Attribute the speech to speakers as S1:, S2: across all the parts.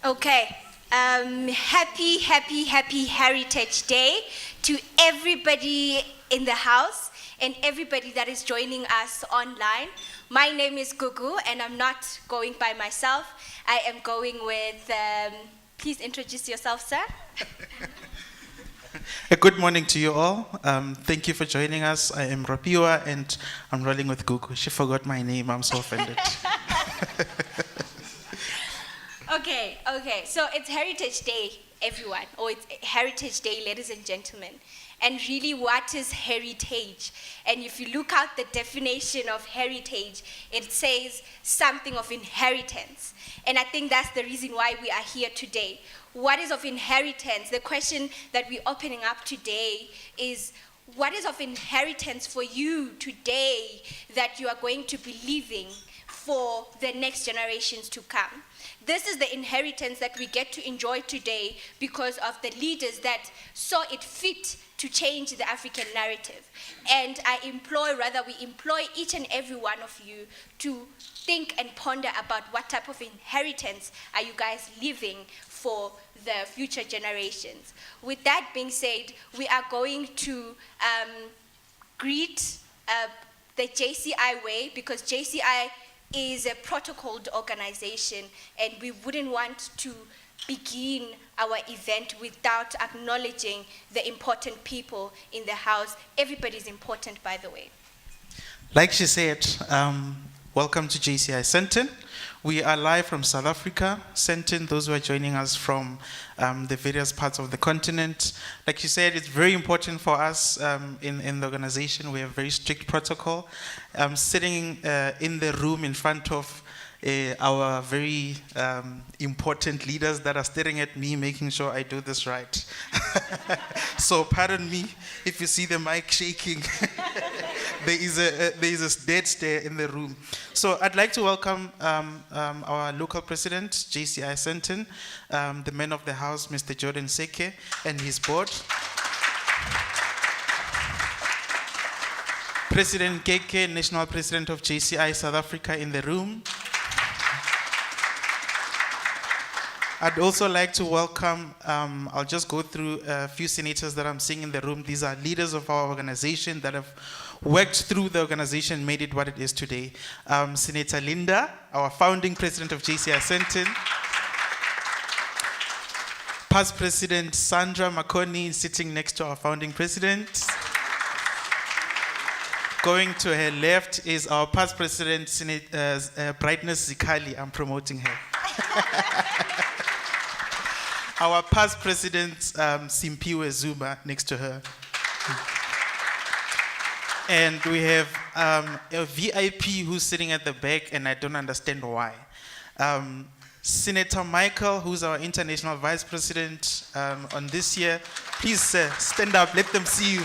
S1: Okay. Happy Heritage Day to everybody in the house and everybody that is joining us online. My name is Gugu, and I'm not going by myself. I am going with, please introduce yourself, sir.
S2: Good morning to you all. Thank you for joining us. I am Rapiwa, and I'm rolling with Gugu. She forgot my name. I'm so offended.
S1: Okay. So it's Heritage Day, everyone, or it's Heritage Day, ladies and gentlemen. And really, what is heritage? And if you look out the definition of heritage, it says something of inheritance. And I think that's the reason why we are here today. What is of inheritance? The question that we're opening up today is, what is of inheritance for you today that you are going to be leaving for the next generations to come? This is the inheritance that we get to enjoy today because of the leaders that saw it fit to change the African narrative. And we employ each and every one of you to think and ponder about what type of inheritance are you guys leaving for the future generations. With that being said, we are going to greet the JCI way, because JCI is a protocoled organization, and we wouldn't want to begin our event without acknowledging the important people in the house. Everybody's important, by the way.
S2: Like she said, welcome to JCI Sandton. We are live from South Africa. Sandton, those who are joining us from the various parts of the continent. Like you said, it's very important for us in the organization. We have very strict protocol. I'm sitting in the room in front of our very important leaders that are staring at me, making sure I do this right. So pardon me if you see the mic shaking. There is a dead stare in the room. So I'd like to welcome our local president, JCI Sandton, the man of the house, Mr. Jordan Seke, and his board. President Keke, national president of JCI South Africa, in the room. I'd also like to welcome, I'll just go through a few senators that I'm seeing in the room. These are leaders of our organization that have worked through the organization, made it what it is today. Senator Linda, our founding president of JCI Sandton. Past President Sandra Makoni, sitting next to our founding president. Going to her left is our past president, Brightness Zikali. I'm promoting her. Our past president, Simpiwe Zuma, next to her. And we have a VIP who's sitting at the back, and I don't understand why. Senator Michael, who's our international vice president on this year. Please stand up, let them see you.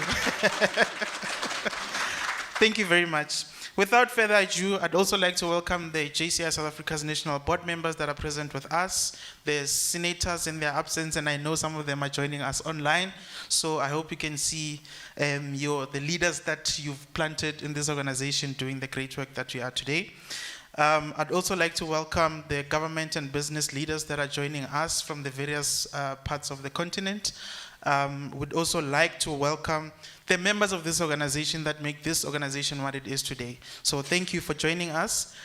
S2: Thank you very much. Without further ado, I'd also like to welcome the JCI South Africa's national board members that are present with us. There's senators in their absence, and I know some of them are joining us online. So I hope you can see the leaders that you've planted in this organization doing the great work that we are today. I'd also like to welcome the government and business leaders that are joining us from the various parts of the continent. Would also like to welcome the members of this organization that make this organization what it is today. So thank you for joining us.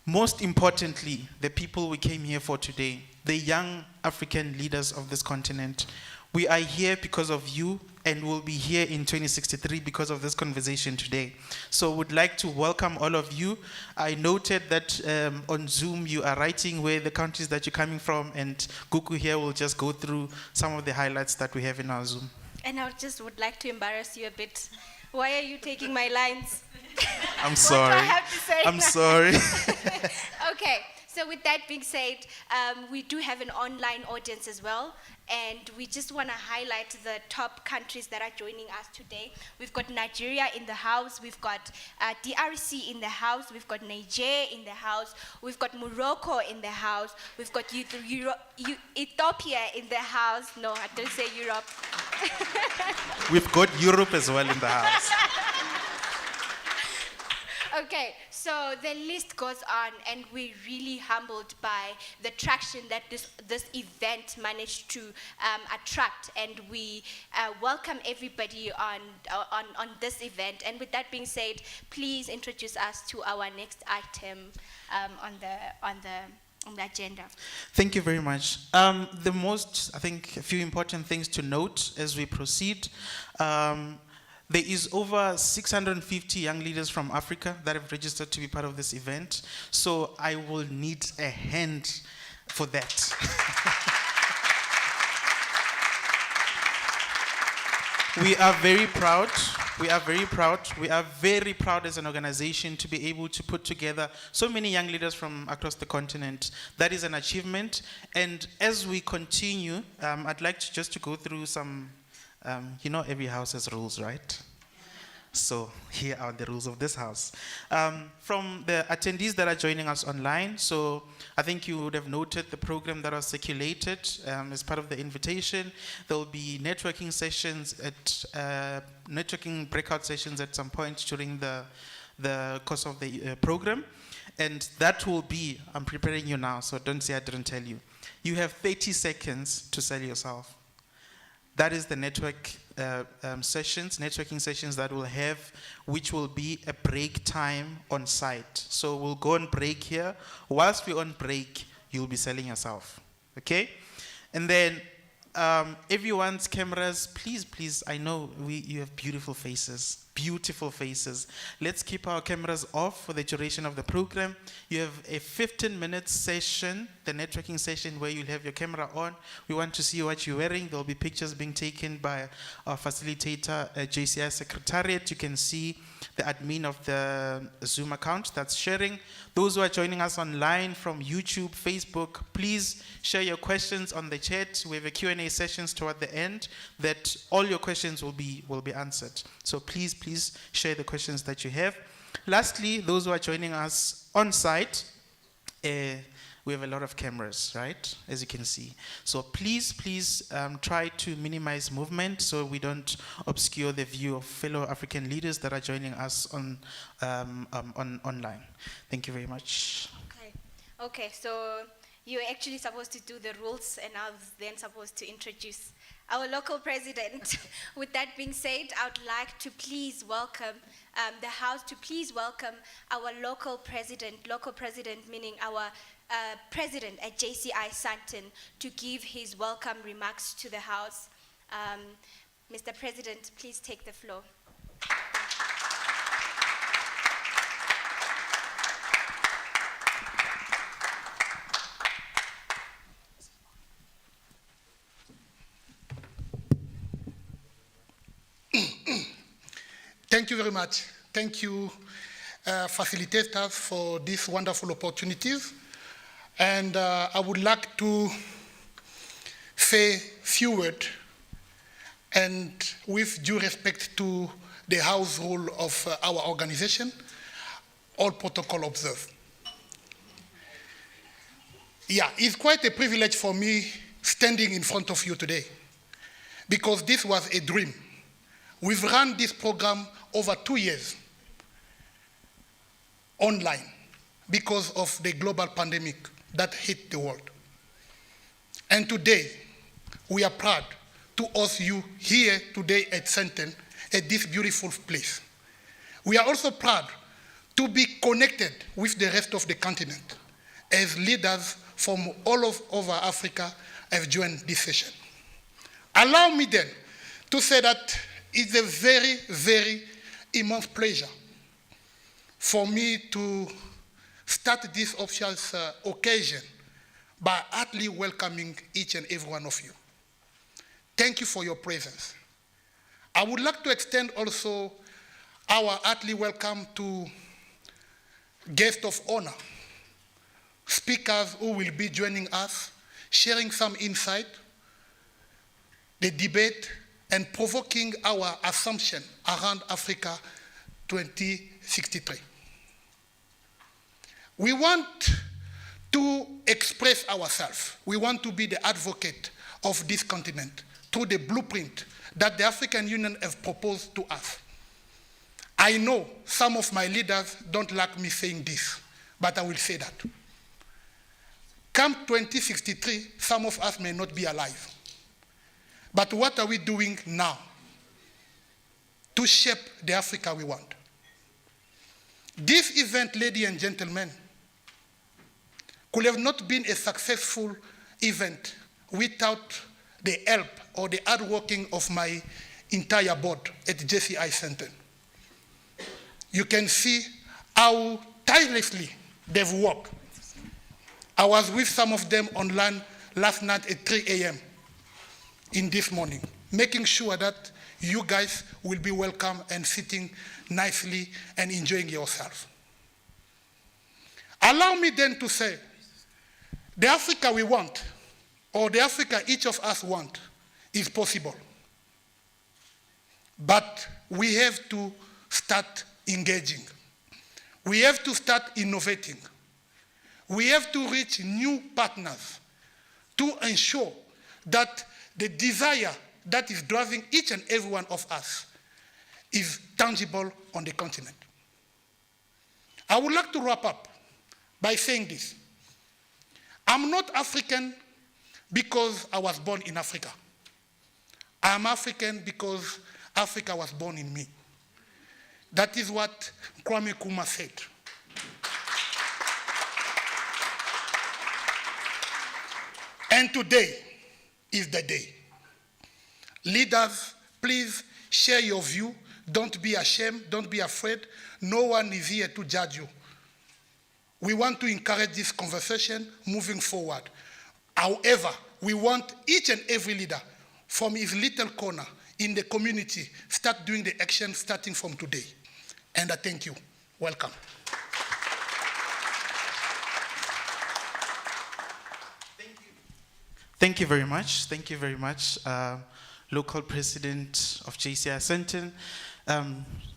S2: Most importantly, the people we came here for today, the young African leaders of this continent. We are here because of you, and we'll be here in 2063 because of this conversation today. So would like to welcome all of you. I noted that on Zoom you are writing where the countries that you're coming from, and Gugu here will just go through some of the highlights that we have in our Zoom.
S1: And I just would like to embarrass you a bit. Why are you taking my lines?
S2: I'm sorry.
S1: What do I have to say?
S2: I'm sorry.
S1: Okay, so with that being said, we do have an online audience as well, and we just want to highlight the top countries that are joining us today. We've got Nigeria in the house, we've got DRC in the house, we've got Niger in the house, we've got Morocco in the house, we've got Ethiopia in the house. No, I don't say Europe.
S2: We've got Europe as well in the house.
S1: Okay, so the list goes on, and we're really humbled by the traction that this event managed to attract, and we welcome everybody on this event. And with that being said, please introduce us to our next item on the agenda.
S2: Thank you very much. I think, a few important things to note as we proceed. There is over 650 young leaders from Africa that have registered to be part of this event. So I will need a hand for that. We are very proud. We are very proud. We are very proud as an organization to be able to put together so many young leaders from across the continent. That is an achievement. And as we continue, I'd like to go through some, every house has rules, right? So here are the rules of this house. From the attendees that are joining us online, so I think you would have noted the program that was circulated as part of the invitation. There will be networking sessions networking breakout sessions at some point during the course of the program. And that will be, I'm preparing you now, so don't say I didn't tell you. You have 30 seconds to sell yourself. That is the networking sessions that we'll have, which will be a break time on site. So we'll go on break here. Whilst we're on break, you'll be selling yourself, okay? And then everyone's cameras, please, I know you have beautiful faces. Let's keep our cameras off for the duration of the program. You have a 15-minute session, the networking session, where you'll have your camera on. We want to see what you're wearing. There'll be pictures being taken by our facilitator, JCI Secretariat. You can see the admin of the Zoom account that's sharing. Those who are joining us online from YouTube, Facebook, please share your questions on the chat. We have a Q&A sessions toward the end that all your questions will be answered. So please share the questions that you have. Lastly, those who are joining us on site, we have a lot of cameras, right? As you can see. So please try to minimize movement so we don't obscure the view of fellow African leaders that are joining us online. Thank you very much.
S1: Okay, so you're actually supposed to do the rules, and I was then supposed to introduce our local president. With that being said, I would like to please welcome the House to please welcome our local president meaning our president at JCI Sandton, to give his welcome remarks to the House. Mr. President, please take the floor.
S3: Thank you very much. Thank you, facilitators, for these wonderful opportunities. And I would like to say a few words, and with due respect to the house rule of our organization, all protocol observed. Yeah, it's quite a privilege for me standing in front of you today, because this was a dream. We've run this program over 2 years online because of the global pandemic that hit the world. And today, we are proud to host you here today at Sandton, at this beautiful place. We are also proud to be connected with the rest of the continent, as leaders from all over Africa have joined this session. Allow me then to say that it's a very, very immense pleasure for me to start this official occasion by heartily welcoming each and every one of you. Thank you for your presence. I would like to extend also our heartily welcome to guests of honor, speakers who will be joining us, sharing some insight, the debate, and provoking our assumption around Africa 2063. We want to express ourselves. We want to be the advocate of this continent through the blueprint that the African Union have proposed to us. I know some of my leaders don't like me saying this, but I will say that. Come 2063, some of us may not be alive. But what are we doing now to shape the Africa we want? This event, ladies and gentlemen, could have not been a successful event without the help or the hard working of my entire board at JCI Sandton. You can see how tirelessly they've worked. I was with some of them online last night at 3 a.m. in this morning, making sure that you guys will be welcome and sitting nicely and enjoying yourself. Allow me then to say, the Africa we want, or the Africa each of us want, is possible. But we have to start engaging. We have to start innovating. We have to reach new partners to ensure that the desire that is driving each and every one of us is tangible on the continent. I would like to wrap up by saying this. I'm not African because I was born in Africa. I am African because Africa was born in me. That is what Kwame Nkrumah said. And today is the day. Leaders, please share your view. Don't be ashamed. Don't be afraid. No one is here to judge you. We want to encourage this conversation moving forward. However, we want each and every leader from his little corner in the community start doing the action starting from today. And I thank you. Welcome.
S2: Thank you very much. Thank you very much, local president of JCI Sandton,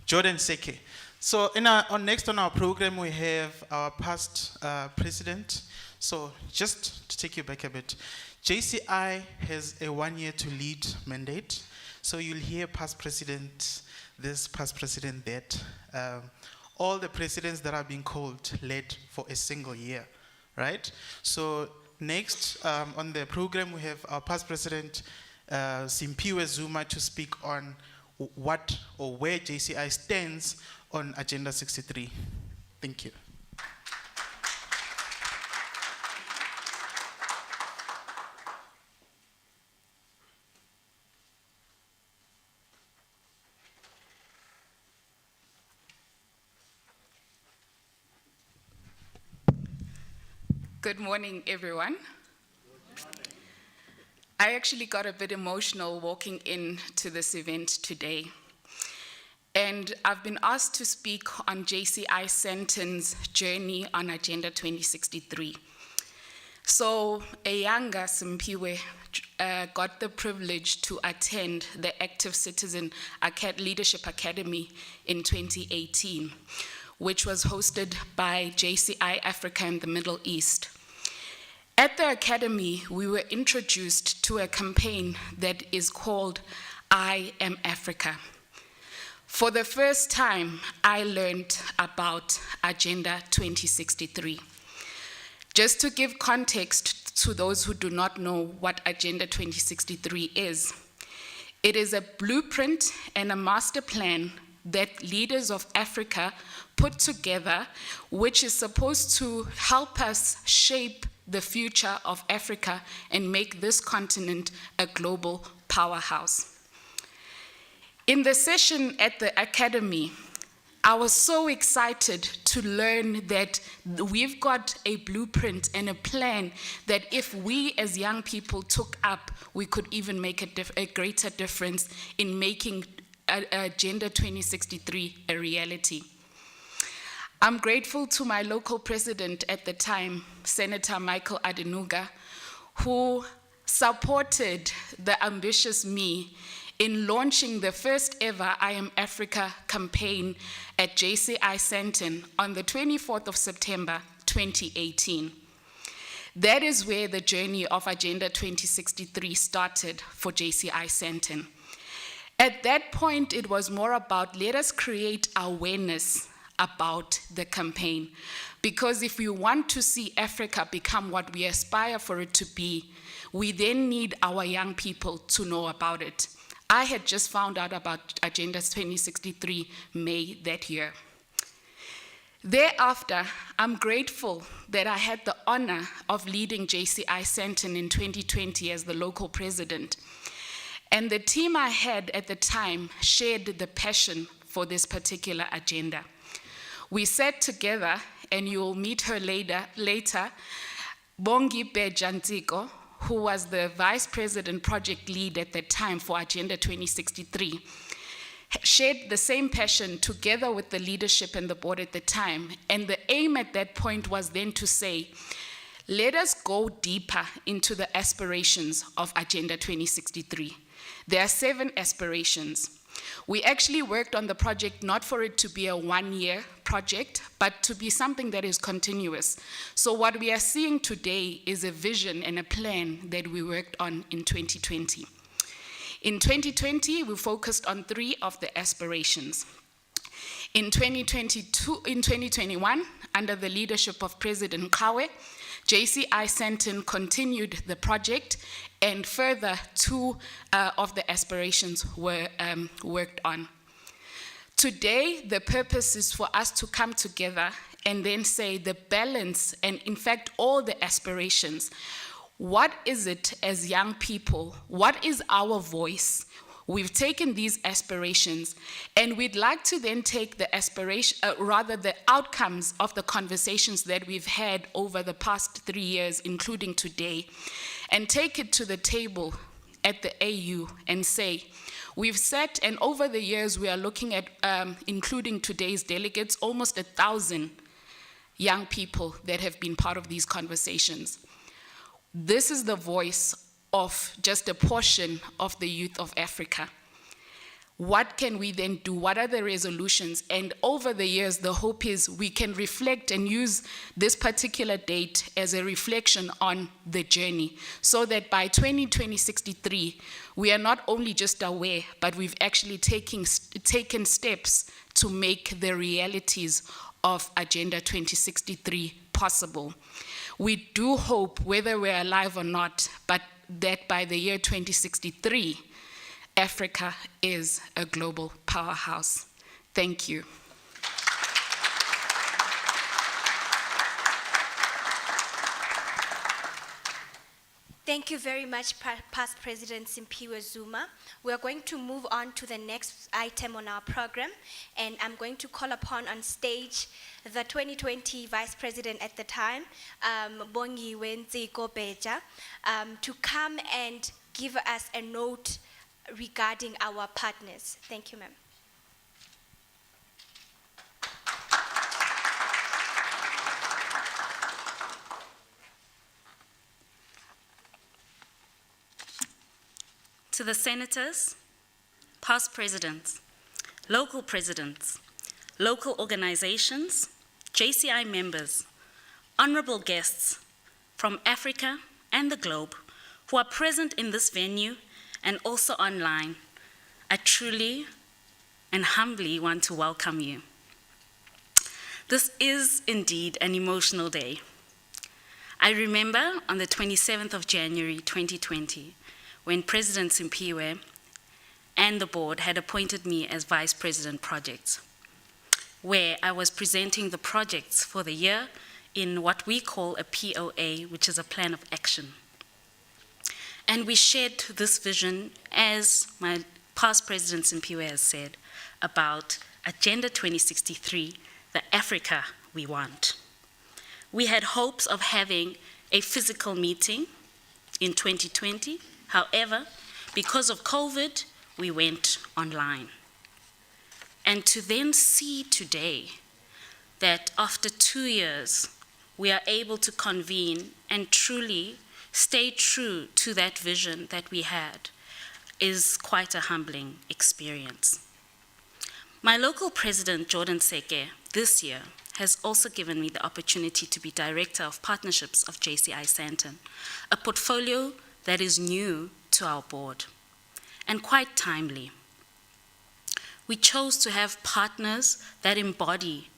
S2: Jordan Seke. So next on our program, we have our past president. So just to take you back a bit, JCI has a 1 year to lead mandate. So you'll hear past president this, past president that. All the presidents that are being called led for a single year, right? So next on the program, we have our past president, Simpiwe Zuma, to speak on what or where JCI stands on Agenda 63. Thank you.
S4: Good morning, everyone. I actually got a bit emotional walking into this event today. And I've been asked to speak on JCI Sandton's journey on Agenda 2063. So a younger Simpiwe got the privilege to attend the Active Citizen Leadership Academy in 2018, which was hosted by JCI Africa and the Middle East. At the Academy, we were introduced to a campaign that is called I Am Africa. For the first time, I learned about Agenda 2063. Just to give context to those who do not know what Agenda 2063 is, it is a blueprint and a master plan that leaders of Africa put together, which is supposed to help us shape the future of Africa and make this continent a global powerhouse. In the session at the Academy, I was so excited to learn that we've got a blueprint and a plan that if we as young people took up, we could even make a greater difference in making Agenda 2063 a reality. I'm grateful to my local president at the time, Senator Michael Adenuga, who supported the ambitious me in launching the first ever I Am Africa campaign at JCI Sandton on the 24th of September, 2018. That is where the journey of Agenda 2063 started for JCI Sandton. At that point, it was more about let us create awareness about the campaign. Because if we want to see Africa become what we aspire for it to be, we then need our young people to know about it. I had just found out about Agenda 2063 May that year. Thereafter, I'm grateful that I had the honor of leading JCI Sandton in 2020 as the local president. And the team I had at the time shared the passion for this particular agenda. We sat together, and you will meet her later, Bongi Bejantiko, who was the vice president project lead at the time for Agenda 2063, shared the same passion together with the leadership and the board at the time. And the aim at that point was then to say, let us go deeper into the aspirations of Agenda 2063. There are 7 aspirations. We actually worked on the project not for it to be a one-year project, but to be something that is continuous. So what we are seeing today is a vision and a plan that we worked on in 2020. In 2020, we focused on 3 of the aspirations. In 2021, under the leadership of President Kawe, JCI Sandton continued the project, and further 2 of the aspirations were worked on. Today, the purpose is for us to come together and then say the balance, and in fact, all the aspirations. What is it as young people? What is our voice? We've taken these aspirations, and we'd like to then take the the outcomes of the conversations that we've had over the past 3 years, including today, and take it to the table at the AU and say, we've sat, and over the years we are looking at, including today's delegates, almost 1,000 young people that have been part of these conversations. This is the voice of just a portion of the youth of Africa. What can we then do? What are the resolutions? And over the years, the hope is we can reflect and use this particular date as a reflection on the journey, so that by 2063, we are not only just aware, but we've actually taken steps to make the realities of Agenda 2063 possible. We do hope, whether we're alive or not, but that by the year 2063, Africa is a global powerhouse. Thank you.
S1: Thank you very much, Past President Simpiwe Zuma. We are going to move on to the next item on our program, and I'm going to call upon on stage the 2020 Vice President at the time, Bongi Beja, to come and give us a note regarding our partners. Thank you, ma'am.
S5: To the senators, past presidents, local organizations, JCI members, honorable guests from Africa and the globe who are present in this venue and also online, I truly and humbly want to welcome you. This is indeed an emotional day. I remember on the 27th of January 2020, when President Simpiwe and the board had appointed me as Vice President Projects, where I was presenting the projects for the year in what we call a POA, which is a plan of action. And we shared this vision, as my past President Simpiwe has said, about Agenda 2063, the Africa we want. We had hopes of having a physical meeting in 2020. However, because of COVID, we went online. And to then see today that after 2 years, we are able to convene and truly stay true to that vision that we had is quite a humbling experience. My local president, Jordan Seke, this year has also given me the opportunity to be Director of Partnerships of JCI Sandton, a portfolio that is new to our board and quite timely. we chose to have partners that embody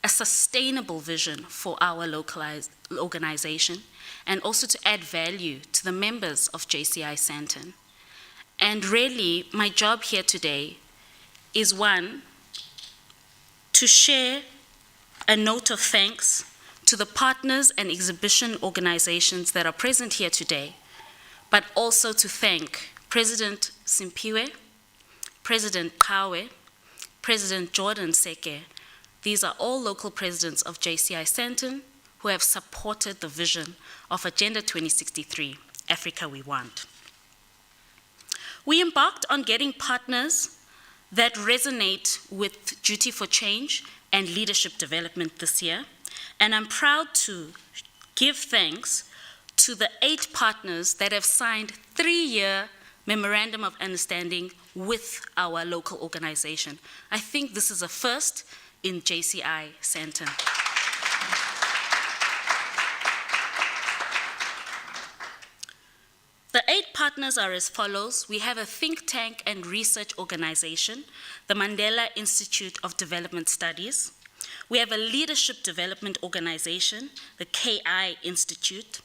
S5: a sustainable vision for our localized organization and also to add value to the members of JCI Sandton. And really, my job here today is one, to share a note of thanks to the partners and exhibition organizations that are present here today, but also to thank President Simpiwe, President Kawe, President Jordan Seke. These are all local presidents of JCI Sandton who have supported the vision of Agenda 2063, Africa We Want. We embarked on getting partners that resonate with duty for change and leadership development this year, and I'm proud to give thanks to the 8 partners that have signed 3-year Memorandum of Understanding with our local organization. I think this is a first in JCI Sandton. The 8 partners are as follows. We have a think tank and research organization, the Mandela Institute of Development Studies. We have a leadership development organization, the KI Institute.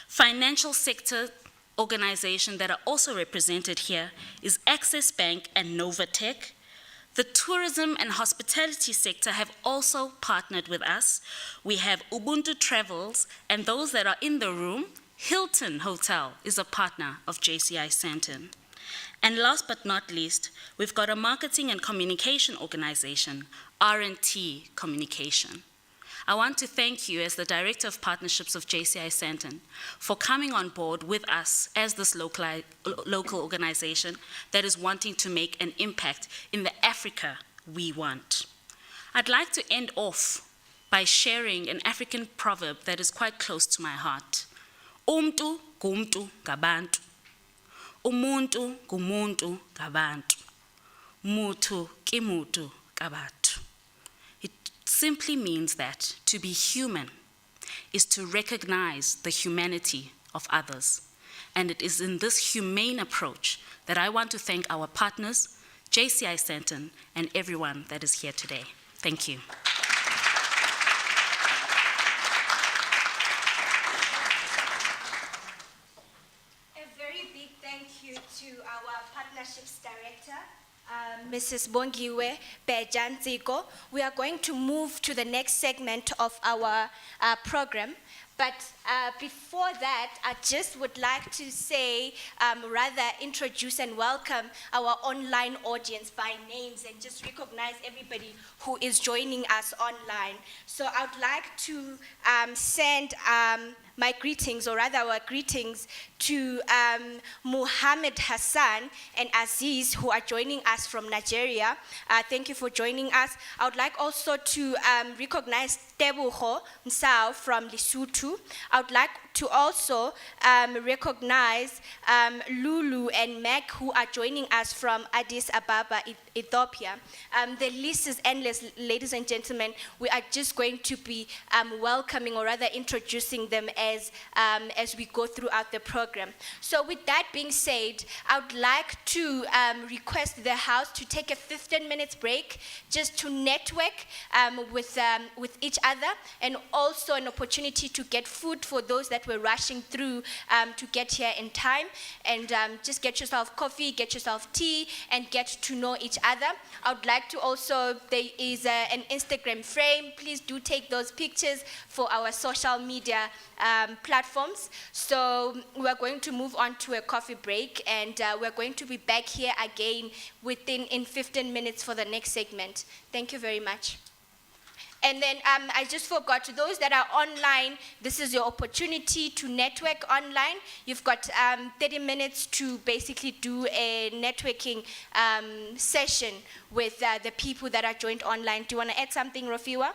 S5: Financial sector organization that are also represented here is Access Bank and Novatech. The tourism and hospitality sector have also partnered with us. We have Ubuntu Travels, and those that are in the room, Hilton Hotel is a partner of JCI Sandton. And last but not least, we've got a marketing and communication organization, R&T Communication. I want to thank you as the Director of Partnerships of JCI Sandton for coming on board with us as this local organization that is wanting to make an impact in the Africa we want. I'd like to end off by sharing an African proverb that is quite close to my heart. Umntu ngumntu ngabantu. Umuntu ngumuntu ngabantu. Mutu ki mutu ngabantu. It simply means that to be human is to recognize the humanity of others. And it is in this humane approach that I want to thank our partners, JCI Sandton, and everyone that is here today. Thank you.
S1: To our partnerships director, Mrs. Bongiwe Bejanziko. We are going to move to the next segment of our program. But before that, I just would like to say, rather introduce and welcome our online audience by names and just recognize everybody who is joining us online. So I would like to send my greetings, or rather our greetings, to Muhammad Hassan and Aziz, who are joining us from Nigeria. Thank you for joining us. I would like also to recognize Tebuho Nsao from Lesotho. I would like to also recognize Lulu and Meg, who are joining us from Addis Ababa, Ethiopia. The list is endless, ladies and gentlemen. We are just going to be welcoming, or rather introducing them as we go throughout the program. So with that being said, I would like to request the house to take a 15-minute break just to network with each other, and also an opportunity to get food for those that were rushing through to get here in time, and just get yourself coffee, get yourself tea, and get to know each other. I would like to also, there is an Instagram frame. Please do take those pictures for our social media platforms. So we're going to move on to a coffee break, and we're going to be back here again in 15 minutes for the next segment. Thank you very much. And then I just forgot, to those that are online, this is your opportunity to network online. You've got 30 minutes to basically do a networking session with the people that are joined online. Do you want to add something, Rafiwa?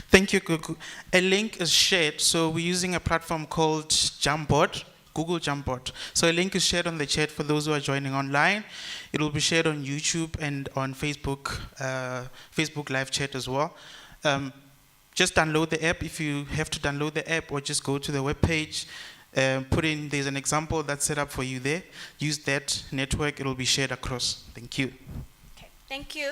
S2: Thank you, Kuku. A link is shared. So we're using a platform called Jamboard, Google Jamboard. So a link is shared on the chat for those who are joining online. It will be shared on YouTube and on Facebook, Facebook live chat as well. Just download the app if you have to download the app, or just go to the webpage. There's an example that's set up for you there. Use that network, it will be shared across. Thank you.
S1: Okay, thank you.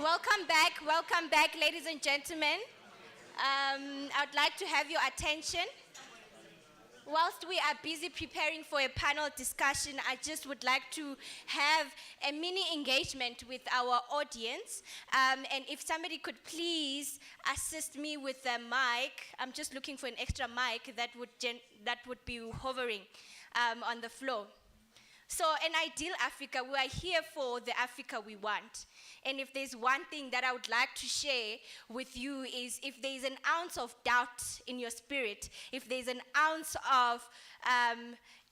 S1: welcome back, ladies and gentlemen. I'd like to have your attention. Whilst we are busy preparing for a panel discussion, I just would like to have a mini engagement with our audience. And if somebody could please assist me with the mic, I'm just looking for an extra mic that would be hovering on the floor. So an ideal Africa, we are here for the Africa we want. And if there's one thing that I would like to share with you is if there's an ounce of doubt in your spirit, if there's an ounce of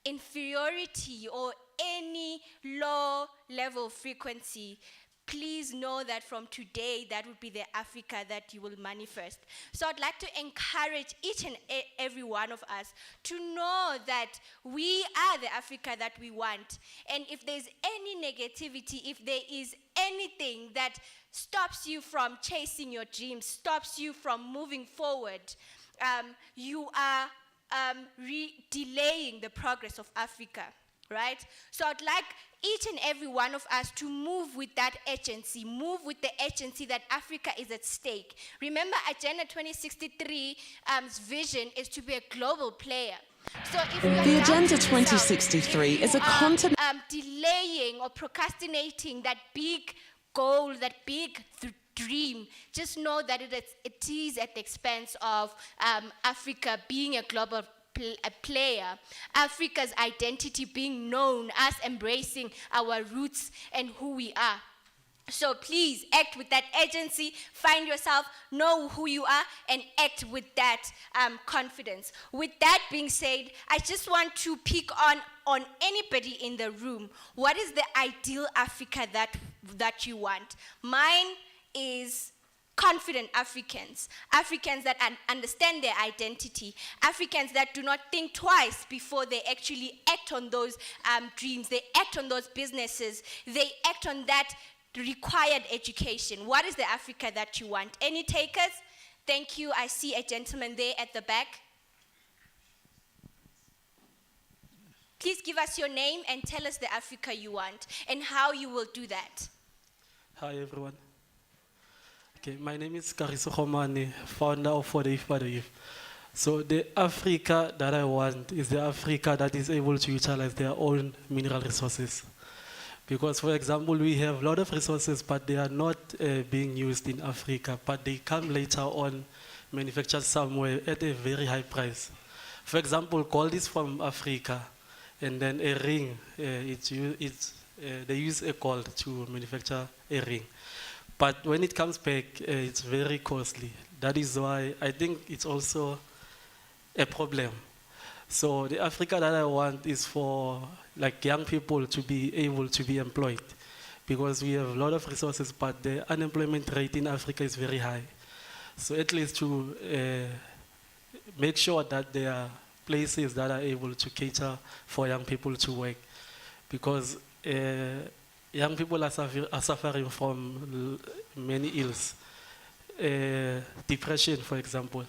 S1: inferiority or any low level frequency, please know that from today, that would be the Africa that you will manifest. So I'd like to encourage each and every one of us to know that we are the Africa that we want. And if there's any negativity, if there is anything that stops you from chasing your dreams, stops you from moving forward, you are delaying the progress of Africa. Right? So I'd like each and every one of us to move with that agency, move with the agency that Africa is at stake. Remember, Agenda 2063's vision is to be a global player. So if you are
S6: The Agenda
S1: doubting yourself,
S6: 2063
S1: if you
S6: is a
S1: are,
S6: continent.
S1: delaying or procrastinating that big goal, that big dream, just know that it is at the expense of Africa being a global player, Africa's identity being known, us embracing our roots and who we are. So please act with that agency, find yourself, know who you are, and act with that confidence. With that being said, I just want to pick on anybody in the room. What is the ideal Africa that you want? Mine is confident Africans, Africans that understand their identity, Africans that do not think twice before they actually act on those dreams, they act on those businesses, they act on that required education. What is the Africa that you want? Any takers? Thank you. I see a gentleman there at the back. Please give us your name and tell us the Africa you want and how you will do that.
S7: Hi everyone. Okay, my name is Kariso Khomane, founder of For the Youth by the Youth. So the Africa that I want is the Africa that is able to utilize their own mineral resources. Because, for example, we have a lot of resources, but they are not being used in Africa, but they come later on, manufactured somewhere at a very high price. For example, gold is from Africa, and then a ring, they use a gold to manufacture a ring. But when it comes back, it's very costly. That is why I think it's also a problem. So the Africa that I want is for like young people to be able to be employed, because we have a lot of resources, but the unemployment rate in Africa is very high. So at least to make sure that there are places that are able to cater for young people to work, because young people are suffering from many ills. Depression, for example,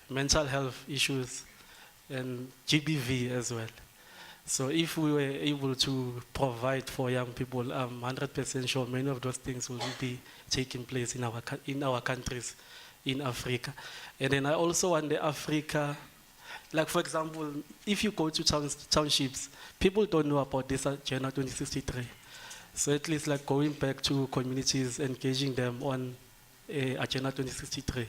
S7: mental health issues, and GBV as well. So if we were able to provide for young people, I'm 100% sure many of those things will be taking place in our countries in Africa. And then I also want the Africa, like for example, if you go to townships, people don't know about this Agenda 2063. So at least like going back to communities, engaging them on Agenda 2063,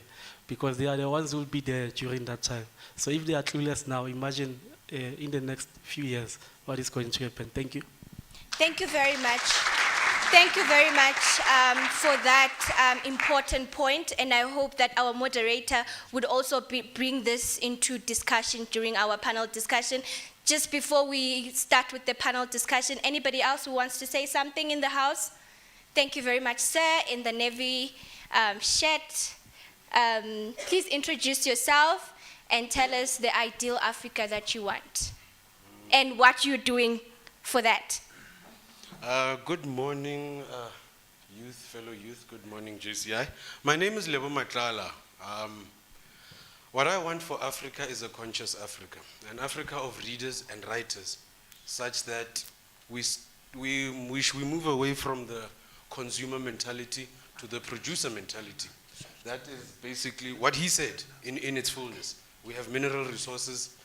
S7: because they are the ones who will be there during that time. So if they are clueless now, imagine in the next few years what is going to happen. Thank you.
S1: Thank you very much. Thank you very much for that important point, and I hope that our moderator would also bring this into discussion during our panel discussion. Just before we start with the panel discussion, anybody else who wants to say something in the house? Thank you very much, sir, in the navy shirt. Please introduce yourself and tell us the ideal Africa that you want and what you're doing for that.
S8: Good morning, fellow youth. Good morning, JCI. My name is Lebo Matlala. What I want for Africa is a conscious Africa, an Africa of readers and writers, such that we we move away from the consumer mentality to the producer mentality. That is basically what he said in its fullness. We have mineral resources.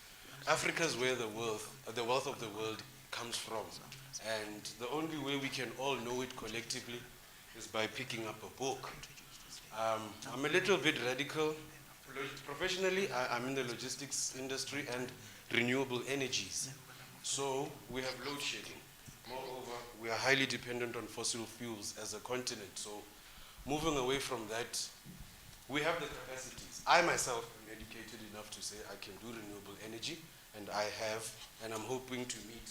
S8: Africa is where the wealth of the world comes from. And the only way we can all know it collectively is by picking up a book. I'm a little bit radical. Professionally, I'm in the logistics industry and renewable energies. So we have load shedding. Moreover, we are highly dependent on fossil fuels as a continent. So moving away from that, we have the capacities. I myself am educated enough to say I can do renewable energy, and I have, and I'm hoping to meet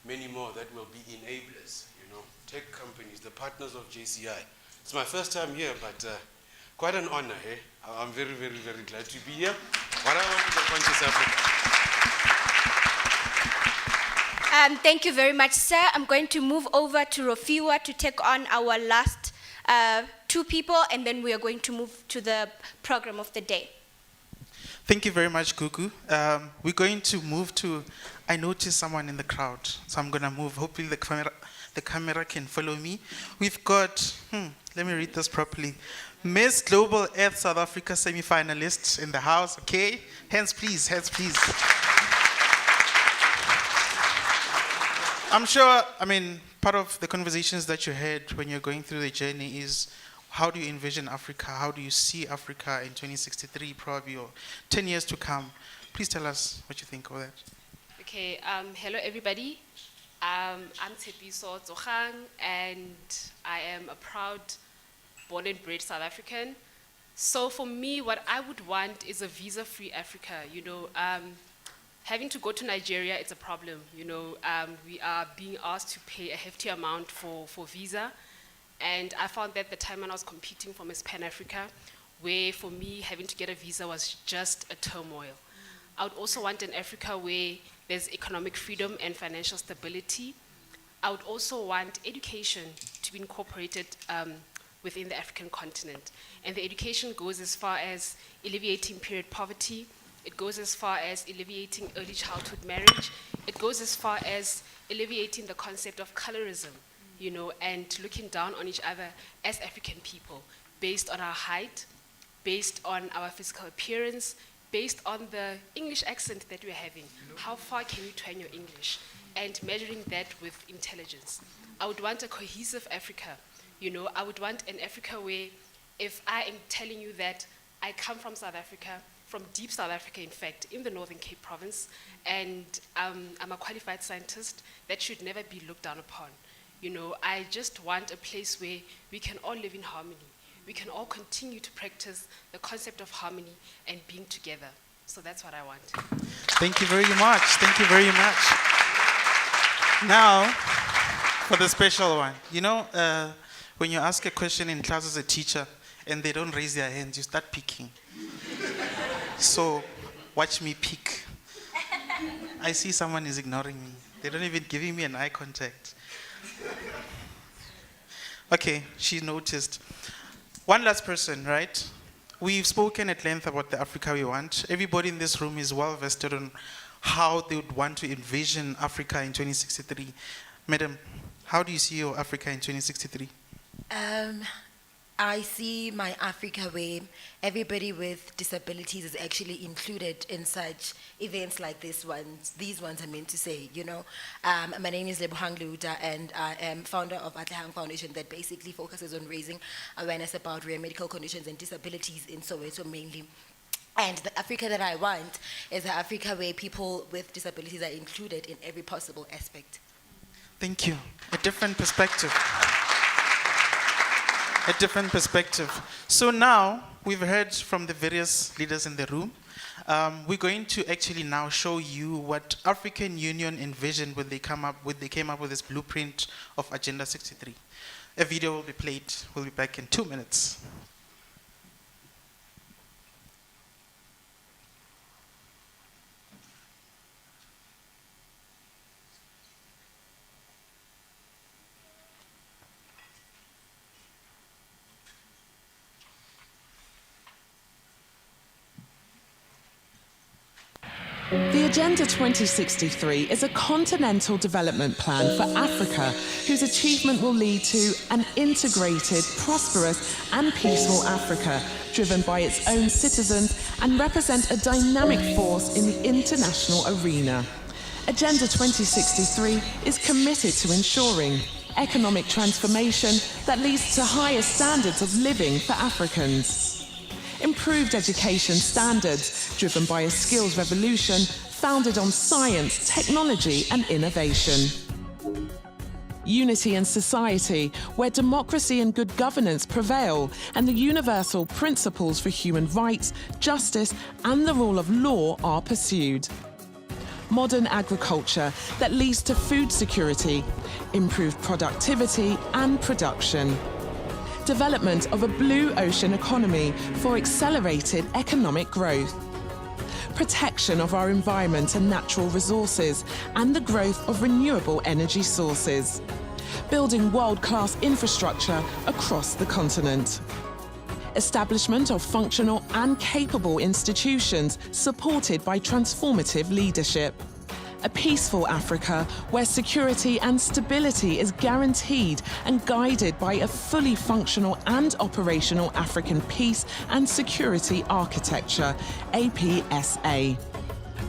S8: many more that will be enablers, tech companies, the partners of JCI. It's my first time here, but quite an honor, eh? I'm very, very, very glad to be here. What I want is a conscious Africa.
S1: Thank you very much, sir. I'm going to move over to Rofiwa to take on our last two people, and then we are going to move to the program of the day.
S2: Thank you very much, Gugu. We're going to move to, I noticed someone in the crowd, so I'm going to move. Hopefully the camera can follow me. We've got, let me read this properly. Miss Global Earth South Africa semi-finalists in the house, okay? Hands please, hands please. I'm sure, part of the conversations that you had when you're going through the journey is, how do you envision Africa? How do you see Africa in 2063, probably, or 10 years to come? Please tell us what you think of that.
S6: Okay, hello everybody. I'm Tshepiso Tsogang, and I am a proud born and bred South African. So for me, what I would want is a visa-free Africa. Having to go to Nigeria, it's a problem. We are being asked to pay a hefty amount for visa. And I found that the time when I was competing for Miss Pan Africa, where for me having to get a visa was just a turmoil. I would also want an Africa where there's economic freedom and financial stability. I would also want education to be incorporated within the African continent. And the education goes as far as alleviating period poverty. It goes as far as alleviating early childhood marriage. It goes as far as alleviating the concept of colorism, and looking down on each other as African people based on our height, based on our physical appearance, based on the English accent that we're having. How far can you turn your English? And measuring that with intelligence. I would want a cohesive Africa. I would want an Africa where, if I am telling you that I come from South Africa, from deep South Africa, in fact, in the Northern Cape Province, and I'm a qualified scientist, that should never be looked down upon. I just want a place where we can all live in harmony. We can all continue to practice the concept of harmony and being together. So that's what I want.
S2: Thank you very much. Thank you very much. Now, for the special one. When you ask a question in class as a teacher and they don't raise their hands, you start picking. So, watch me pick. I see someone is ignoring me. They don't even giving me an eye contact. Okay, she noticed. One last person, right? We've spoken at length about the Africa we want. Everybody in this room is well vested on how they would want to envision Africa in 2063. Madam, how do you see your Africa in 2063?
S9: I see my Africa where everybody with disabilities is actually included in such events like these ones I mean to say, My name is Lebohang Luda, and I am founder of Atlehang Foundation that basically focuses on raising awareness about rare medical conditions and disabilities in Soweto mainly. And the Africa that I want is an Africa where people with disabilities are included in every possible aspect.
S2: Thank you. A different perspective. A different perspective. So now, we've heard from the various leaders in the room. We're going to actually now show you what African Union envisioned when they came up with this blueprint of Agenda 63. A video will be played. We'll be back in 2 minutes.
S10: The Agenda 2063 is a continental development plan for Africa whose achievement will lead to an integrated, prosperous and peaceful Africa driven by its own citizens and represent a dynamic force in the international arena. Agenda 2063 is committed to ensuring economic transformation that leads to higher standards of living for Africans. Improved education standards driven by a skills revolution founded on science, technology and innovation. Unity in society where democracy and good governance prevail and the universal principles for human rights, justice and the rule of law are pursued. Modern agriculture that leads to food security, improved productivity and production. Development of a blue ocean economy for accelerated economic growth. Protection of our environment and natural resources and the growth of renewable energy sources. Building world-class infrastructure across the continent. Establishment of functional and capable institutions supported by transformative leadership. A peaceful Africa where security and stability is guaranteed and guided by a fully functional and operational African peace and security architecture, APSA.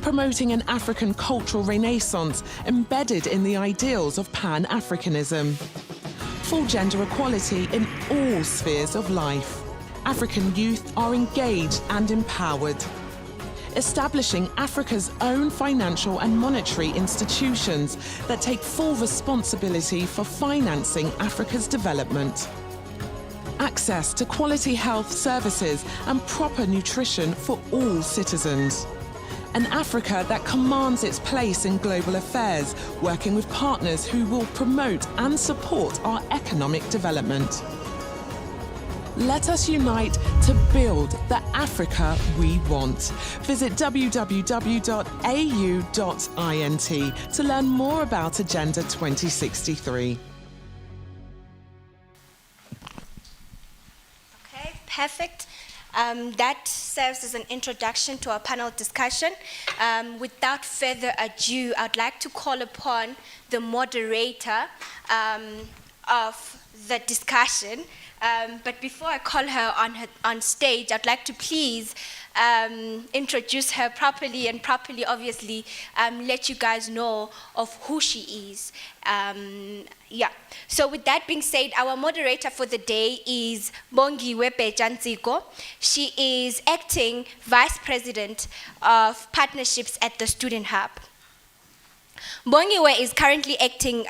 S10: Promoting an African cultural renaissance embedded in the ideals of Pan-Africanism. Full gender equality in all spheres of life. African youth are engaged and empowered. Establishing Africa's own financial and monetary institutions that take full responsibility for financing Africa's development. Access to quality health services and proper nutrition for all citizens. An Africa that commands its place in global affairs, working with partners who will promote and support our economic development. Let us unite to build the Africa we want. Visit www.au.int to learn more about Agenda 2063.
S1: Okay, perfect. That serves as an introduction to our panel discussion. Without further ado, I'd like to call upon the moderator of the discussion. But before I call her on stage, I'd like to please introduce her properly and obviously let you guys know of who she is. Yeah. So with that being said, our moderator for the day is Bongiwe Bejanziko. She is acting Vice President of Partnerships at the Student Hub. Bongiwe is currently acting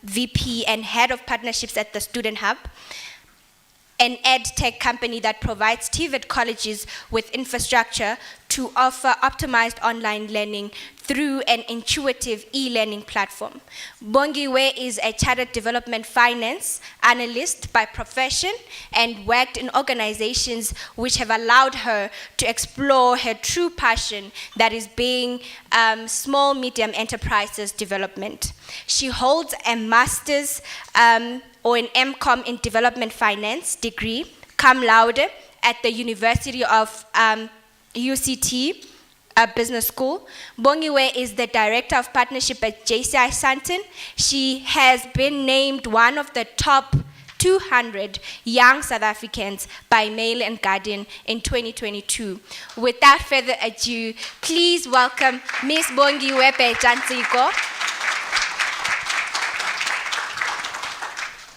S1: VP and Head of Partnerships at the Student Hub, an ed tech company that provides TVET colleges with infrastructure to offer optimized online learning through an intuitive e-learning platform. Bongiwe is a chartered development finance analyst by profession and worked in organizations which have allowed her to explore her true passion, that is being small, medium enterprises development. She holds a master's or an MCom in development finance degree, cum laude, at the University of UCT Business School. Bongiwe is the Director of Partnership at JCI Sandton. She has been named one of the top 200 young South Africans by Mail and Guardian in 2022. Without further ado, please welcome Ms. Bongiwe Bejanziko.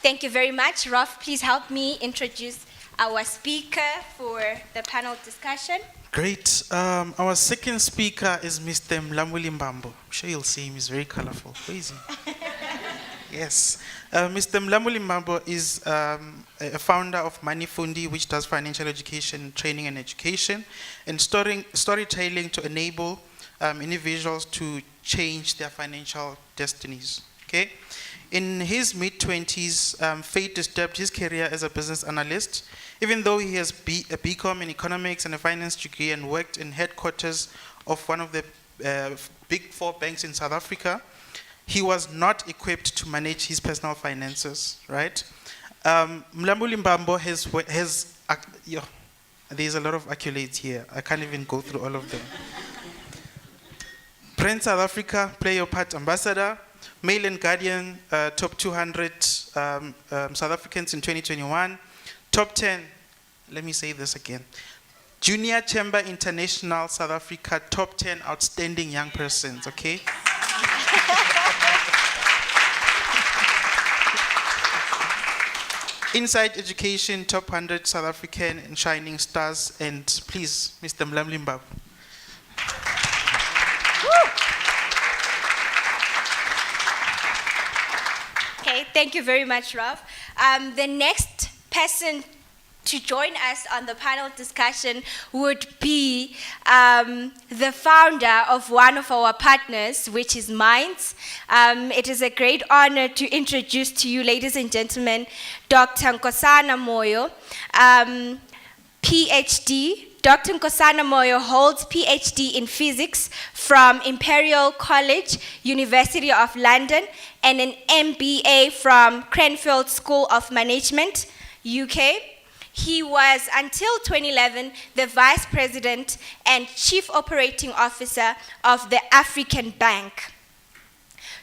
S1: Thank you very much. Rolf, please help me introduce our speaker for the panel discussion.
S2: Great. Our second speaker is Mr. Mlamuli Mbambo. I'm sure you'll see him. He's very colorful. Where is he? Yes. Mr. Mlamuli Mbambo is a founder of Money Fundi, which does financial education, training and education, and storytelling to enable individuals to change their financial destinies. Okay? In his mid-20s, fate disturbed his career as a business analyst. Even though he has a BCom in economics and a finance degree and worked in headquarters of one of the big 4 banks in South Africa, he was not equipped to manage his personal finances, right? Mlamuli Mbambo has there's a lot of accolades here. I can't even go through all of them. Brand South Africa, Play Your Part Ambassador, Mail and Guardian, top 200 South Africans in 2021, top 10, let me say this again, Junior Chamber International South Africa, top 10 outstanding young persons, okay? Inside Education, top 100 South African and Shining Stars, and please, Mr. Mlamlimbabu.
S1: Okay, thank you very much, Rob. The next person to join us on the panel discussion would be the founder of one of our partners, which is Minds. It is a great honor to introduce to you, ladies and gentlemen, Dr. Nkosana Moyo, PhD. Dr. Nkosana Moyo holds PhD in physics from Imperial College, University of London, and an MBA from Cranfield School of Management, UK. He was, until 2011, the Vice President and Chief Operating Officer of the African Bank.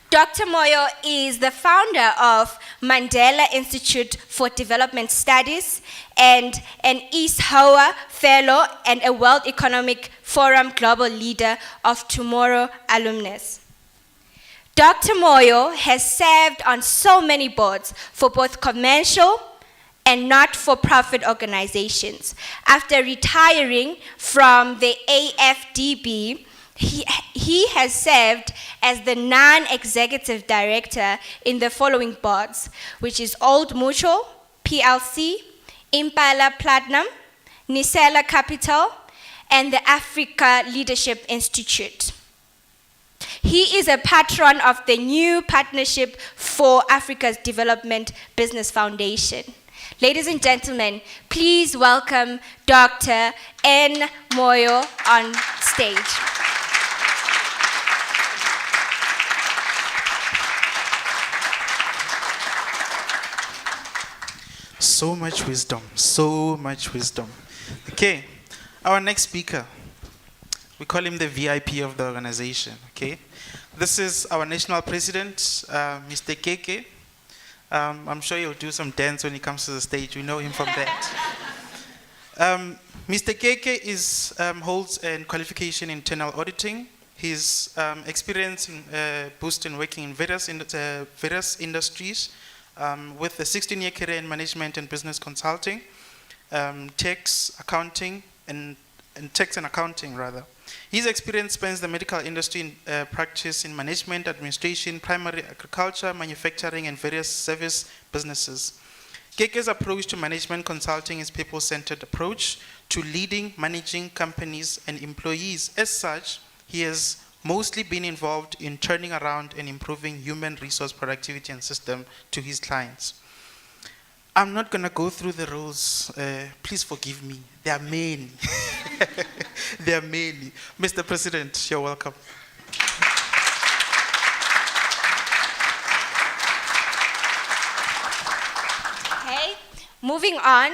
S1: Dr. Moyo is the founder of Mandela Institute for Development Studies and an East Howe Fellow and a World Economic Forum Global Leader of Tomorrow alumnus. Dr. Moyo has served on so many boards for both commercial and not-for-profit organizations. After retiring from the AFDB, he has served as the non-executive director in the following boards, which is Old Mutual, PLC, Impala Platinum, Nisela Capital, and the Africa Leadership Institute. He is a patron of the new Partnership for Africa's Development Business Foundation. Ladies and gentlemen, please welcome Dr. N. Moyo on stage.
S2: So much wisdom, so much wisdom. Okay, our next speaker, we call him the VIP of the organization, okay? This is our national president, Mr. Keke. I'm sure he'll do some dance when he comes to the stage. We know him from that. Mr. Keke holds a qualification in internal auditing. His experience in boosting working in various industries with a 16-year career in management and business consulting, tax accounting, and tax and accounting rather. His experience spans the medical industry in practice in management, administration, primary agriculture, manufacturing, and various service businesses. Keke's approach to management consulting is people-centered approach to leading, managing companies and employees. As such, he has mostly been involved in turning around and improving human resource productivity and system to his clients. I'm not going to go through the roles. Please forgive me. There are many. There are many. Mr. President, you're welcome.
S1: Okay, moving on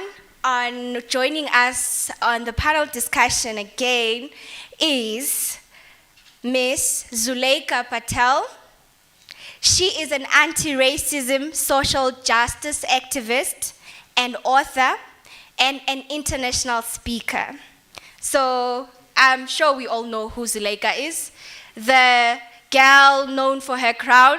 S1: joining us on the panel discussion again is Ms. Zuleika Patel. She is an anti-racism social justice activist and author and an international speaker. So I'm sure we all know who Zuleika is. The gal known for her crown,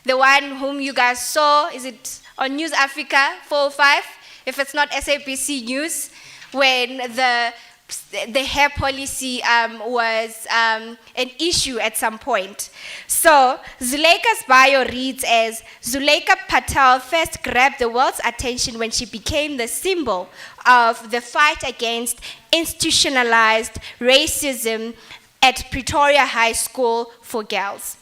S1: the one whom you guys saw, is it on News Africa 405? If it's not SABC News, when the hair policy was an issue at some point. So Zuleika's bio reads as, Zuleika Patel first grabbed the world's attention when she became the symbol of the fight against institutionalized racism at Pretoria High School for girls.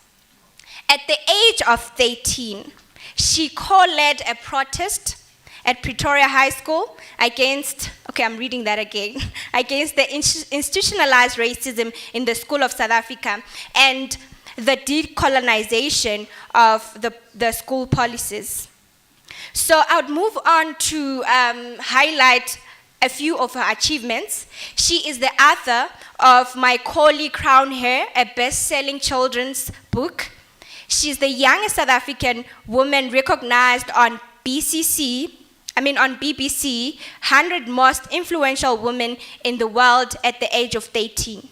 S1: At the age of 13, she co-led a protest at Pretoria High School against, I'm reading that again, against the institutionalized racism in the School of South Africa and the decolonization of the school policies. So I would move on to highlight a few of her achievements. She is the author of My Collie Crown Hair, a best-selling children's book. She's the youngest South African woman recognized on BBC 100 most influential women in the world at the age of 13.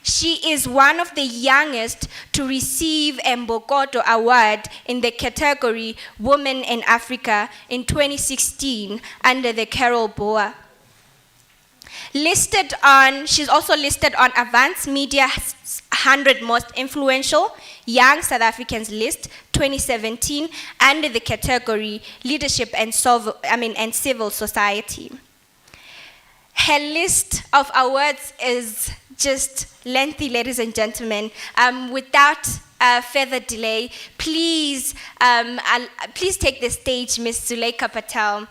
S1: She is one of the youngest to receive a Mbokodo Award in the category Women in Africa in 2016 under the Carol Boer. She's also listed on Avance Media's 100 most influential young South Africans list 2017 under the category Leadership and Civil Society. Her list of awards is just lengthy, ladies and gentlemen. Without further delay, please take the stage, Ms. Zuleika Patel.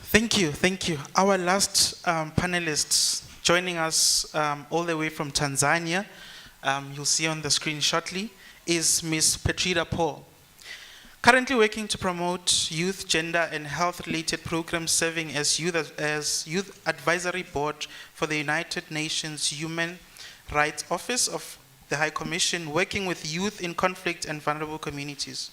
S2: Thank you. Our last panelists joining us all the way from Tanzania, you'll see on the screen shortly, is Ms. Petrida Paul. Currently working to promote youth, gender, and health-related programs, serving as Youth Advisory Board for the United Nations Human Rights Office of the High Commission, working with youth in conflict and vulnerable communities.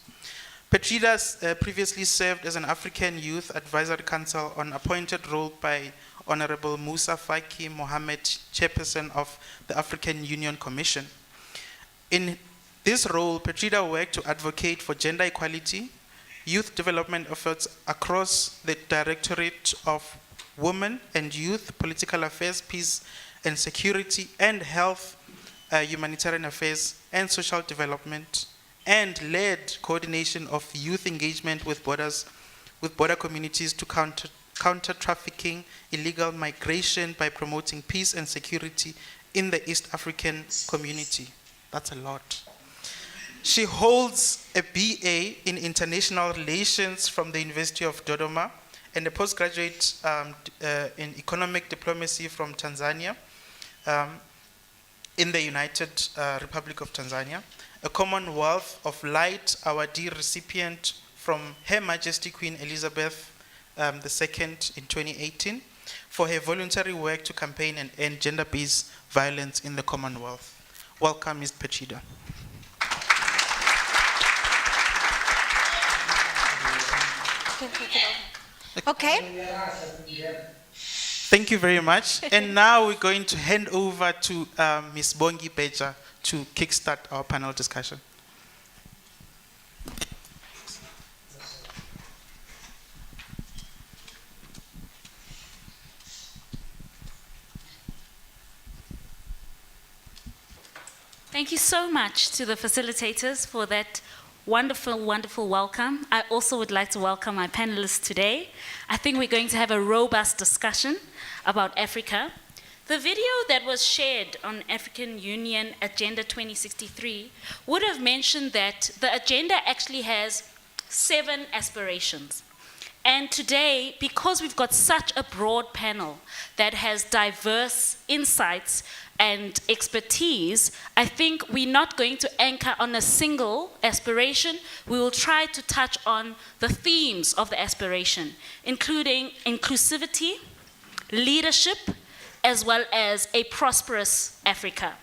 S2: Petrida previously served as an African Youth Advisory Council on appointed role by Honorable Musa Faki Mohammed, chairperson of the African Union Commission. In this role, Petrida worked to advocate for gender equality, youth development efforts across the Directorate of Women and Youth, Political Affairs, Peace and Security, and Health, Humanitarian Affairs, and Social Development, and led coordination of youth engagement with border communities to counter trafficking, illegal migration by promoting peace and security in the East African community. That's a lot. She holds a BA in International Relations from the University of Dodoma and a postgraduate in Economic Diplomacy from Tanzania in the United Republic of Tanzania. A Commonwealth of Light Awardee recipient from Her Majesty Queen Elizabeth II in 2018 for her voluntary work to campaign and end gender-based violence in the Commonwealth. Welcome, Ms. Petrida.
S1: Okay.
S2: Thank you very much. And now we're going to hand over to Ms. Bongi Beja to kickstart our panel discussion.
S5: Thank you so much to the facilitators for that wonderful, wonderful welcome. I also would like to welcome my panelists today. I think we're going to have a robust discussion about Africa. The video that was shared on African Union Agenda 2063 would have mentioned that the agenda actually has 7 aspirations. And today, because we've got such a broad panel that has diverse insights and expertise, I think we're not going to anchor on a single aspiration. We will try to touch on the themes of the aspiration, including inclusivity, leadership, as well as a prosperous Africa.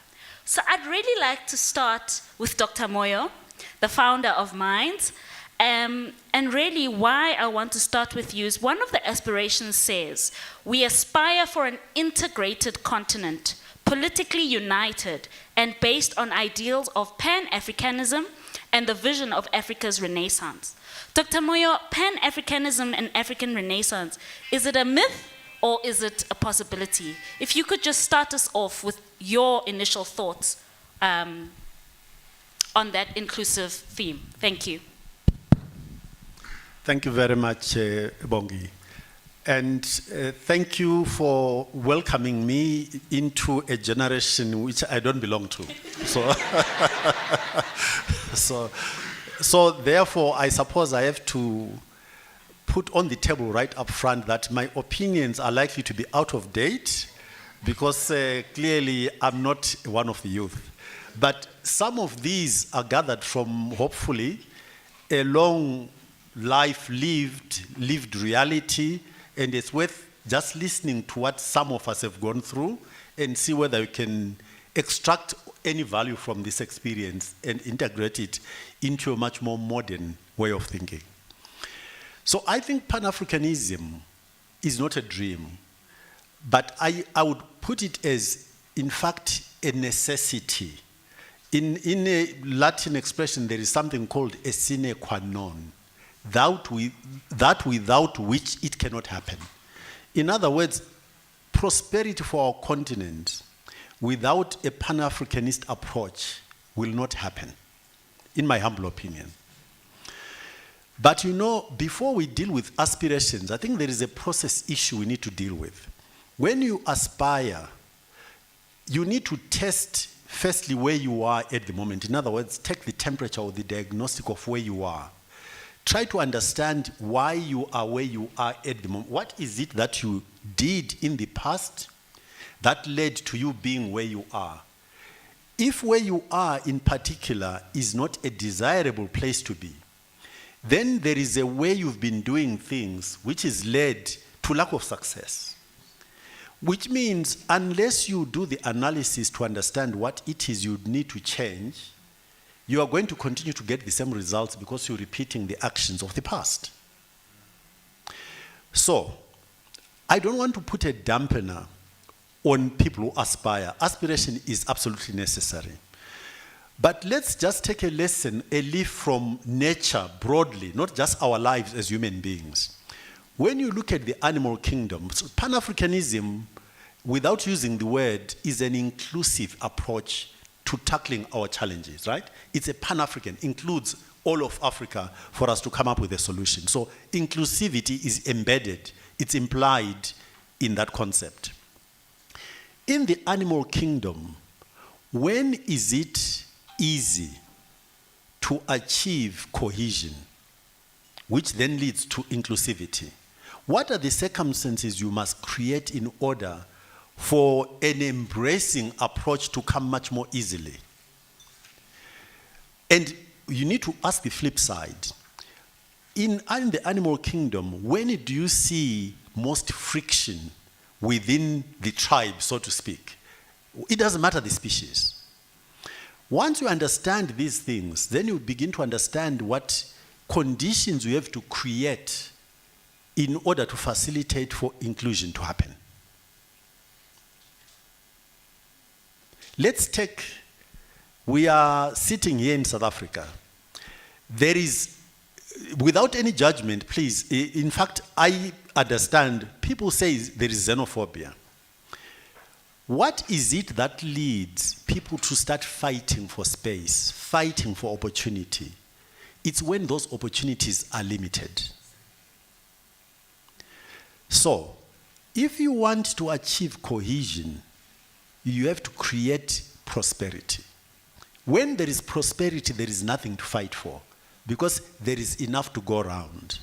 S5: So I'd really like to start with Dr. Moyo, the founder of Minds. And really why I want to start with you is one of the aspirations says, we aspire for an integrated continent, politically united and based on ideals of Pan-Africanism and the vision of Africa's Renaissance. Dr. Moyo, Pan-Africanism and African Renaissance, is it a myth or is it a possibility? If you could just start us off with your initial thoughts on that inclusive theme. Thank you.
S11: Thank you very much, Bongi. And thank you for welcoming me into a generation which I don't belong to. So therefore, I suppose I have to put on the table right up front that my opinions are likely to be out of date because clearly I'm not one of the youth. But some of these are gathered from, hopefully, a long life lived reality, and it's worth just listening to what some of us have gone through and see whether we can extract any value from this experience and integrate it into a much more modern way of thinking. So I think Pan-Africanism is not a dream, but I would put it as, in fact, a necessity. In a Latin expression, there is something called a sine qua non, that without which it cannot happen. In other words, prosperity for our continent without a Pan-Africanist approach will not happen, in my humble opinion. But you know, before we deal with aspirations, I think there is a process issue we need to deal with. When you aspire, you need to test, firstly, where you are at the moment. In other words, take the temperature or the diagnostic of where you are. Try to understand why you are where you are at the moment. What is it that you did in the past that led to you being where you are? If where you are in particular is not a desirable place to be, then there is a way you've been doing things which has led to lack of success. Which means unless you do the analysis to understand what it is you need to change, you are going to continue to get the same results because you're repeating the actions of the past. So, I don't want to put a dampener on people who aspire. Aspiration is absolutely necessary. But let's just take a lesson, a leaf from nature broadly, not just our lives as human beings. When you look at the animal kingdom, so Pan-Africanism, without using the word, is an inclusive approach to tackling our challenges, right? It's a Pan-African, includes all of Africa for us to come up with a solution. So inclusivity is embedded, it's implied in that concept. In the animal kingdom, when is it easy to achieve cohesion, which then leads to inclusivity? What are the circumstances you must create in order for an embracing approach to come much more easily? And you need to ask the flip side. In the animal kingdom, when do you see most friction within the tribe, so to speak? It doesn't matter the species. Once you understand these things, then you begin to understand what conditions you have to create in order to facilitate for inclusion to happen. Let's take, we are sitting here in South Africa. There is, without any judgment, please, in fact, I understand, people say there is xenophobia. What is it that leads people to start fighting for space, fighting for opportunity? It's when those opportunities are limited. So, if you want to achieve cohesion, you have to create prosperity. When there is prosperity, there is nothing to fight for because there is enough to go around.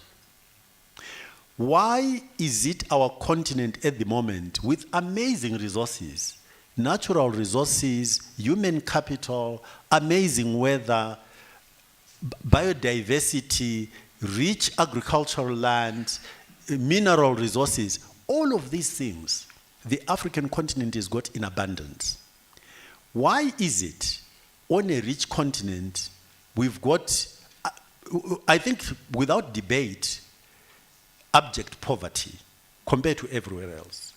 S11: Why is it our continent at the moment with amazing resources, natural resources, human capital, amazing weather, biodiversity, rich agricultural land, mineral resources, all of these things, the African continent has got in abundance. Why is it on a rich continent we've got, I think without debate, abject poverty compared to everywhere else?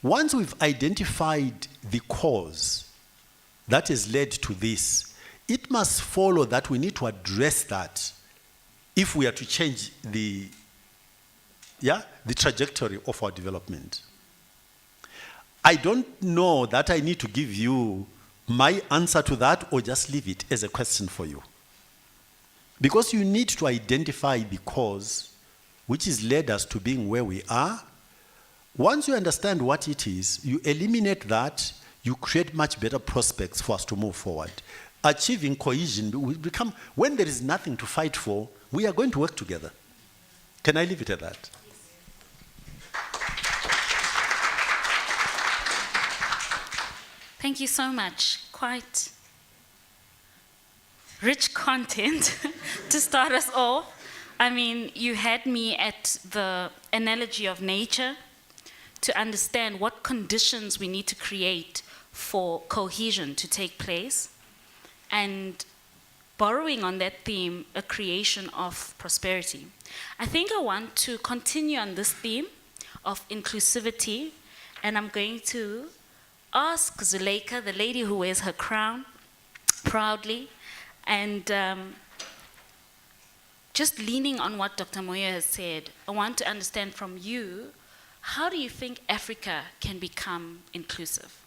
S11: Once we've identified the cause that has led to this, it must follow that we need to address that if we are to change the trajectory of our development. I don't know that I need to give you my answer to that or just leave it as a question for you. Because you need to identify the cause which has led us to being where we are. Once you understand what it is, you eliminate that, you create much better prospects for us to move forward. Achieving cohesion will become, when there is nothing to fight for, we are going to work together. Can I leave it at that?
S5: Thank you so much. Quite rich content to start us off. I mean, you had me at the analogy of nature to understand what conditions we need to create for cohesion to take place, and borrowing on that theme, a creation of prosperity. I think I want to continue on this theme of inclusivity, and I'm going to ask Zuleika, the lady who wears her crown proudly, and just leaning on what Dr. Moyo has said, I want to understand from you, how do you think Africa can become inclusive?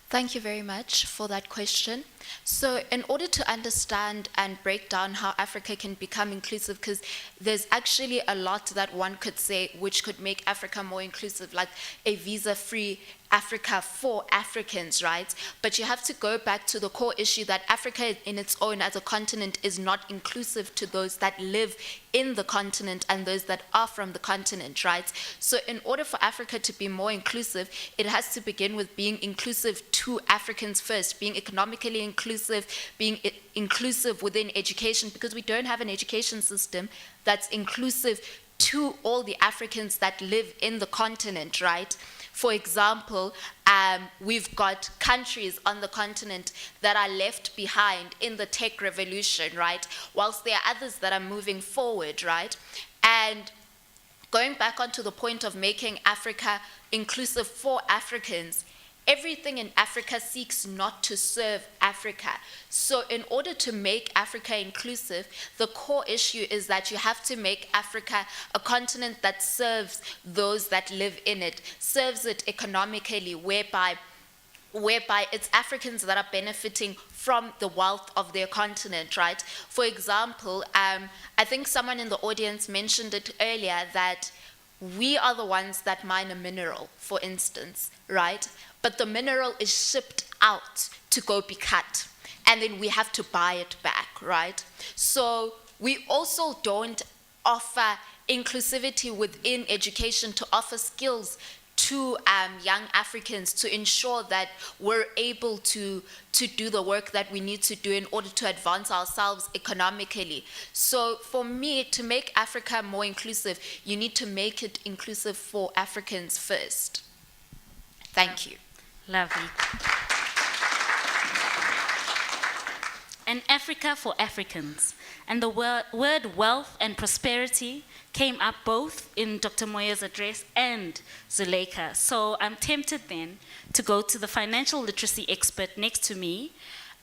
S12: Thank you very much for that question. So in order to understand and break down how Africa can become inclusive, because there's actually a lot that one could say which could make Africa more inclusive, like a visa-free Africa for Africans, right? But you have to go back to the core issue that Africa in its own as a continent is not inclusive to those that live in the continent and those that are from the continent, right? So in order for Africa to be more inclusive, it has to begin with being inclusive to Africans first, being economically inclusive, being inclusive within education, because we don't have an education system that's inclusive to all the Africans that live in the continent, right? For example, we've got countries on the continent that are left behind in the tech revolution, right? Whilst there are others that are moving forward, right? And going back onto the point of making Africa inclusive for Africans, everything in Africa seeks not to serve Africa. So in order to make Africa inclusive, the core issue is that you have to make Africa a continent that serves those that live in it, serves it economically, whereby it's Africans that are benefiting from the wealth of their continent, right? For example, I think someone in the audience mentioned it earlier that we are the ones that mine a mineral, for instance, right? But the mineral is shipped out to go be cut, and then we have to buy it back, right? So we also don't offer inclusivity within education to offer skills to young Africans to ensure that we're able to do the work that we need to do in order to advance ourselves economically. So for me, to make Africa more inclusive, you need to make it inclusive for Africans first. Thank you.
S5: Lovely. An Africa for Africans. And the word wealth and prosperity came up both in Dr. Moyo's address and Zuleika. So I'm tempted then to go to the financial literacy expert next to me.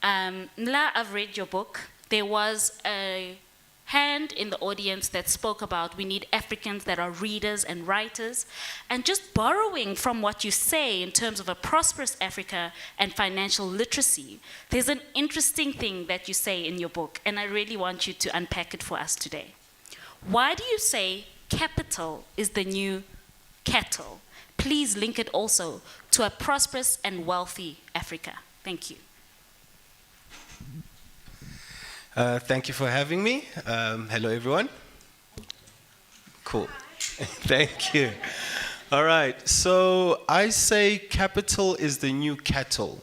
S5: Nla, I've read your book. There was a hand in the audience that spoke about we need Africans that are readers and writers. And just borrowing from what you say in terms of a prosperous Africa and financial literacy, there's an interesting thing that you say in your book, and I really want you to unpack it for us today. Why do you say capital is the new cattle? Please link it also to a prosperous and wealthy Africa. Thank you.
S13: Thank you for having me. Hello, everyone. Cool. Thank you. All right. So I say capital is the new cattle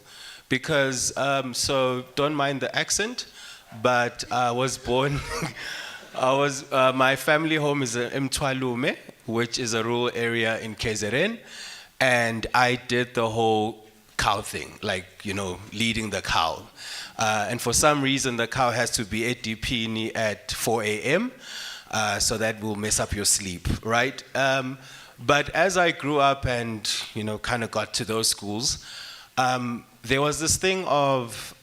S13: because, so don't mind the accent, but I was born, my family home is in Mtwalume, which is a rural area in KZN, and I did the whole cow thing, like, you know, leading the cow. And for some reason, the cow has to be at DP at 4 a.m., so that will mess up your sleep, right? But as I grew up and, you know, kind of got to those schools, there was this thing of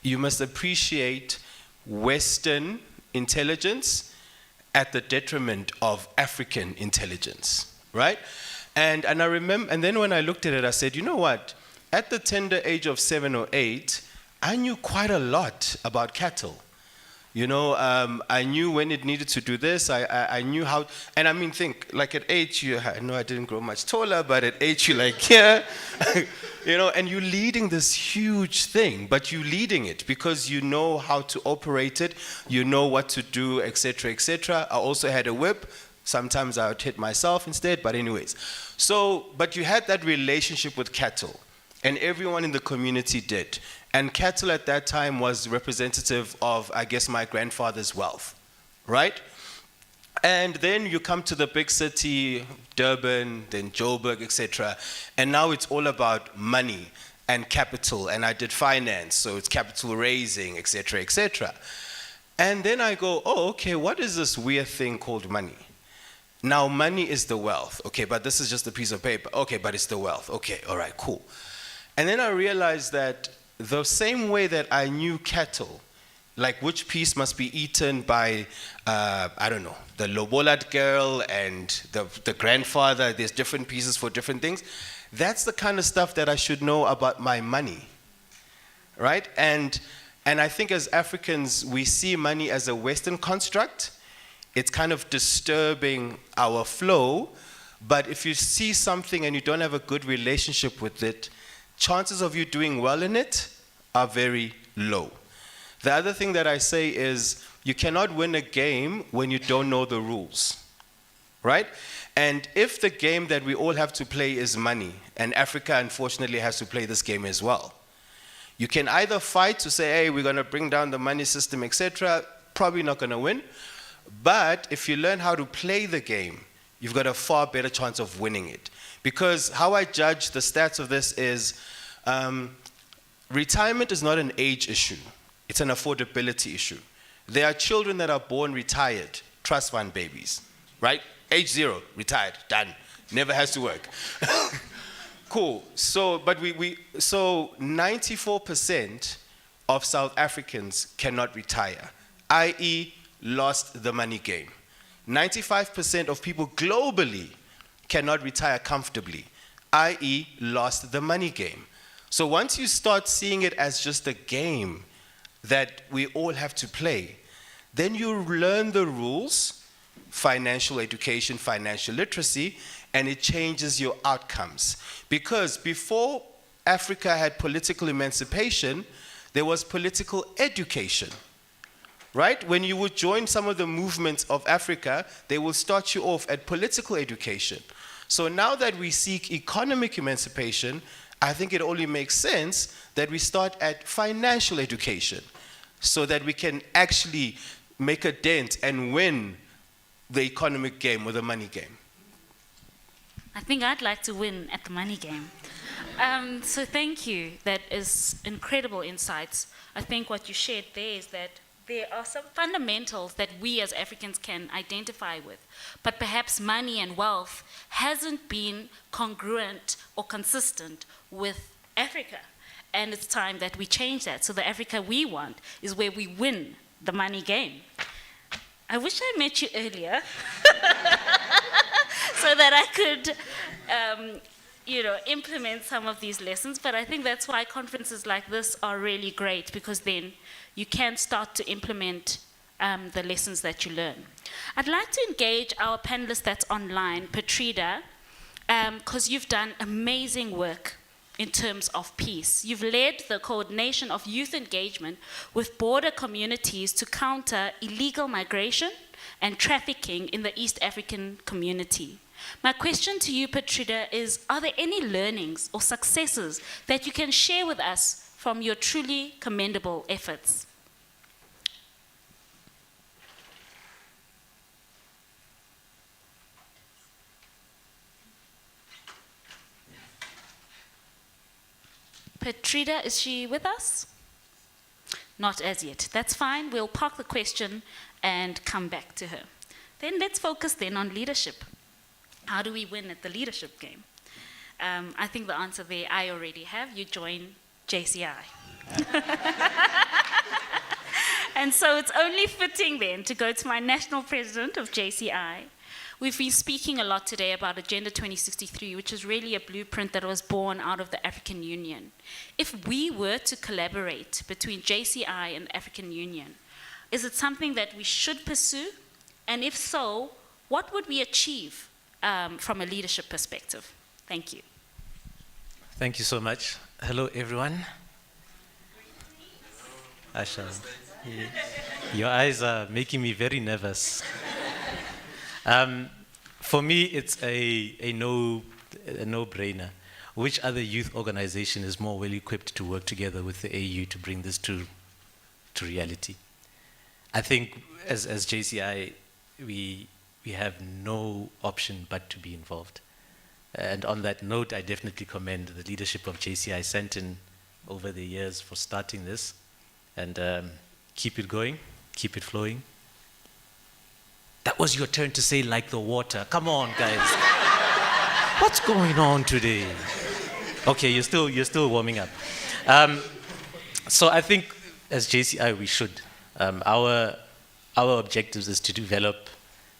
S13: you must appreciate Western intelligence at the detriment of African intelligence, right? And I remember, and then when I looked at it, I said, you know what? At the tender age of 7 or 8, I knew quite a lot about cattle. You know, I knew when it needed to do this. I knew how, and I mean, think, like at 8, I know I didn't grow much taller, but at 8, you're like, yeah, you know, and you're leading this huge thing, but you're leading it because you know how to operate it, you know what to do, etc., etc. I also had a whip, Sometimes I would hit myself instead, but anyways. So, but you had that relationship with cattle, and everyone in the community did. And cattle at that time was representative of, I guess, my grandfather's wealth, right? And then you come to the big city, Durban, then Joburg, etc. And now it's all about money and capital, and I did finance, so it's capital raising, etc., etc. And then I go, oh, okay, what is this weird thing called money? Now, money is the wealth, okay, but this is just a piece of paper. Okay, but it's the wealth. Okay, all right, cool. And then I realized that the same way that I knew cattle, like which piece must be eaten by, I don't know, the Lobolat girl and the grandfather, there's different pieces for different things. That's the kind of stuff that I should know about my money, right? And I think as Africans, we see money as a Western construct. It's kind of disturbing our flow, but if you see something and you don't have a good relationship with it, chances of you doing well in it are very low. The other thing that I say is you cannot win a game when you don't know the rules, right? And if the game that we all have to play is money, and Africa unfortunately has to play this game as well, you can either fight to say, hey, we're going to bring down the money system, etc., probably not going to win. But if you learn how to play the game, you've got a far better chance of winning it. Because how I judge the stats of this is retirement is not an age issue. It's an affordability issue. There are children that are born retired, trust fund babies, right? Age 0, retired, done, never has to work. Cool. So, but so 94% of South Africans cannot retire, i.e., lost the money game. 95% of people globally cannot retire comfortably, i.e., lost the money game. So once you start seeing it as just a game that we all have to play, then you learn the rules, financial education, financial literacy, and it changes your outcomes. Because before Africa had political emancipation, there was political education. Right? When you would join some of the movements of Africa, they will start you off at political education. So now that we seek economic emancipation, I think it only makes sense that we start at financial education so that we can actually make a dent and win the economic game or the money game.
S5: I think I'd like to win at the money game. So thank you. That is incredible insights. I think what you shared there is that there are some fundamentals that we as Africans can identify with, but perhaps money and wealth hasn't been congruent or consistent with Africa. And it's time that we change that. So the Africa we want is where we win the money game. I wish I met you earlier so that I could implement some of these lessons, but I think that's why conferences like this are really great, because then you can start to implement the lessons that you learn. I'd like to engage our panelist that's online, Patrida, because you've done amazing work in terms of peace. You've led the coordination of youth engagement with border communities to counter illegal migration and trafficking in the East African community. My question to you, Patrida, is are there any learnings or successes that you can share with us from your truly commendable efforts? Patrida, is she with us? Not as yet. That's fine. We'll park the question and come back to her. Then let's focus then on leadership. How do we win at the leadership game? I think the answer there I already have. You join JCI. And so it's only fitting then to go to my national president of JCI. We've been speaking a lot today about Agenda 2063, which is really a blueprint that was born out of the African Union. If we were to collaborate between JCI and the African Union, is it something that we should pursue? And if so, what would we achieve from a leadership perspective? Thank you.
S14: Thank you so much. Hello, everyone. Asha, your eyes are making me very nervous. For me, it's a no-brainer. Which other youth organization is more well equipped to work together with the AU to bring this to reality? I think as JCI, we have no option but to be involved. And on that note, I definitely commend the leadership of JCI Sandton over the years for starting this. And keep it going, keep it flowing. That was your turn to say like the water. Come on, guys. What's going on today? Okay, you're still warming up. So I think as JCI we should. Our objectives is to develop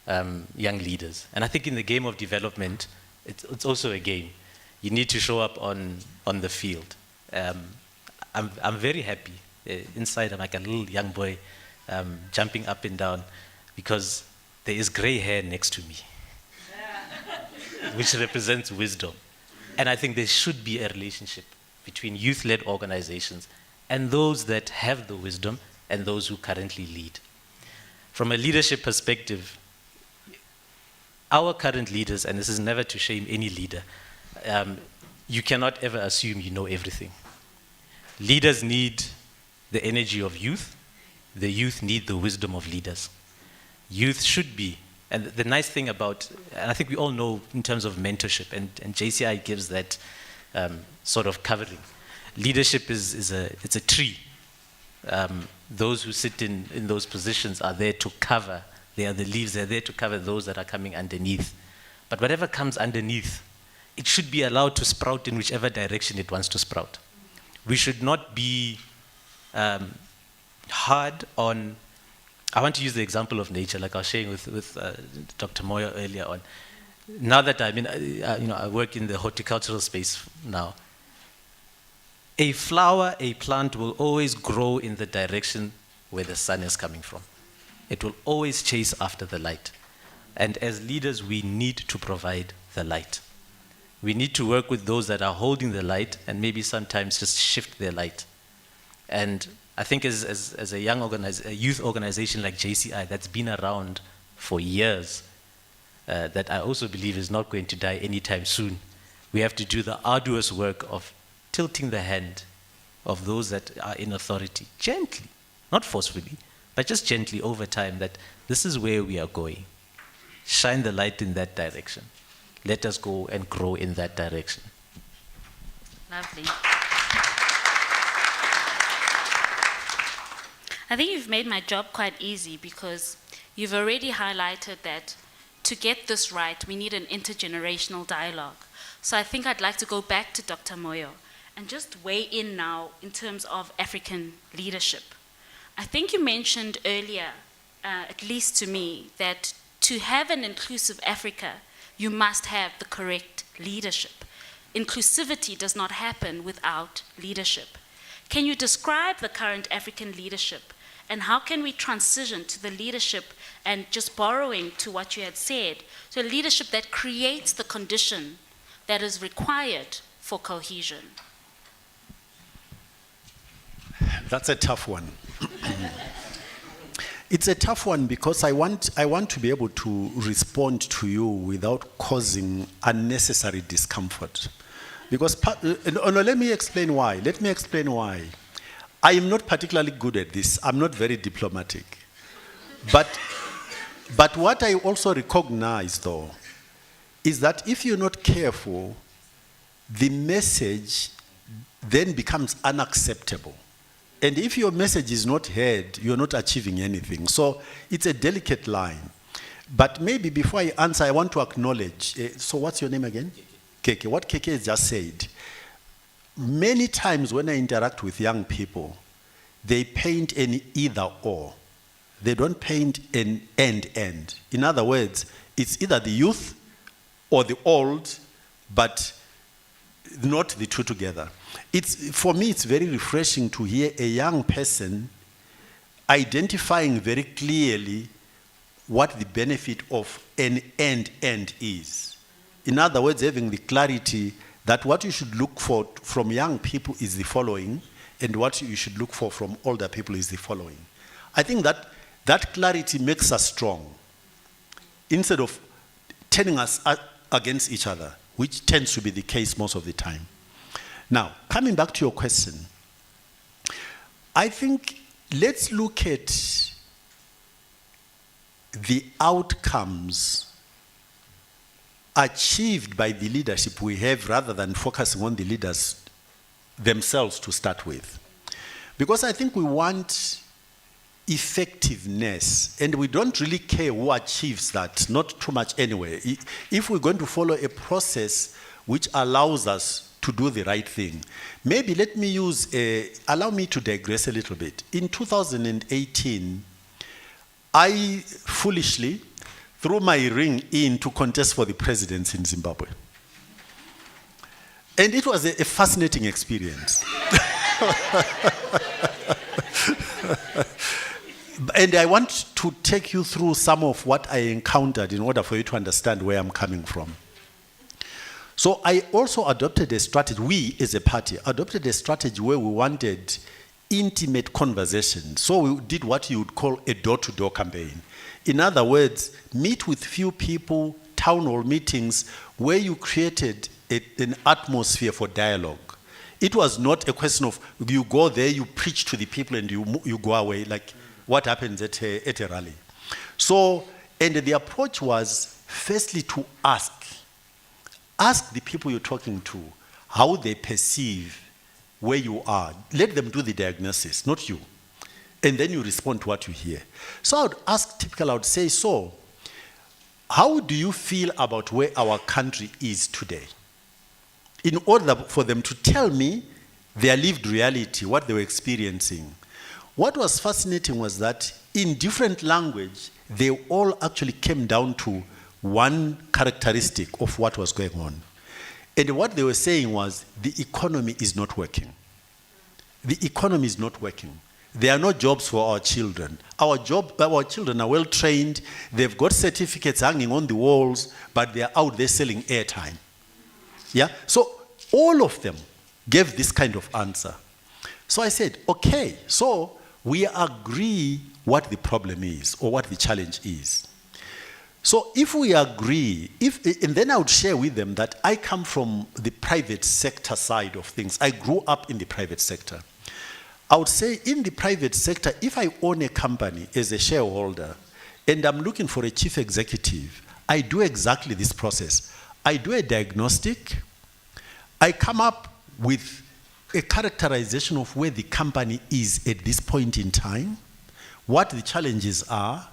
S14: young leaders. And I think in the game of development, it's also a game. You need to show up on the field. I'm very happy. Inside I'm like a little young boy jumping up and down because there is gray hair next to me, which represents wisdom. And I think there should be a relationship between youth-led organizations and those that have the wisdom and those who currently lead. From a leadership perspective, our current leaders, and this is never to shame any leader, you cannot ever assume you know everything. Leaders need the energy of youth. The youth need the wisdom of leaders. Youth should be, and the nice thing about, and I think we all know in terms of mentorship, and JCI gives that sort of covering. Leadership it's a tree. Those who sit in those positions are there to cover. They are the leaves. They're there to cover those that are coming underneath. But whatever comes underneath, it should be allowed to sprout in whichever direction it wants to sprout. We should not be hard on. I want to use the example of nature, like I was sharing with Dr. Moyo earlier on. Now that I work in the horticultural space now. A flower, a plant will always grow in the direction where the sun is coming from. It will always chase after the light. And as leaders, we need to provide the light. We need to work with those that are holding the light and maybe sometimes just shift their light. And I think as a youth organization like JCI that's been around for years, that I also believe is not going to die anytime soon, we have to do the arduous work of tilting the hand of those that are in authority, gently, not forcefully, but just gently over time, that this is where we are going. Shine the light in that direction. Let us go and grow in that direction.
S5: Lovely. I think you've made my job quite easy because you've already highlighted that to get this right, we need an intergenerational dialogue. So I think I'd like to go back to Dr. Moyo and just weigh in now in terms of African leadership. I think you mentioned earlier, at least to me, that to have an inclusive Africa, you must have the correct leadership. Inclusivity does not happen without leadership. Can you describe the current African leadership and how can we transition to the leadership, and just borrowing to what you had said, to a leadership that creates the condition that is required for cohesion?
S11: That's a tough one. It's a tough one because I want to be able to respond to you without causing unnecessary discomfort. Because, let me explain why. I am not particularly good at this. I'm not very diplomatic. But what I also recognize, though, is that if you're not careful, the message then becomes unacceptable. And if your message is not heard, you're not achieving anything. So it's a delicate line. But maybe before I answer, I want to acknowledge. So what's your name again? Keke. What Keke has just said. Many times when I interact with young people, they paint an either or. They don't paint an and. In other words, it's either the youth or the old, but not the two together. For me, it's very refreshing to hear a young person identifying very clearly what the benefit of an and is. In other words, having the clarity that what you should look for from young people is the following, and what you should look for from older people is the following. I think that clarity makes us strong. Instead of turning us against each other, which tends to be the case most of the time. Now, coming back to your question, I think let's look at the outcomes achieved by the leadership we have rather than focusing on the leaders themselves to start with. Because I think we want effectiveness, and we don't really care who achieves that, not too much anyway. If we're going to follow a process which allows us to do the right thing, maybe let me allow me to digress a little bit. In 2018, I foolishly threw my ring in to contest for the presidency in Zimbabwe. And it was a fascinating experience. And I want to take you through some of what I encountered in order for you to understand where I'm coming from. So I also adopted a strategy, we as a party adopted a strategy where we wanted intimate conversation. So we did what you would call a door-to-door campaign. In other words, meet with few people, town hall meetings, where you created an atmosphere for dialogue. It was not a question of you go there, you preach to the people, and you go away, like what happens at a rally. So, and the approach was firstly to ask the people you're talking to how they perceive where you are. Let them do the diagnosis, not you. And then you respond to what you hear. So I would ask, I would say, so, how do you feel about where our country is today? In order for them to tell me their lived reality, what they were experiencing. What was fascinating was that in different language, they all actually came down to one characteristic of what was going on. And what they were saying was, the economy is not working. The economy is not working. There are no jobs for our children. Our children are well trained. They've got certificates hanging on the walls, but they're out there selling airtime. Yeah? So all of them gave this kind of answer. So I said, okay, so we agree what the problem is or what the challenge is. So if we agree, and then I would share with them that I come from the private sector side of things. I grew up in the private sector. I would say in the private sector, if I own a company as a shareholder and I'm looking for a chief executive, I do exactly this process. I do a diagnostic. I come up with a characterization of where the company is at this point in time, what the challenges are,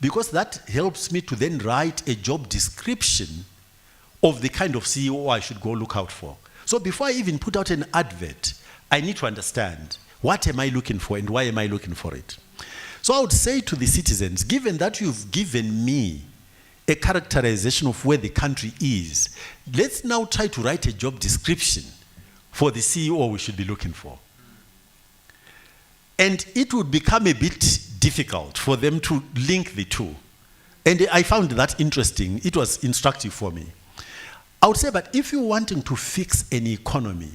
S11: because that helps me to then write a job description of the kind of CEO I should go look out for. So before I even put out an advert, I need to understand, what am I looking for and why am I looking for it? So I would say to the citizens, given that you've given me a characterization of where the country is, let's now try to write a job description for the CEO we should be looking for. And it would become a bit difficult for them to link the two. And I found that interesting. It was instructive for me. I would say, but if you're wanting to fix an economy,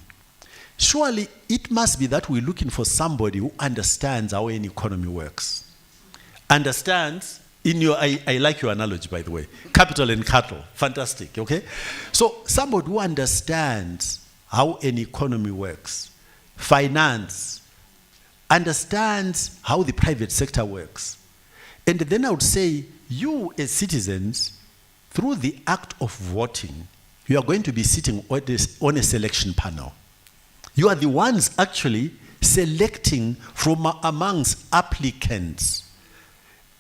S11: surely it must be that we're looking for somebody who understands how an economy works. Understands, I like your analogy, by the way, capital and cattle, fantastic, okay? So somebody who understands how an economy works, finance, understands how the private sector works. And then I would say, you as citizens, through the act of voting, you are going to be sitting on a selection panel. You are the ones actually selecting from amongst applicants.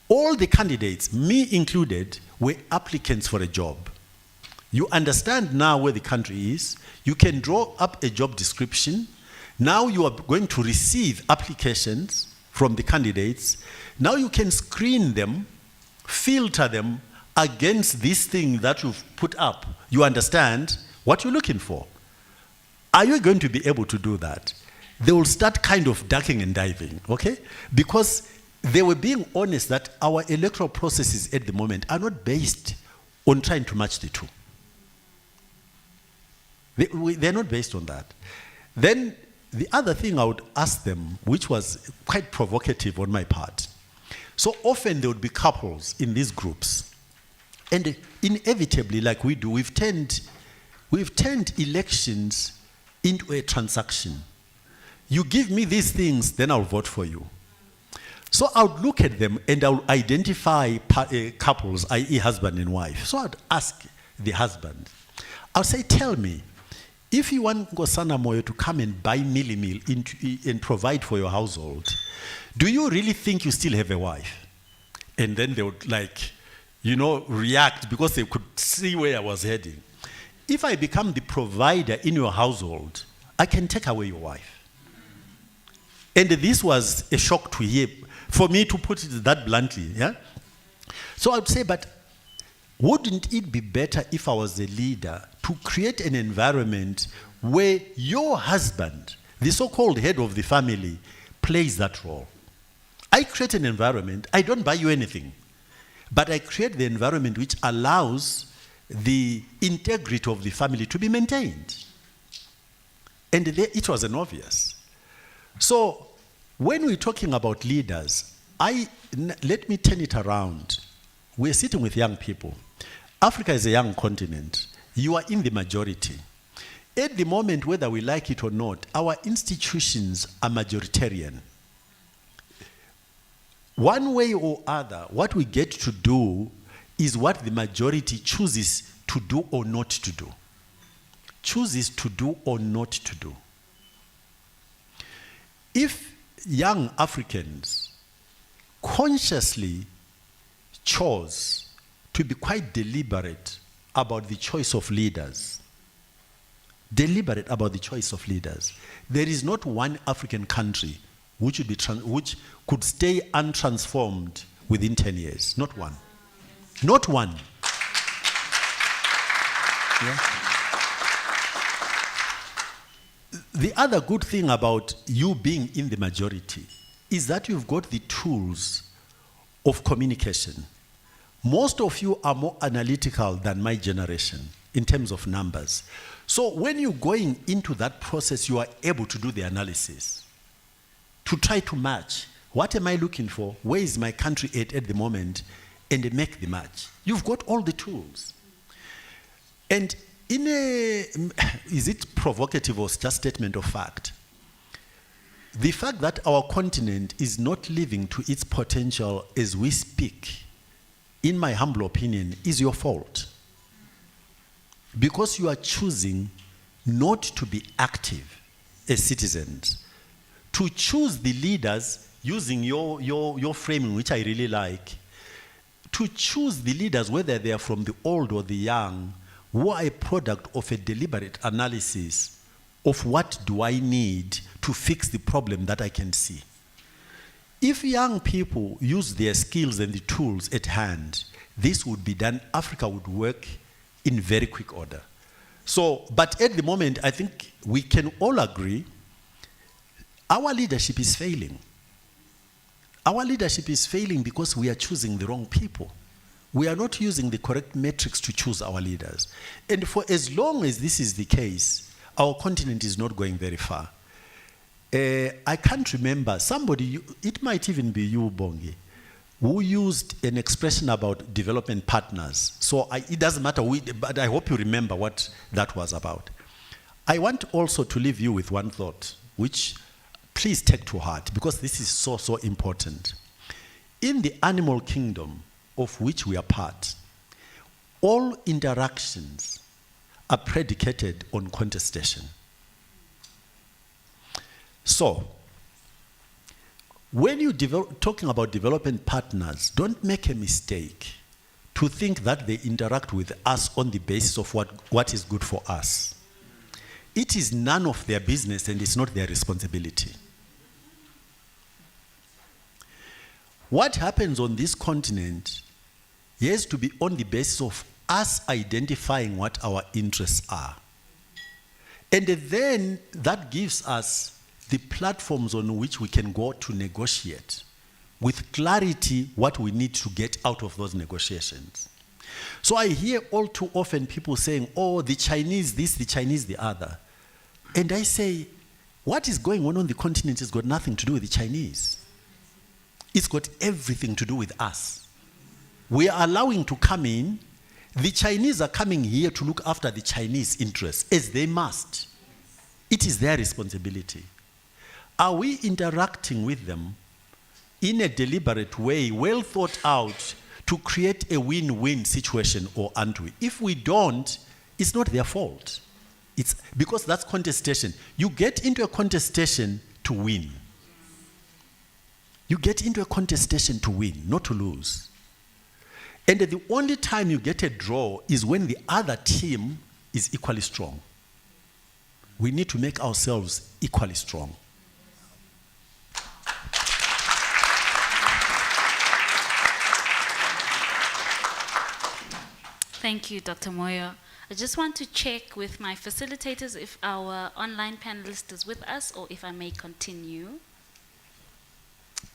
S11: All the candidates, me included, were applicants for a job. You understand now where the country is. You can draw up a job description. Now you are going to receive applications from the candidates. Now you can screen them, filter them against this thing that you've put up. You understand what you're looking for. Are you going to be able to do that? They will start kind of ducking and diving, okay? Because they were being honest that our electoral processes at the moment are not based on trying to match the two. They're not based on that. Then the other thing I would ask them, which was quite provocative on my part, so often there would be couples in these groups, And inevitably, like we do, we've turned elections into a transaction. You give me these things, then I'll vote for you. So I would look at them and I would identify couples, i.e. husband and wife. So I'd ask the husband, I'll say, tell me, if you want Ngosana Moyo to come and buy meal and provide for your household, do you really think you still have a wife? And then they would react because they could see where I was heading. If I become the provider in your household, I can take away your wife. And this was a shock to hear, for me to put it that bluntly. Yeah? So I would say, but wouldn't it be better if I was a leader to create an environment where your husband, the so-called head of the family, plays that role? I create an environment, I don't buy you anything, but I create the environment which allows the integrity of the family to be maintained. And it was an obvious. So when we're talking about leaders, let me turn it around. We're sitting with young people. Africa is a young continent. You are in the majority. At the moment, whether we like it or not, our institutions are majoritarian. One way or other, what we get to do is what the majority chooses to do or not to do. Chooses to do or not to do. If young Africans consciously chose to be quite deliberate about the choice of leaders, there is not one African country which could stay untransformed within 10 years. Not one. Not one. Yeah. The other good thing about you being in the majority is that you've got the tools of communication. Most of you are more analytical than my generation in terms of numbers. So when you're going into that process, you are able to do the analysis, to try to match. What am I looking for? Where is my country at the moment? And make the match. You've got all the tools. And is it provocative or just statement of fact? The fact that our continent is not living to its potential as we speak, in my humble opinion, is your fault. Because you are choosing not to be active as citizens, to choose the leaders using your framing, which I really like, to choose the leaders, whether they are from the old or the young, who are a product of a deliberate analysis of what do I need to fix the problem that I can see. If young people use their skills and the tools at hand, this would be done, Africa would work in very quick order. So, but at the moment, I think we can all agree, our leadership is failing. Our leadership is failing because we are choosing the wrong people. We are not using the correct metrics to choose our leaders. And for as long as this is the case, our continent is not going very far. I can't remember, somebody, it might even be you, Bongi, who used an expression about development partners. So it doesn't matter, but I hope you remember what that was about. I want also to leave you with one thought, which please take to heart, because this is so, so important. In the animal kingdom of which we are part, all interactions are predicated on contestation. So, when you're talking about development partners, don't make a mistake to think that they interact with us on the basis of what is good for us. It is none of their business and it's not their responsibility. What happens on this continent has to be on the basis of us identifying what our interests are. And then that gives us the platforms on which we can go to negotiate with clarity what we need to get out of those negotiations. So I hear all too often people saying, oh, the Chinese this, the Chinese the other. And I say, what is going on the continent has got nothing to do with the Chinese. It's got everything to do with us. We are allowing to come in The Chinese are coming here to look after the Chinese interests, as they must. It is their responsibility. Are we interacting with them in a deliberate way, well thought out, to create a win-win situation, or aren't we? If we don't, it's not their fault. It's because that's contestation. You get into a contestation to win. You get into a contestation to win, not to lose. And the only time you get a draw is when the other team is equally strong. We need to make ourselves equally strong.
S5: Thank you, Dr. Moyo. I just want to check with my facilitators if our online panelist is with us or if I may continue.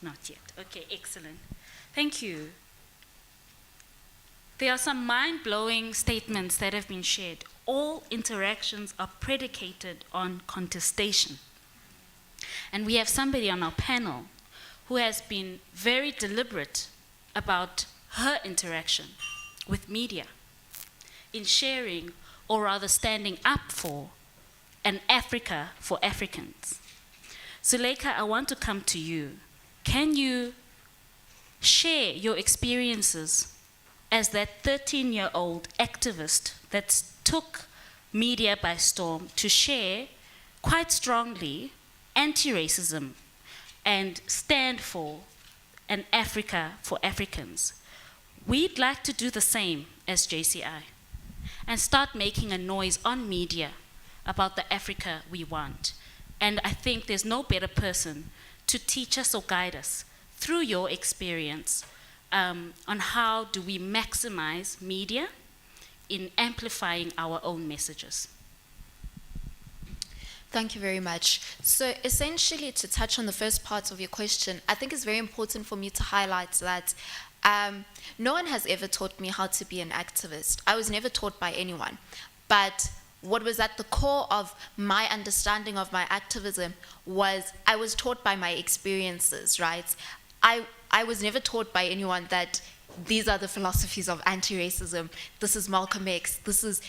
S5: Not yet. Okay, excellent. Thank you. There are some mind-blowing statements that have been shared. All interactions are predicated on contestation. And we have somebody on our panel who has been very deliberate about her interaction with media in sharing, or rather standing up for, an Africa for Africans. Zuleika, I want to come to you. Can you share your experiences as that 13-year-old activist that took media by storm to share quite strongly anti-racism and stand for an Africa for Africans? We'd like to do the same as JCI and start making a noise on media about the Africa we want. And I think there's no better person to teach us or guide us through your experience on how do we maximize media in amplifying our own messages.
S12: Thank you very much. So essentially, to touch on the first part of your question, I think it's very important for me to highlight that no one has ever taught me how to be an activist. I was never taught by anyone. But what was at the core of my understanding of my activism was I was taught by my experiences, right? I was never taught by anyone that these are the philosophies of anti-racism, this is Malcolm X, this is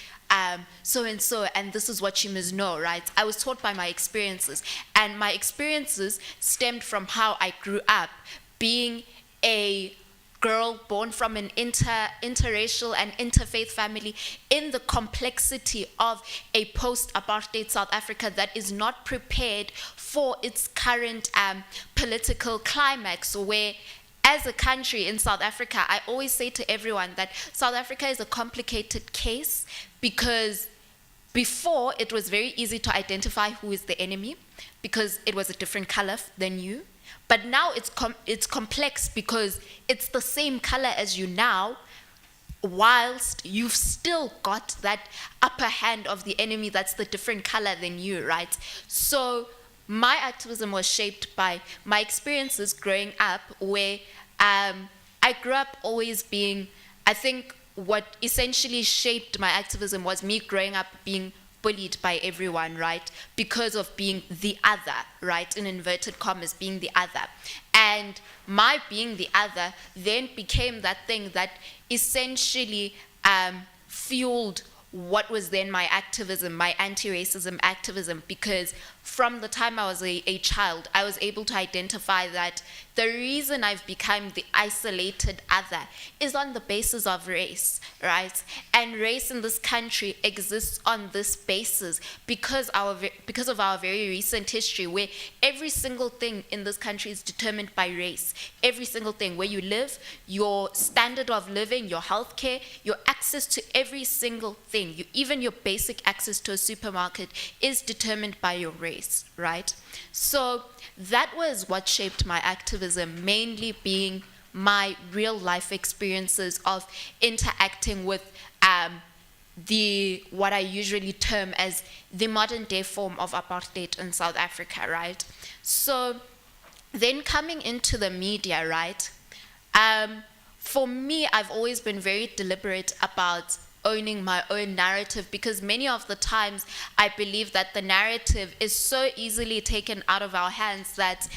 S12: so-and-so, and this is what you must know, right? I was taught by my experiences. And my experiences stemmed from how I grew up, being a girl born from an interracial and interfaith family in the complexity of a post-apartheid South Africa that is not prepared for its current political climax, where as a country in South Africa, I always say to everyone that South Africa is a complicated case because before it was very easy to identify who is the enemy because it was a different color than you. But now it's complex because it's the same color as you now, whilst you've still got that upper hand of the enemy that's the different color than you, right? So my activism was shaped by my experiences growing up, where I grew up always being, I think what essentially shaped my activism was me growing up being bullied by everyone, right? Because of being the other, right? In inverted commas, being the other. And my being the other then became that thing that essentially fueled what was then my activism, my anti-racism activism, because from the time I was a child, I was able to identify that the reason I've become the isolated other is on the basis of race, right? And race in this country exists on this basis because of our very recent history, where every single thing in this country is determined by race. Every single thing, where you live, your standard of living, your healthcare, your access to every single thing, even your basic access to a supermarket is determined by your race, right? So that was what shaped my activism, mainly being my real life experiences of interacting with what I usually term as the modern day form of apartheid in South Africa, right? So then coming into the media, right? For me, I've always been very deliberate about owning my own narrative, because many of the times I believe that the narrative is so easily taken out of our hands that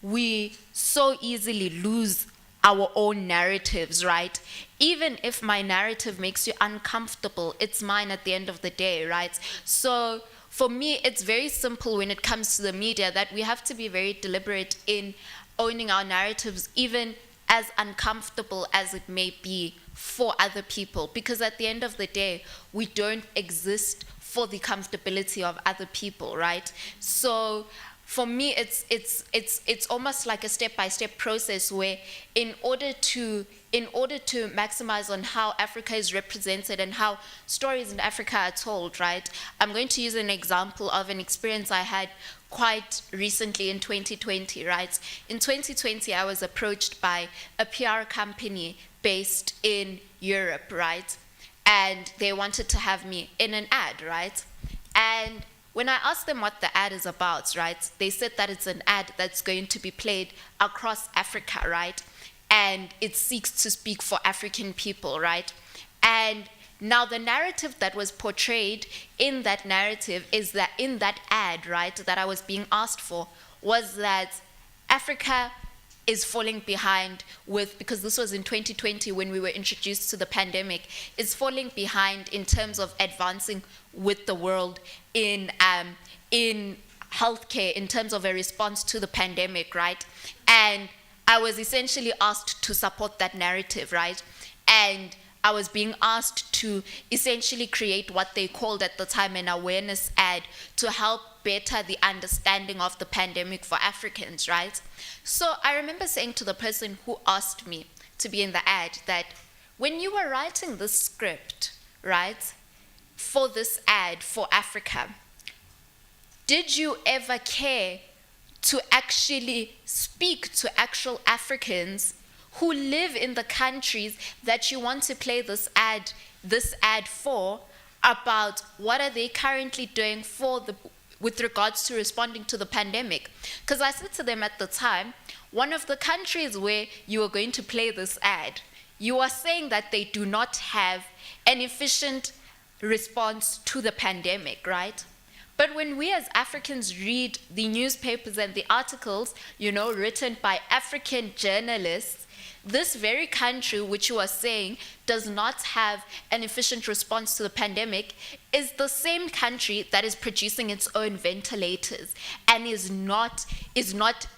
S12: we so easily lose our own narratives, right? Even if my narrative makes you uncomfortable, it's mine at the end of the day, right? So for me, it's very simple when it comes to the media that we have to be very deliberate in owning our narratives, even as uncomfortable as it may be for other people. Because at the end of the day, we don't exist for the comfortability of other people, right? So for me, it's almost like a step-by-step process where in order to maximize on how Africa is represented and how stories in Africa are told, right? I'm going to use an example of an experience I had quite recently in 2020, right? In 2020, I was approached by a PR company based in Europe, right? And they wanted to have me in an ad, right? And when I asked them what the ad is about, right, they said that it's an ad that's going to be played across Africa, right? And it seeks to speak for African people, right? And now the narrative that was portrayed in that narrative is that in that ad, right, that I was being asked for, was that Africa is falling behind with, because this was in 2020 when we were introduced to the pandemic, is falling behind in terms of advancing with the world in healthcare, in terms of a response to the pandemic, right? And I was essentially asked to support that narrative, right? And I was being asked to essentially create what they called at the time an awareness ad to help better the understanding of the pandemic for Africans, right? So I remember saying to the person who asked me to be in the ad that when you were writing this script, right, for this ad for Africa, did you ever care to actually speak to actual Africans who live in the countries that you want to play this ad for, about what are they currently doing with regards to responding to the pandemic? Because I said to them at the time, one of the countries where you are going to play this ad, you are saying that they do not have an efficient response to the pandemic, right? But when we as Africans read the newspapers and the articles, written by African journalists, this very country which you are saying does not have an efficient response to the pandemic is the same country that is producing its own ventilators and is not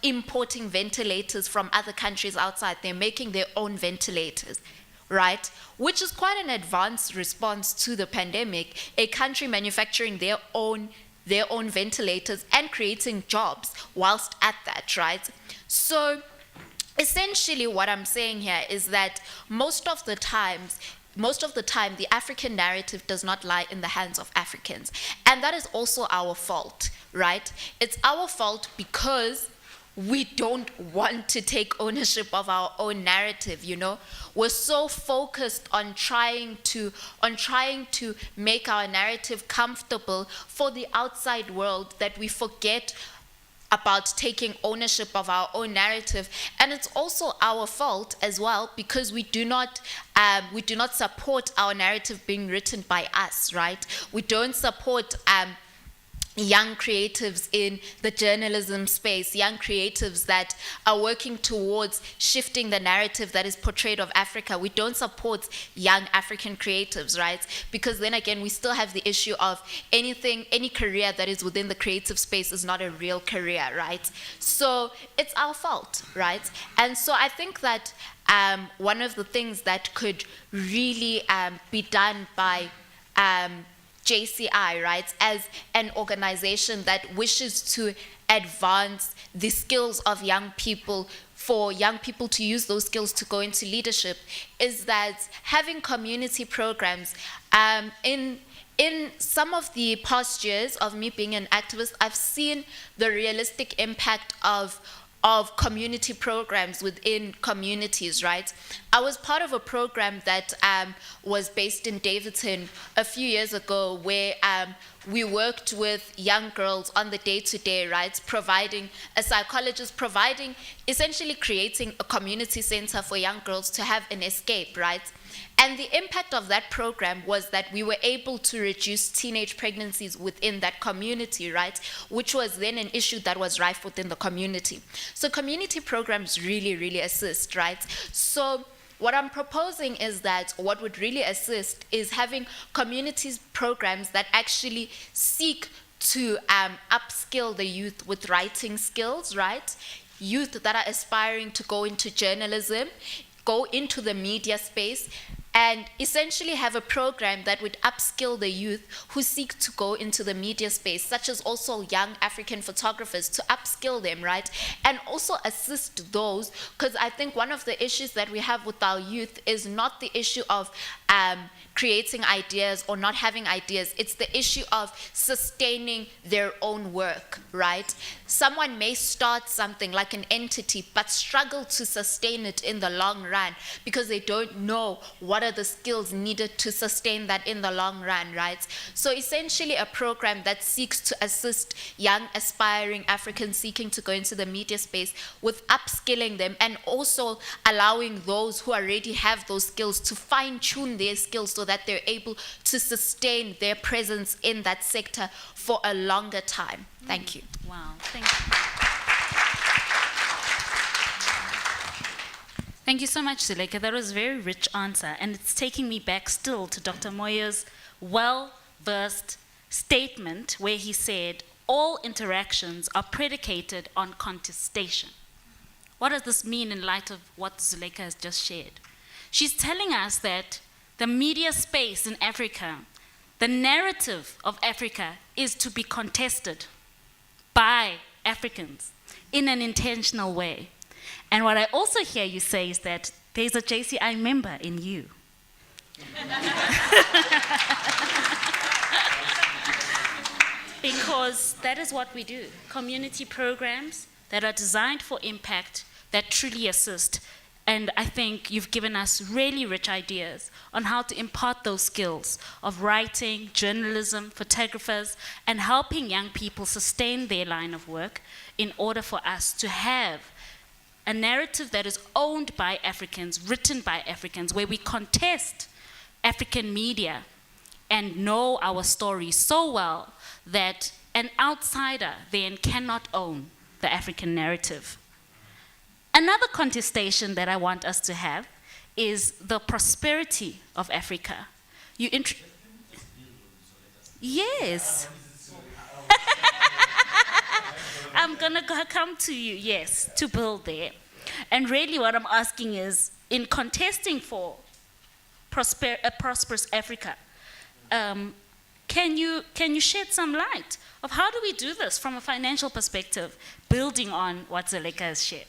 S12: importing ventilators from other countries outside. They're making their own ventilators, right? Which is quite an advanced response to the pandemic, a country manufacturing their own ventilators and creating jobs whilst at that, right? So essentially what I'm saying here is that most of the time, the African narrative does not lie in the hands of Africans. And that is also our fault, right? It's our fault because we don't want to take ownership of our own narrative, We're so focused on trying to make our narrative comfortable for the outside world that we forget about taking ownership of our own narrative. And it's also our fault as well because we do not support our narrative being written by us, right? We don't support young creatives in the journalism space, young creatives that are working towards shifting the narrative that is portrayed of Africa. We don't support young African creatives, right? Because then again, we still have the issue of any career that is within the creative space is not a real career, right? So it's our fault, right? And so I think that one of the things that could really be done by JCI, right, as an organization that wishes to advance the skills of young people, for young people to use those skills to go into leadership, is that having community programs. In some of the past years of me being an activist, I've seen the realistic impact of community programs within communities, right? I was part of a program that was based in Davidson a few years ago where we worked with young girls on the day-to-day, right? Providing a psychologist, essentially creating a community center for young girls to have an escape, right? And the impact of that program was that we were able to reduce teenage pregnancies within that community, right? Which was then an issue that was rife within the community. So community programs really, really assist, right? So what I'm proposing is that what would really assist is having communities programs that actually seek to upskill the youth with writing skills, right? Youth that are aspiring to go into journalism, go into the media space, and essentially have a program that would upskill the youth who seek to go into the media space, such as also young African photographers, to upskill them, right? And also assist those, because I think one of the issues that we have with our youth is not the issue of creating ideas or not having ideas. It's the issue of sustaining their own work, right? Someone may start something like an entity, but struggle to sustain it in the long run because they don't know what are the skills needed to sustain that in the long run, right? So essentially a program that seeks to assist young aspiring Africans seeking to go into the media space with upskilling them, and also allowing those who already have those skills to fine-tune their skills so that they're able to sustain their presence in that sector for a longer time. Thank you.
S5: Wow, thank you. Thank you so much, Zuleka. That was a very rich answer, and it's taking me back still to Dr. Moyo's well-versed statement where he said, all interactions are predicated on contestation. What does this mean in light of what Zuleka has just shared? She's telling us that the media space in Africa, the narrative of Africa is to be contested by Africans in an intentional way. And what I also hear you say is that there's a JCI member in you. Because that is what we do. Community programs that are designed for impact, that truly assist. And I think you've given us really rich ideas on how to impart those skills of writing, journalism, photographers, and helping young people sustain their line of work in order for us to have a narrative that is owned by Africans, written by Africans, where we contest African media and know our story so well that an outsider then cannot own the African narrative. Another contestation that I want us to have is the prosperity of Africa. Yes. I'm gonna come to you, yes, to build there. And really what I'm asking is, in contesting for a prosperous Africa, can you shed some light of how do we do this from a financial perspective, building on what Zuleka has shared?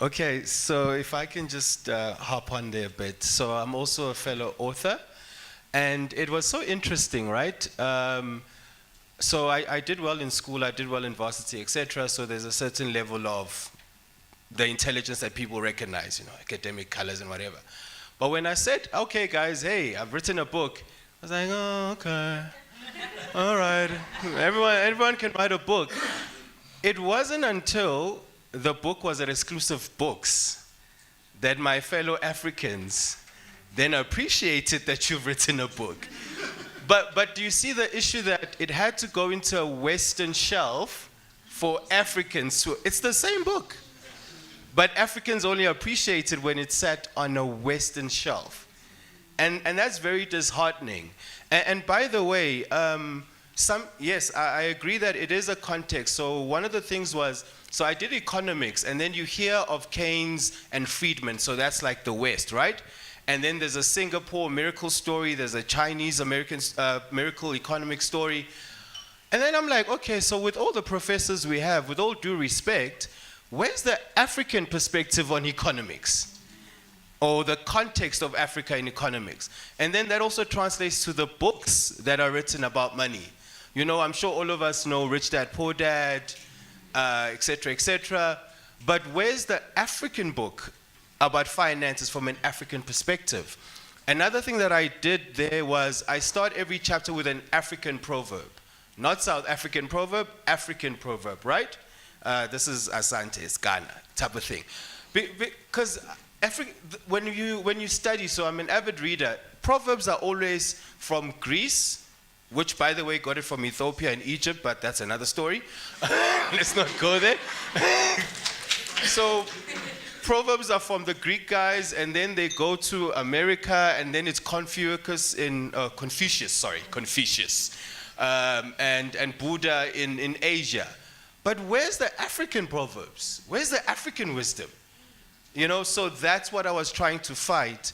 S13: Okay, so if I can just hop on there a bit. So I'm also a fellow author, and it was so interesting, right? So I did well in school, I did well in varsity, etc. So there's a certain level of the intelligence that people recognize, academic colors and whatever. But when I said, okay, guys, hey, I've written a book, I was like, oh, okay, all right, everyone can write a book. It wasn't until the book was at Exclusive Books that my fellow Africans then appreciated that you've written a book. But do you see the issue that it had to go into a Western shelf for Africans to, it's the same book, but Africans only appreciate it when it's sat on a Western shelf. And that's very disheartening. And by the way, yes, I agree that it is a context. So one of the things was, so I did economics, and then you hear of Keynes and Friedman, so that's like the West, right? And then there's a Singapore miracle story, there's a Chinese American miracle economic story. And then I'm like, okay, so with all the professors we have, with all due respect, where's the African perspective on economics? Or the context of Africa in economics? And then that also translates to the books that are written about money. I'm sure all of us know Rich Dad, Poor Dad, et cetera, but where's the African book about finances from an African perspective? Another thing that I did there was I start every chapter with an African proverb. Not South African proverb, African proverb, right? This is Asante, it's Ghana type of thing. Because when you study, so I'm an avid reader, Proverbs are always from Greece, which, by the way, got it from Ethiopia and Egypt, but that's another story. Let's not go there. So Proverbs are from the Greek guys, and then they go to America, and then it's Confucius, and Buddha in Asia. But where's the African Proverbs? Where's the African wisdom? So that's what I was trying to fight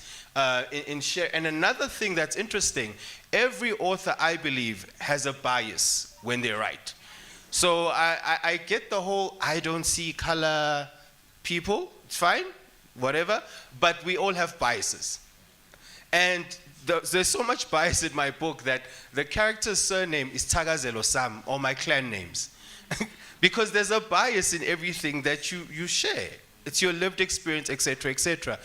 S13: in share. And another thing that's interesting, every author, I believe, has a bias when they write. So I get the whole I don't see color people, it's fine, whatever, but we all have biases. And there's so much bias in my book that the character's surname is Tagazelo Sam, or my clan names. Because there's a bias in everything that you share. It's your lived experience, etc., etc.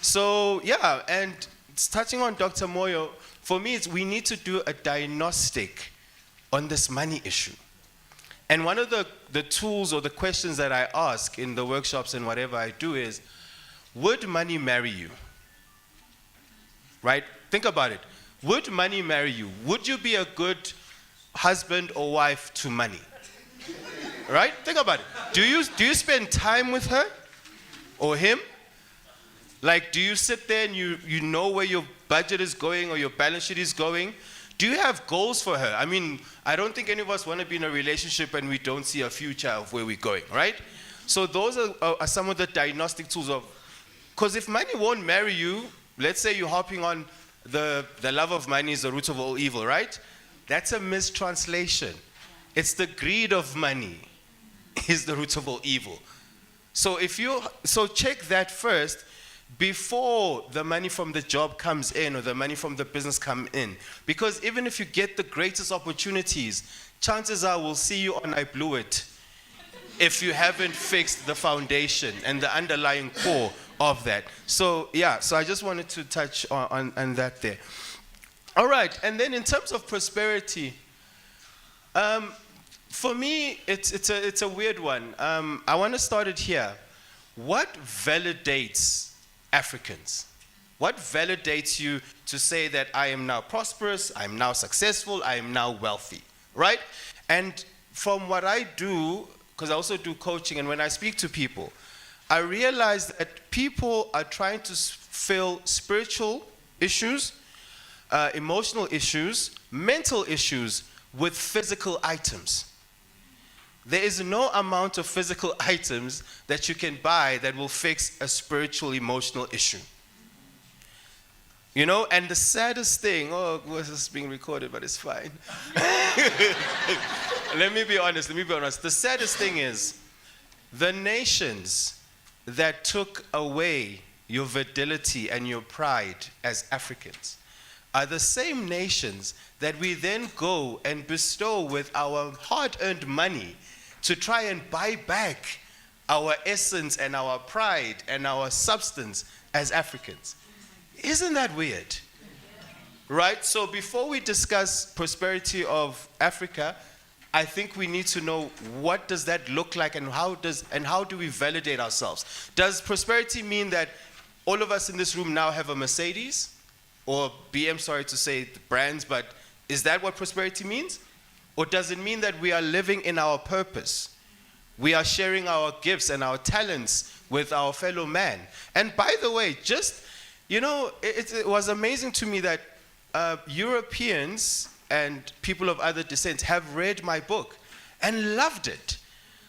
S13: So, yeah, and touching on Dr. Moyo, for me, we need to do a diagnostic on this money issue. And one of the tools or the questions that I ask in the workshops and whatever I do is, would money marry you? Right? Think about it. Would money marry you? Would you be a good husband or wife to money? Right? Think about it. Do you spend time with her or him? Like, do you sit there and you know where your budget is going or your balance sheet is going? Do you have goals for her? I mean, I don't think any of us want to be in a relationship and we don't see a future of where we're going, right? So those are some of the diagnostic tools of, because if money won't marry you, let's say you're hopping on the love of money is the root of all evil, right? That's a mistranslation. It's the greed of money is the root of all evil. So check that first before the money from the job comes in or the money from the business come in. Because even if you get the greatest opportunities, chances are we'll see you on I blew it if you haven't fixed the foundation and the underlying core of that. So yeah, so I just wanted to touch on that there. All right, and then in terms of prosperity, for me, it's a weird one. I want to start it here. What validates Africans? What validates you to say that I am now prosperous, I am now successful, I am now wealthy, right? And from what I do, because I also do coaching, and when I speak to people, I realize that people are trying to fill spiritual issues, emotional issues, mental issues with physical items. There is no amount of physical items that you can buy that will fix a spiritual, emotional issue. And the saddest thing, this is being recorded, but it's fine. Let me be honest. The saddest thing is the nations that took away your virility and your pride as Africans are the same nations that we then go and bestow with our hard-earned money to try and buy back our essence and our pride and our substance as Africans. Isn't that weird? Right? So before we discuss prosperity of Africa, I think we need to know what does that look like and how do we validate ourselves? Does prosperity mean that all of us in this room now have a Mercedes? Or BM, sorry to say the brands, but is that what prosperity means? Or does it mean that we are living in our purpose? We are sharing our gifts and our talents with our fellow man. And by the way, it was amazing to me that Europeans and people of other descents have read my book and loved it.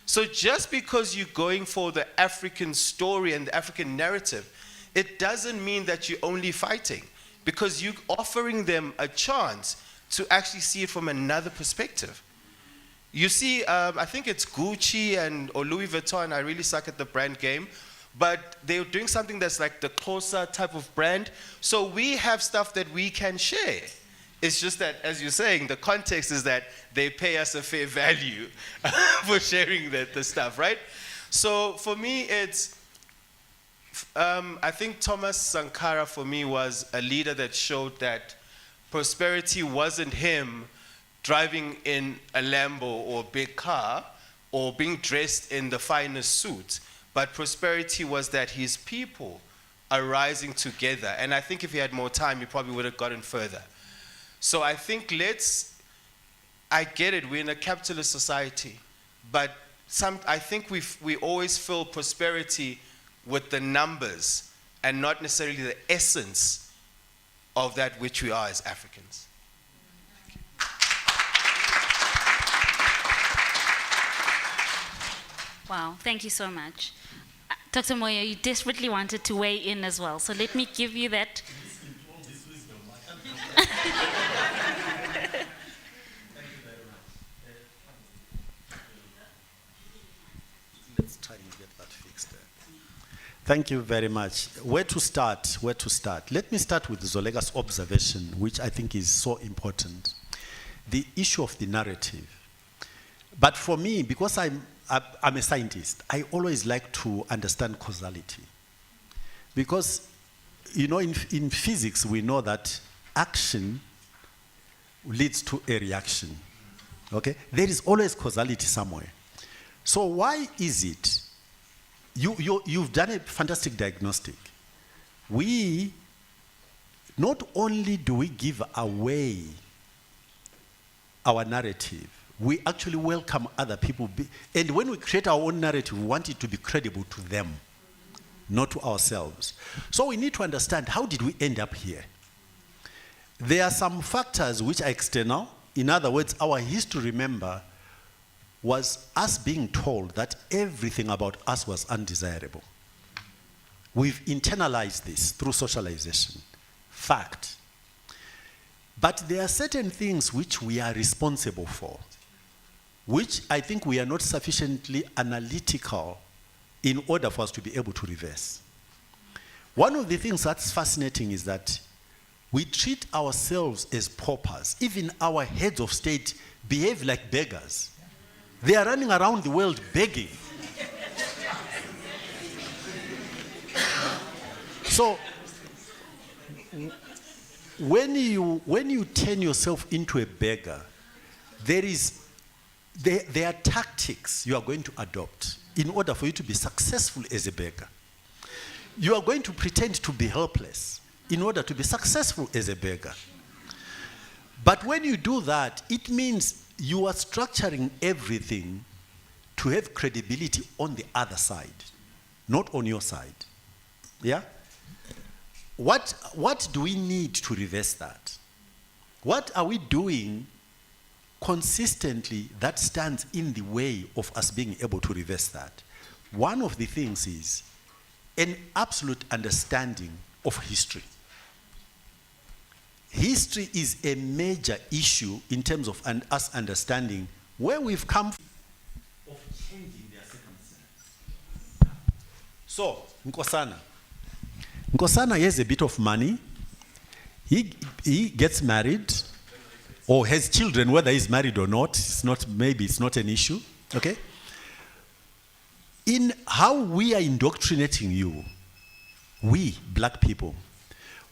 S13: So just because you're going for the African story and the African narrative, it doesn't mean that you're only fighting, because you're offering them a chance to actually see it from another perspective. You see, I think it's Gucci or Louis Vuitton. I really suck at the brand game, but they're doing something that's like the closer type of brand. So we have stuff that we can share. It's just that, as you're saying, the context is that they pay us a fair value for sharing the stuff, right? So for me, it's, I think Thomas Sankara for me was a leader that showed that prosperity wasn't him driving in a Lambo or big car or being dressed in the finest suit, but prosperity was that his people are rising together. And I think if he had more time, he probably would have gotten further. So I think I get it, we're in a capitalist society, but I think we always fill prosperity with the numbers and not necessarily the essence of that which we are as Africans.
S5: Wow, thank you so much. Dr. Moyo, you desperately wanted to weigh in as well, so let me give you that.
S11: Let's try and get that fixed. Thank you very much. Where to start? Where to start? Let me start with Zolega's observation, which I think is so important. The issue of the narrative. But for me, because I'm a scientist, I always like to understand causality. Because, you know, in physics, we know that action leads to a reaction. Okay? There is always causality somewhere. So why is it? You've done a fantastic diagnostic. Not only do we give away our narrative, we actually welcome other people. And when we create our own narrative, we want it to be credible to them, not to ourselves. So we need to understand, how did we end up here? There are some factors which are external. In other words, our history, remember, was us being told that everything about us was undesirable. We've internalized this through socialization. Fact. But there are certain things which we are responsible for, which I think we are not sufficiently analytical in order for us to be able to reverse. One of the things that's fascinating is that we treat ourselves as paupers. Even our heads of state behave like beggars. They are running around the world begging. So, when you turn yourself into a beggar, there are tactics you are going to adopt in order for you to be successful as a beggar. You are going to pretend to be helpless in order to be successful as a beggar. But when you do that, it means you are structuring everything to have credibility on the other side, not on your side. Yeah? What do we need to reverse that? What are we doing consistently that stands in the way of us being able to reverse that? One of the things is an absolute understanding of history. History is a major issue in terms of us understanding where we've come from, of changing their circumstances. So, Nkosana has a bit of money. He gets married or has children, whether he's married or not. Maybe it's not an issue. Okay? In how we are indoctrinating you, we black people,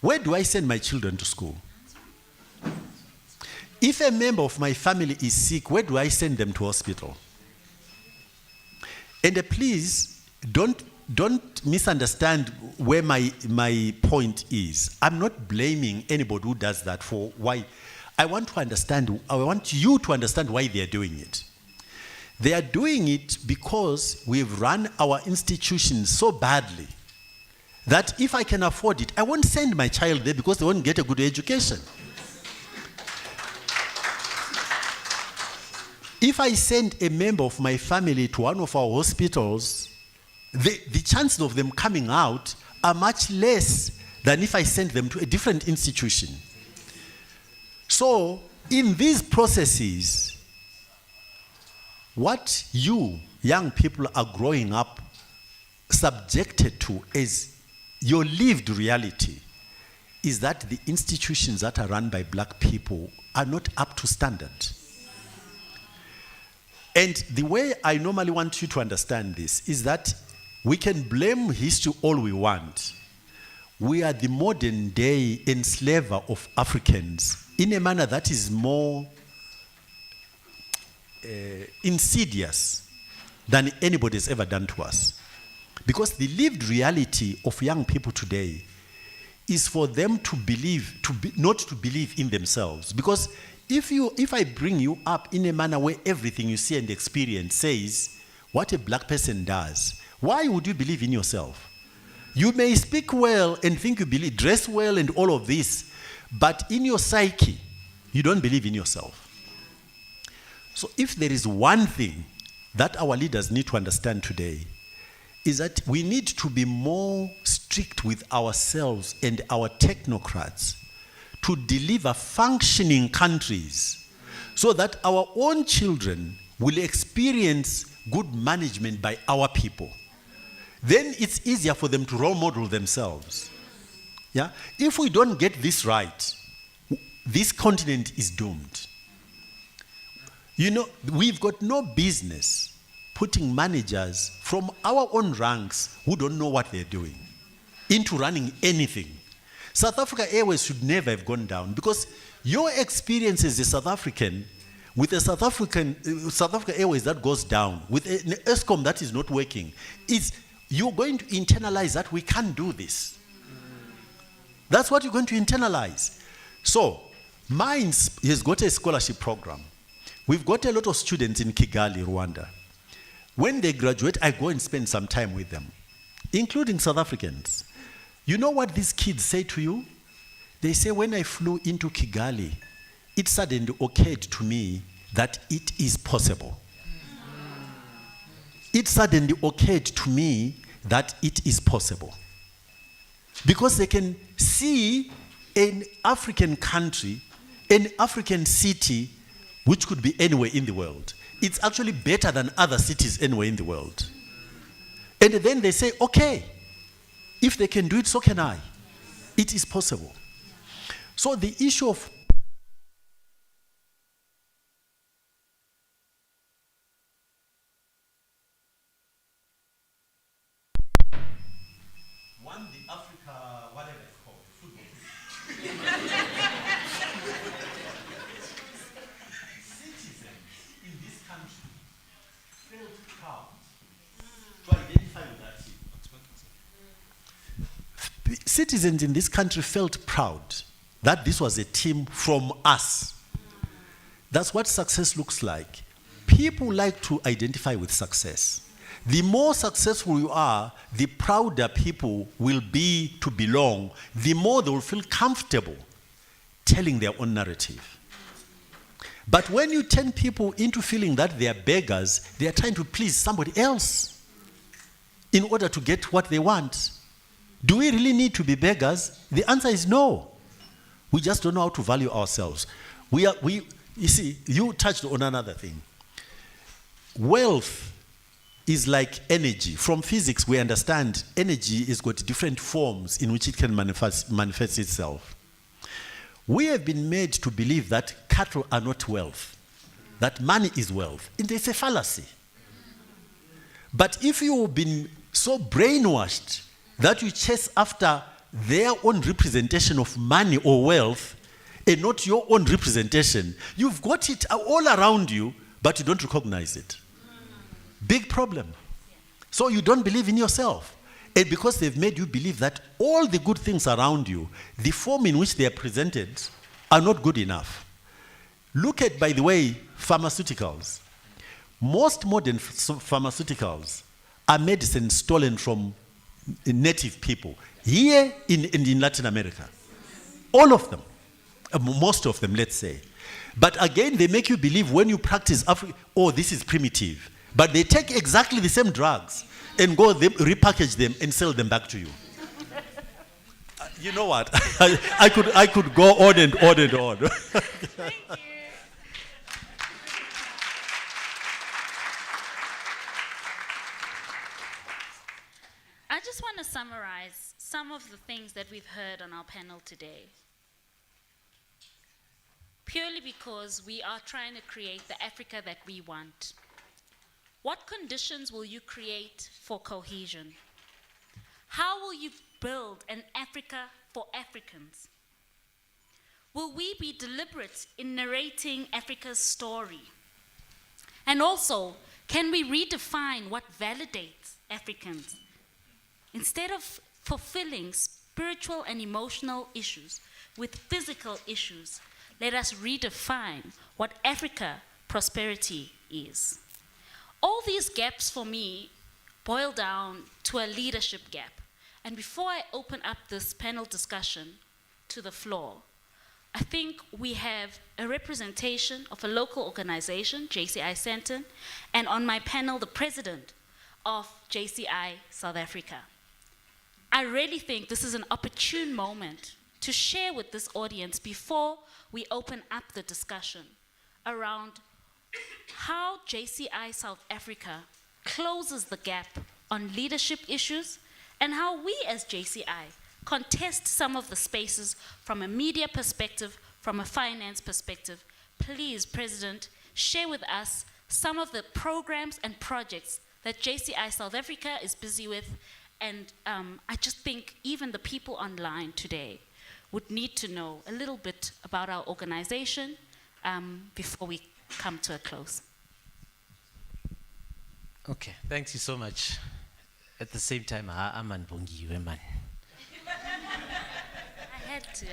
S11: where do I send my children to school? If a member of my family is sick, where do I send them to hospital? And please, don't misunderstand where my point is. I'm not blaming anybody who does that for why. I want you to understand why they are doing it. They are doing it because we've run our institutions so badly that if I can afford it, I won't send my child there because they won't get a good education. If I send a member of my family to one of our hospitals, the chances of them coming out are much less than if I send them to a different institution. So, in these processes, what you young people are growing up subjected to as your lived reality is that the institutions that are run by black people are not up to standard. And the way I normally want you to understand this is that we can blame history all we want. We are the modern day enslaver of Africans in a manner that is more insidious than anybody has ever done to us. Because the lived reality of young people today is for them to believe, not to believe in themselves. Because if I bring you up in a manner where everything you see and experience says what a black person does, why would you believe in yourself? You may speak well and think you believe, dress well and all of this, but in your psyche, you don't believe in yourself. So if there is one thing that our leaders need to understand today, is that we need to be more strict with ourselves and our technocrats to deliver functioning countries so that our own children will experience good management by our people. Then it's easier for them to role model themselves. Yeah? If we don't get this right, this continent is doomed. You know, we've got no business putting managers from our own ranks who don't know what they're doing into running anything. South Africa Airways should never have gone down, because your experience as a South African with a South Africa Airways that goes down, with an ESCOM that is not working, you're going to internalize that we can't do this. That's what you're going to internalize. So, Mines has got a scholarship program. We've got a lot of students in Kigali, Rwanda. When they graduate, I go and spend some time with them, including South Africans. You know what these kids say to you? They say, when I flew into Kigali, it suddenly occurred to me that it is possible. It suddenly occurred to me that it is possible. Because they can see an African country, an African city, which could be anywhere in the world. It's actually better than other cities anywhere in the world. And then they say, okay, if they can do it, so can I. It is possible. So the issue of the Africa, whatever it's called, football. Citizens in this country felt proud to identify with that team. Citizens in this country felt proud that this was a team from us. That's what success looks like. People like to identify with success. The more successful you are, the prouder people will be to belong, the more they will feel comfortable telling their own narrative. But when you turn people into feeling that they are beggars, they are trying to please somebody else in order to get what they want. Do we really need to be beggars? The answer is no. We just don't know how to value ourselves. You see, you touched on another thing. Wealth is like energy. From physics, we understand energy has got different forms in which it can manifest itself. We have been made to believe that cattle are not wealth, that money is wealth. And it's a fallacy. But if you've been so brainwashed that you chase after their own representation of money or wealth and not your own representation, you've got it all around you, but you don't recognize it. Big problem. So you don't believe in yourself. And because they've made you believe that all the good things around you, the form in which they are presented, are not good enough. Look at, by the way, pharmaceuticals. Most modern pharmaceuticals are medicine stolen from native people here in Latin America. All of them. Most of them, let's say. But again, they make you believe when you practice oh, this is primitive. But they take exactly the same drugs and go repackage them and sell them back to you. You know what? I could go on and on and on.
S5: Thank you. I just want to summarize some of the things that we've heard on our panel today. Purely because we are trying to create the Africa that we want. What conditions will you create for cohesion? How will you build an Africa for Africans? Will we be deliberate in narrating Africa's story? And also, can we redefine what validates Africans instead of fulfilling spiritual and emotional issues with physical issues, let us redefine what Africa prosperity is. All these gaps for me boil down to a leadership gap. And before I open up this panel discussion to the floor, I think we have a representation of a local organization, JCI Sandton, and on my panel, the president of JCI South Africa. I really think this is an opportune moment to share with this audience before we open up the discussion around how JCI South Africa closes the gap on leadership issues and how we as JCI contest some of the spaces from a media perspective, from a finance perspective. Please, President, share with us some of the programs and projects that JCI South Africa is busy with. And I just think even the people online today would need to know a little bit about our organization before we come to a close.
S14: Okay, thank you so much. At the same time, I'm an bongiwe man.
S5: I had to.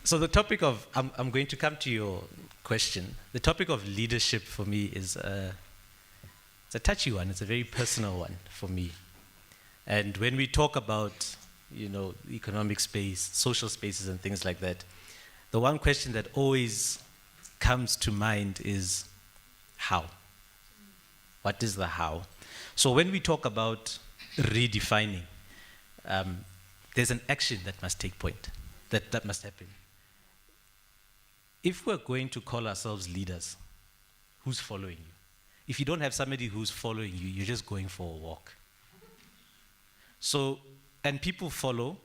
S14: So the topic of, I'm going to come to your question. The topic of leadership for me is it's a touchy one. It's a very personal one for me. And when we talk about, economic space, social spaces and things like that, the one question that always comes to mind is how? What is the how? So when we talk about redefining, there's an action that must take point, that must happen. If we're going to call ourselves leaders, who's following you? If you don't have somebody who's following you, you're just going for a walk. So, and people follow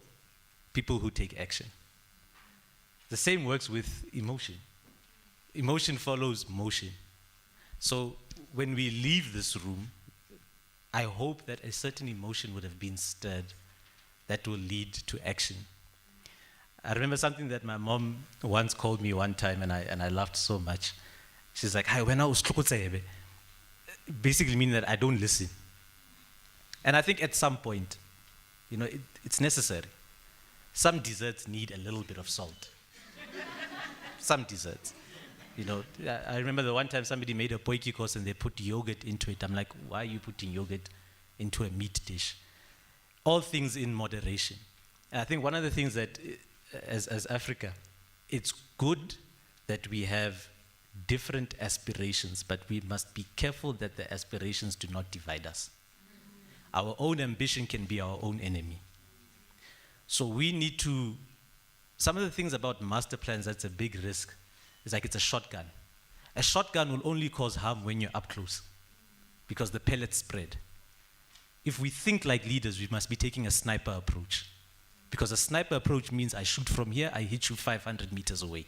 S14: people who take action. The same works with emotion. Emotion follows motion. So when we leave this room, I hope that a certain emotion would have been stirred that will lead to action. I remember something that my mom once called me one time, and I laughed so much. She's like, "Hi, when I was basically meaning that I don't listen." And I think at some point, it's necessary. Some desserts need a little bit of salt. Some desserts. I remember the one time somebody made a potjie course and they put yogurt into it. I'm like, why are you putting yogurt into a meat dish? All things in moderation. And I think one of the things that, as Africa, it's good that we have different aspirations, but we must be careful that the aspirations do not divide us. Our own ambition can be our own enemy. So we need to, some of the things about master plans that's a big risk, is like it's a shotgun. A shotgun will only cause harm when you're up close because the pellets spread. If we think like leaders, we must be taking a sniper approach, because a sniper approach means I shoot from here, I hit you 500 meters away,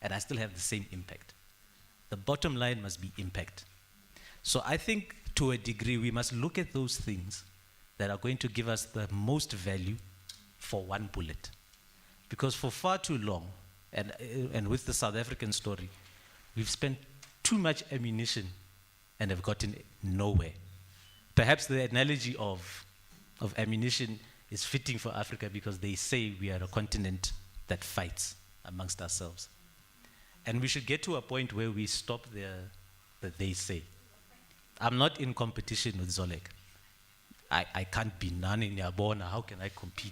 S14: and I still have the same impact. The bottom line must be impact. So I think to a degree, we must look at those things that are going to give us the most value for one bullet. Because for far too long, and with the South African story, we've spent too much ammunition and have gotten nowhere. Perhaps the analogy of ammunition is fitting for Africa because they say we are a continent that fights amongst ourselves. And we should get to a point where we stop the they say. I'm not in competition with Zolek. I can't be none in Yabona. How can I compete?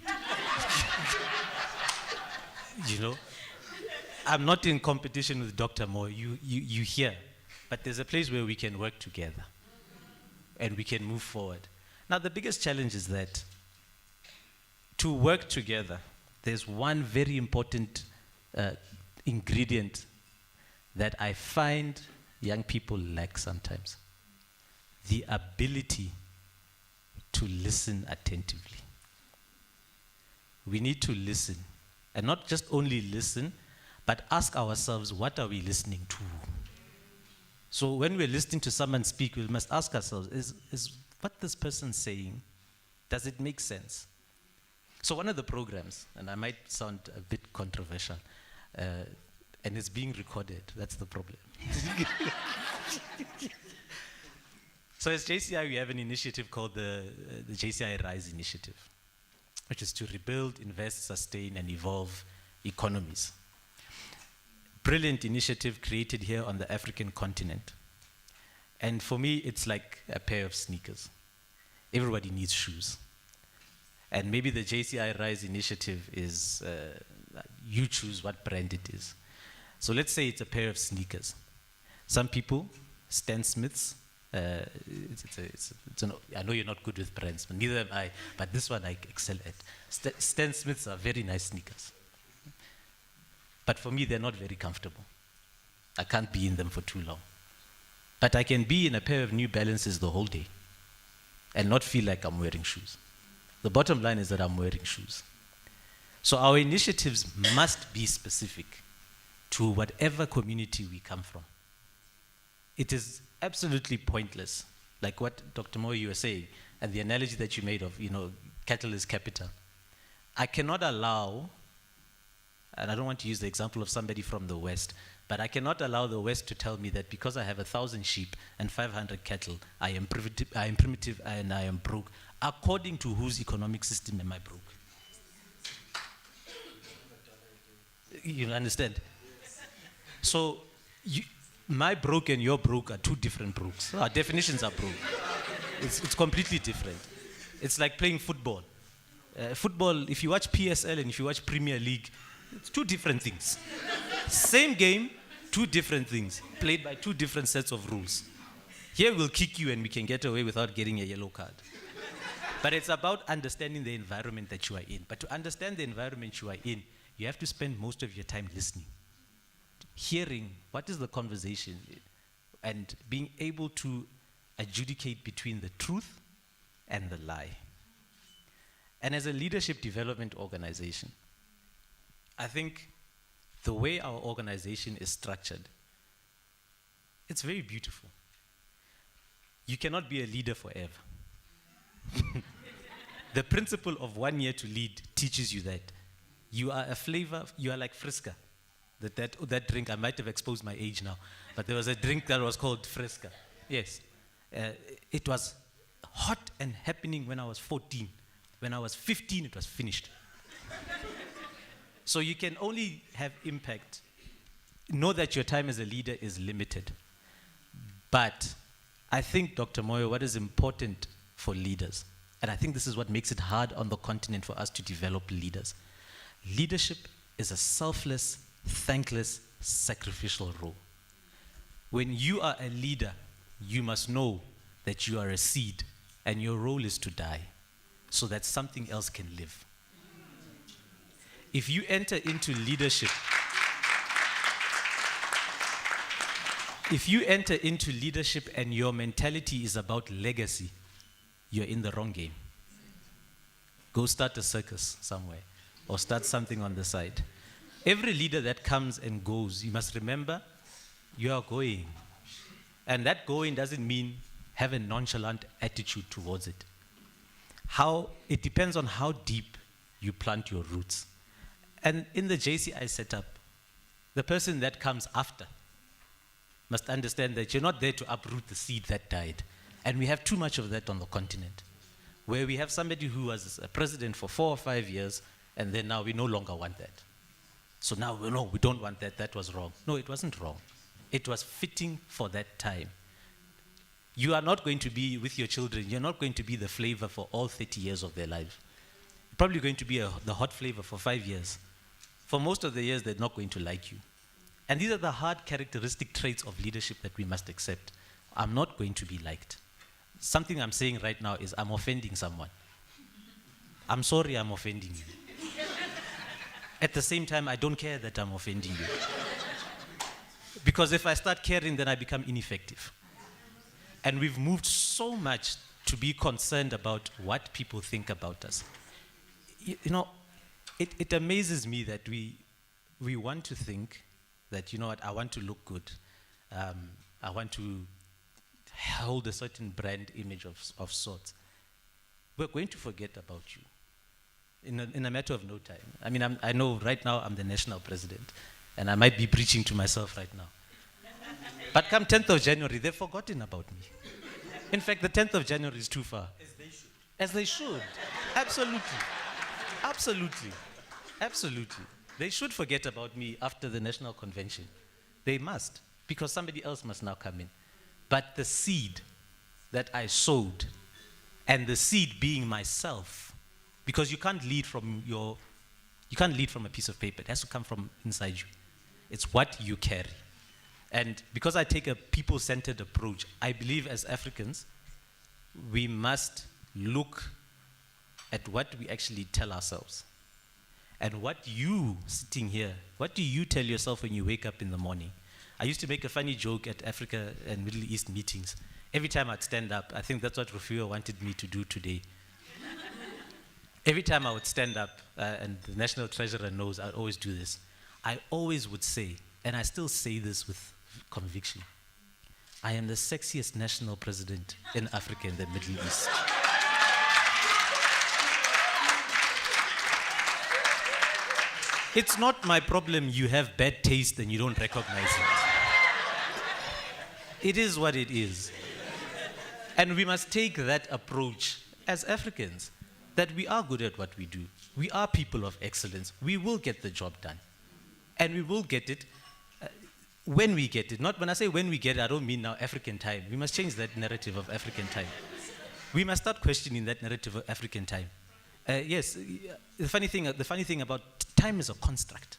S14: I'm not in competition with Dr. Moore. You hear. But there's a place where we can work together and we can move forward. Now, the biggest challenge is that to work together, there's one very important ingredient that I find young people lack sometimes: the ability to listen attentively. We need to listen, and not just only listen, but ask ourselves, what are we listening to? So when we're listening to someone speak, we must ask ourselves, is what this person saying, does it make sense? So one of the programs, and I might sound a bit controversial, and it's being recorded, that's the problem. So as JCI, we have an initiative called the JCI Rise Initiative, which is to rebuild, invest, sustain, and evolve economies. Brilliant initiative created here on the African continent. And for me, it's like a pair of sneakers. Everybody needs shoes. And maybe the JCI Rise Initiative is, you choose what brand it is. So let's say it's a pair of sneakers. Some people, Stan Smiths, I know you're not good with brands, but neither am I, but this one I excel at. Stan Smiths are very nice sneakers. But for me, they're not very comfortable. I can't be in them for too long. But I can be in a pair of New Balances the whole day and not feel like I'm wearing shoes. The bottom line is that I'm wearing shoes. So our initiatives must be specific to whatever community we come from. It is absolutely pointless, like what Dr. Moyo, you were saying, and the analogy that you made of, cattle is capital. I cannot allow, and I don't want to use the example of somebody from the West, but I cannot allow the West to tell me that because I have 1,000 sheep and 500 cattle, I am primitive and I am broke. According to whose economic system am I broke? You understand? So, my broke and your broke are two different brokes. Our definitions are broke. It's completely different. It's like playing football. Football, if you watch PSL and if you watch Premier League, it's two different things. Same game, two different things, played by two different sets of rules. Here we'll kick you and we can get away without getting a yellow card. But it's about understanding the environment that you are in. But to understand the environment you are in, you have to spend most of your time listening, hearing what is the conversation, and being able to adjudicate between the truth and the lie. And as a leadership development organization, I think the way our organization is structured, it's very beautiful. You cannot be a leader forever. The principle of 1 year to lead teaches you that you are a flavor, you are like Frisca. That drink, I might have exposed my age now, but there was a drink that was called Frisca. Yes. It was hot and happening when I was 14. When I was 15, it was finished. So you can only have impact. Know that your time as a leader is limited. But I think, Dr. Moyo, what is important for leaders, and I think this is what makes it hard on the continent for us to develop leaders. Leadership is a selfless, thankless, sacrificial role. When you are a leader, you must know that you are a seed and your role is to die so that something else can live. If you enter into leadership, and your mentality is about legacy, you're in the wrong game. Go start a circus somewhere or start something on the side. Every leader that comes and goes, you must remember you are going. And that going doesn't mean have a nonchalant attitude towards it. It depends on how deep you plant your roots. And in the JCI setup, the person that comes after must understand that you're not there to uproot the seed that died. And we have too much of that on the continent, where we have somebody who was a president for 4 or 5 years, and then now we no longer want that. So now, no, we don't want that, that was wrong. No, it wasn't wrong. It was fitting for that time. You are not going to be with your children, you're not going to be the flavor for all 30 years of their life. You're probably going to be the hot flavor for 5 years. For most of the years, they're not going to like you. And these are the hard characteristic traits of leadership that we must accept. I'm not going to be liked. Something I'm saying right now is I'm offending someone. I'm sorry I'm offending you. At the same time, I don't care that I'm offending you. Because if I start caring, then I become ineffective. And we've moved so much to be concerned about what people think about us. It amazes me that we want to think that, you know what, I want to look good. I want to hold a certain brand image of sorts. We're going to forget about you in a matter of no time. I mean, I know right now I'm the national president, and I might be preaching to myself right now. But come 10th of January, they've forgotten about me. In fact, the 10th of January is too far. As they should. As they should. Absolutely. Absolutely. Absolutely. They should forget about me after the National Convention. They must, because somebody else must now come in. But the seed that I sowed, and the seed being myself, because you can't lead from a piece of paper. It has to come from inside you. It's what you carry. And because I take a people-centered approach, I believe as Africans, we must look at what we actually tell ourselves. And what you, sitting here, what do you tell yourself when you wake up in the morning? I used to make a funny joke at Africa and Middle East meetings. Every time I'd stand up, I think that's what Rufio wanted me to do today. Every time I would stand up, and the National Treasurer knows I'd always do this, I always would say, and I still say this with conviction, I am the sexiest national president in Africa and the Middle East. It's not my problem you have bad taste and you don't recognize it. It is what it is. And we must take that approach as Africans, that we are good at what we do. We are people of excellence. We will get the job done. And we will get it when we get it. Not when I say when we get it, I don't mean now African time. We must change that narrative of African time. We must start questioning that narrative of African time. Yes, the funny thing about time is a construct.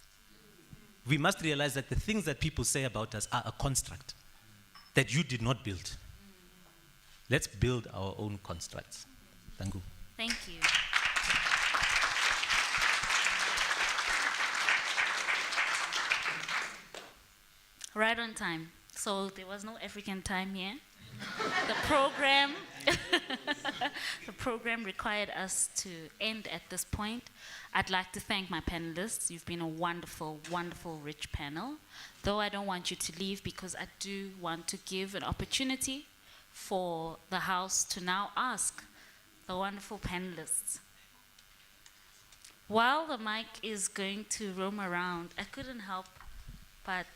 S14: We must realize that the things that people say about us are a construct that you did not build. Let's build our own constructs. Thank you.
S5: Thank you. Right on time. So there was no African time here. The program required us to end at this point. I'd like to thank my panelists. You've been a wonderful, wonderful, rich panel. Though I don't want you to leave, because I do want to give an opportunity for the House to now ask the wonderful panelists. While the mic is going to roam around, I couldn't help but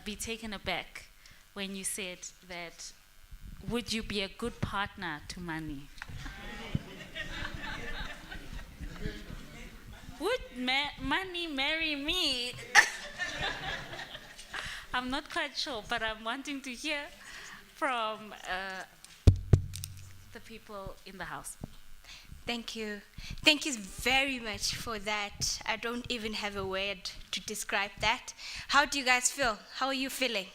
S5: be taken aback when you said that, would you be a good partner to money? Would money marry me? I'm not quite sure, but I'm wanting to hear from the people in the House.
S1: Thank you. Thank you very much for that. I don't even have a word to describe that. How do you guys feel? How are you feeling?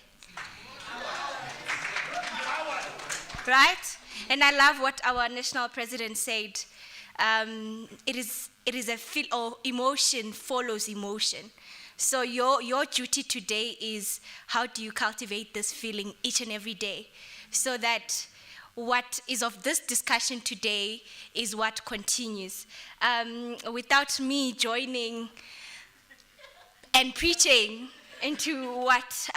S1: Right? And I love what our national president said. It is a feel, or emotion follows emotion. So your duty today is, how do you cultivate this feeling each and every day, so that what is of this discussion today is what continues. Without me joining and preaching into what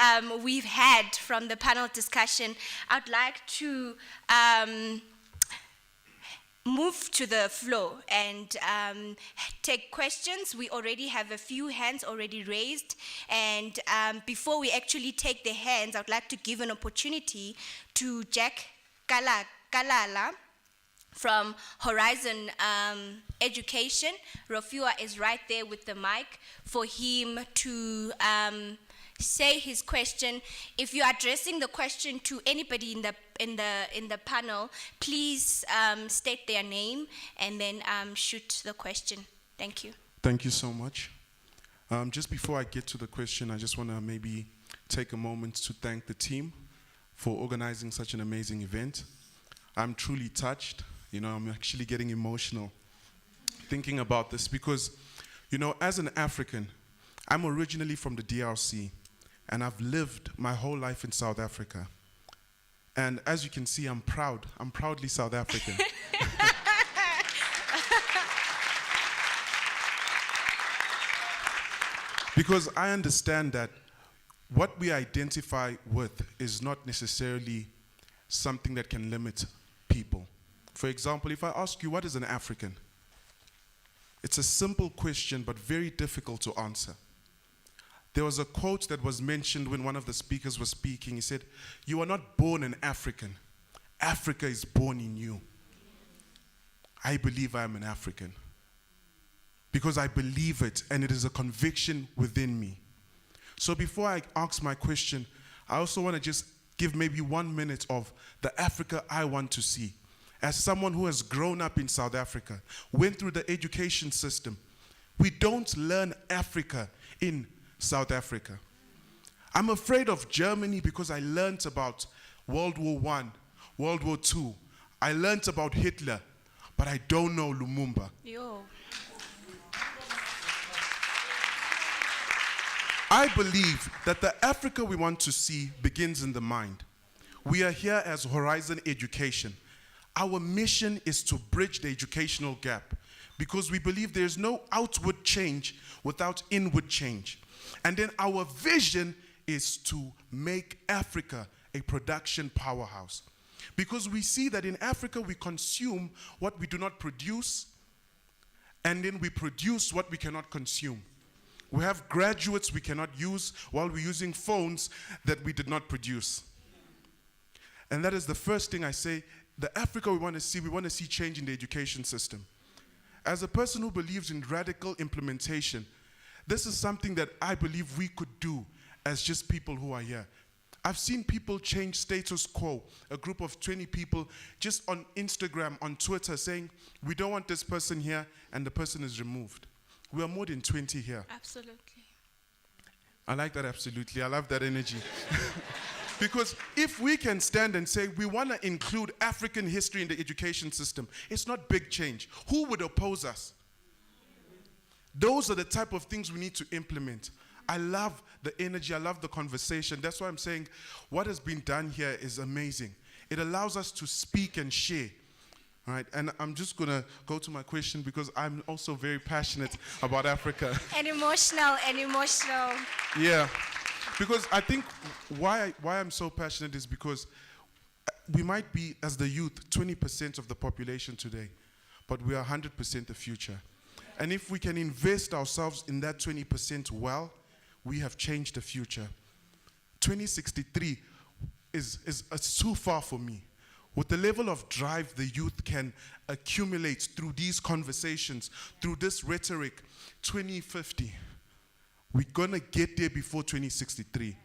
S1: we've had from the panel discussion, I'd like to move to the floor and take questions. We already have a few hands already raised, and before we actually take the hands, I'd like to give an opportunity to Jack Kalala from Horizon Education. Rofua is right there with the mic for him to say his question. If you're addressing the question to anybody in the panel, please state their name and then shoot the question. Thank you.
S15: Thank you so much. Just before I get to the question, I just want to maybe take a moment to thank the team for organizing such an amazing event. I'm truly touched. You know, I'm actually getting emotional thinking about this because, you know, as an African, I'm originally from the DRC, and I've lived my whole life in South Africa. And as you can see, I'm proud. I'm proudly South African. Because I understand that what we identify with is not necessarily something that can limit people. For example, if I ask you, what is an African? It's a simple question, but very difficult to answer. There was a quote that was mentioned when one of the speakers was speaking. He said, "You are not born an African. Africa is born in you. I believe I am an African. Because I believe it, and it is a conviction within me. So before I ask my question, I also want to just give maybe 1 minute of the Africa I want to see. As someone who has grown up in South Africa, went through the education system, we don't learn Africa in South Africa. I'm afraid of Germany because I learned about World War I, World War II. I learned about Hitler, but I don't know Lumumba.
S1: Yo.
S15: I believe that the Africa we want to see begins in the mind. We are here as Horizon Education. Our mission is to bridge the educational gap because we believe there's no outward change without inward change. And then our vision is to make Africa a production powerhouse. Because we see that in Africa we consume what we do not produce, and then we produce what we cannot consume. We have graduates we cannot use while we're using phones that we did not produce. And that is the first thing I say, the Africa we want to see change in the education system. As a person who believes in radical implementation, this is something that I believe we could do as just people who are here. I've seen people change status quo, a group of 20 people just on Instagram, on Twitter, saying, we don't want this person here, and the person is removed. We are more than 20 here.
S1: Absolutely.
S15: I like that absolutely. I love that energy. Because if we can stand and say we want to include African history in the education system, it's not big change. Who would oppose us? Those are the type of things we need to implement. I love the energy. I love the conversation. That's why I'm saying what has been done here is amazing. It allows us to speak and share. All right, and I'm just going to go to my question because I'm also very passionate about Africa.
S1: And emotional.
S15: Yeah, because I think why I'm so passionate is because we might be, as the youth, 20% of the population today, but we are 100% the future. And if we can invest ourselves in that 20% well, we have changed the future. 2063 is too far for me. With the level of drive the youth can accumulate through these conversations, through this rhetoric, 2050, we're gonna get there before 2063.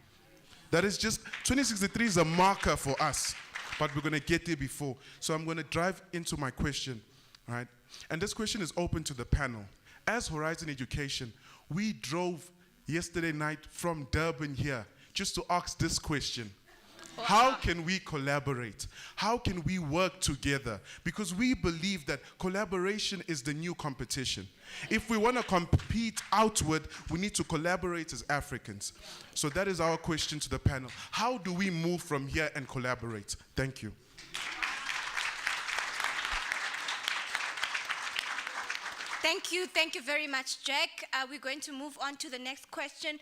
S15: That is just, 2063 is a marker for us, but we're gonna get there before. So I'm gonna drive into my question, all right? And this question is open to the panel. As Horizon Education, we drove yesterday night from Durban here just to ask this question. How can we collaborate? How can we work together? Because we believe that collaboration is the new competition. If we want to compete outward, we need to collaborate as Africans. So that is our question to the panel. How do we move from here and collaborate? Thank you.
S1: Thank you very much, Jack. We're going to move on to the next question.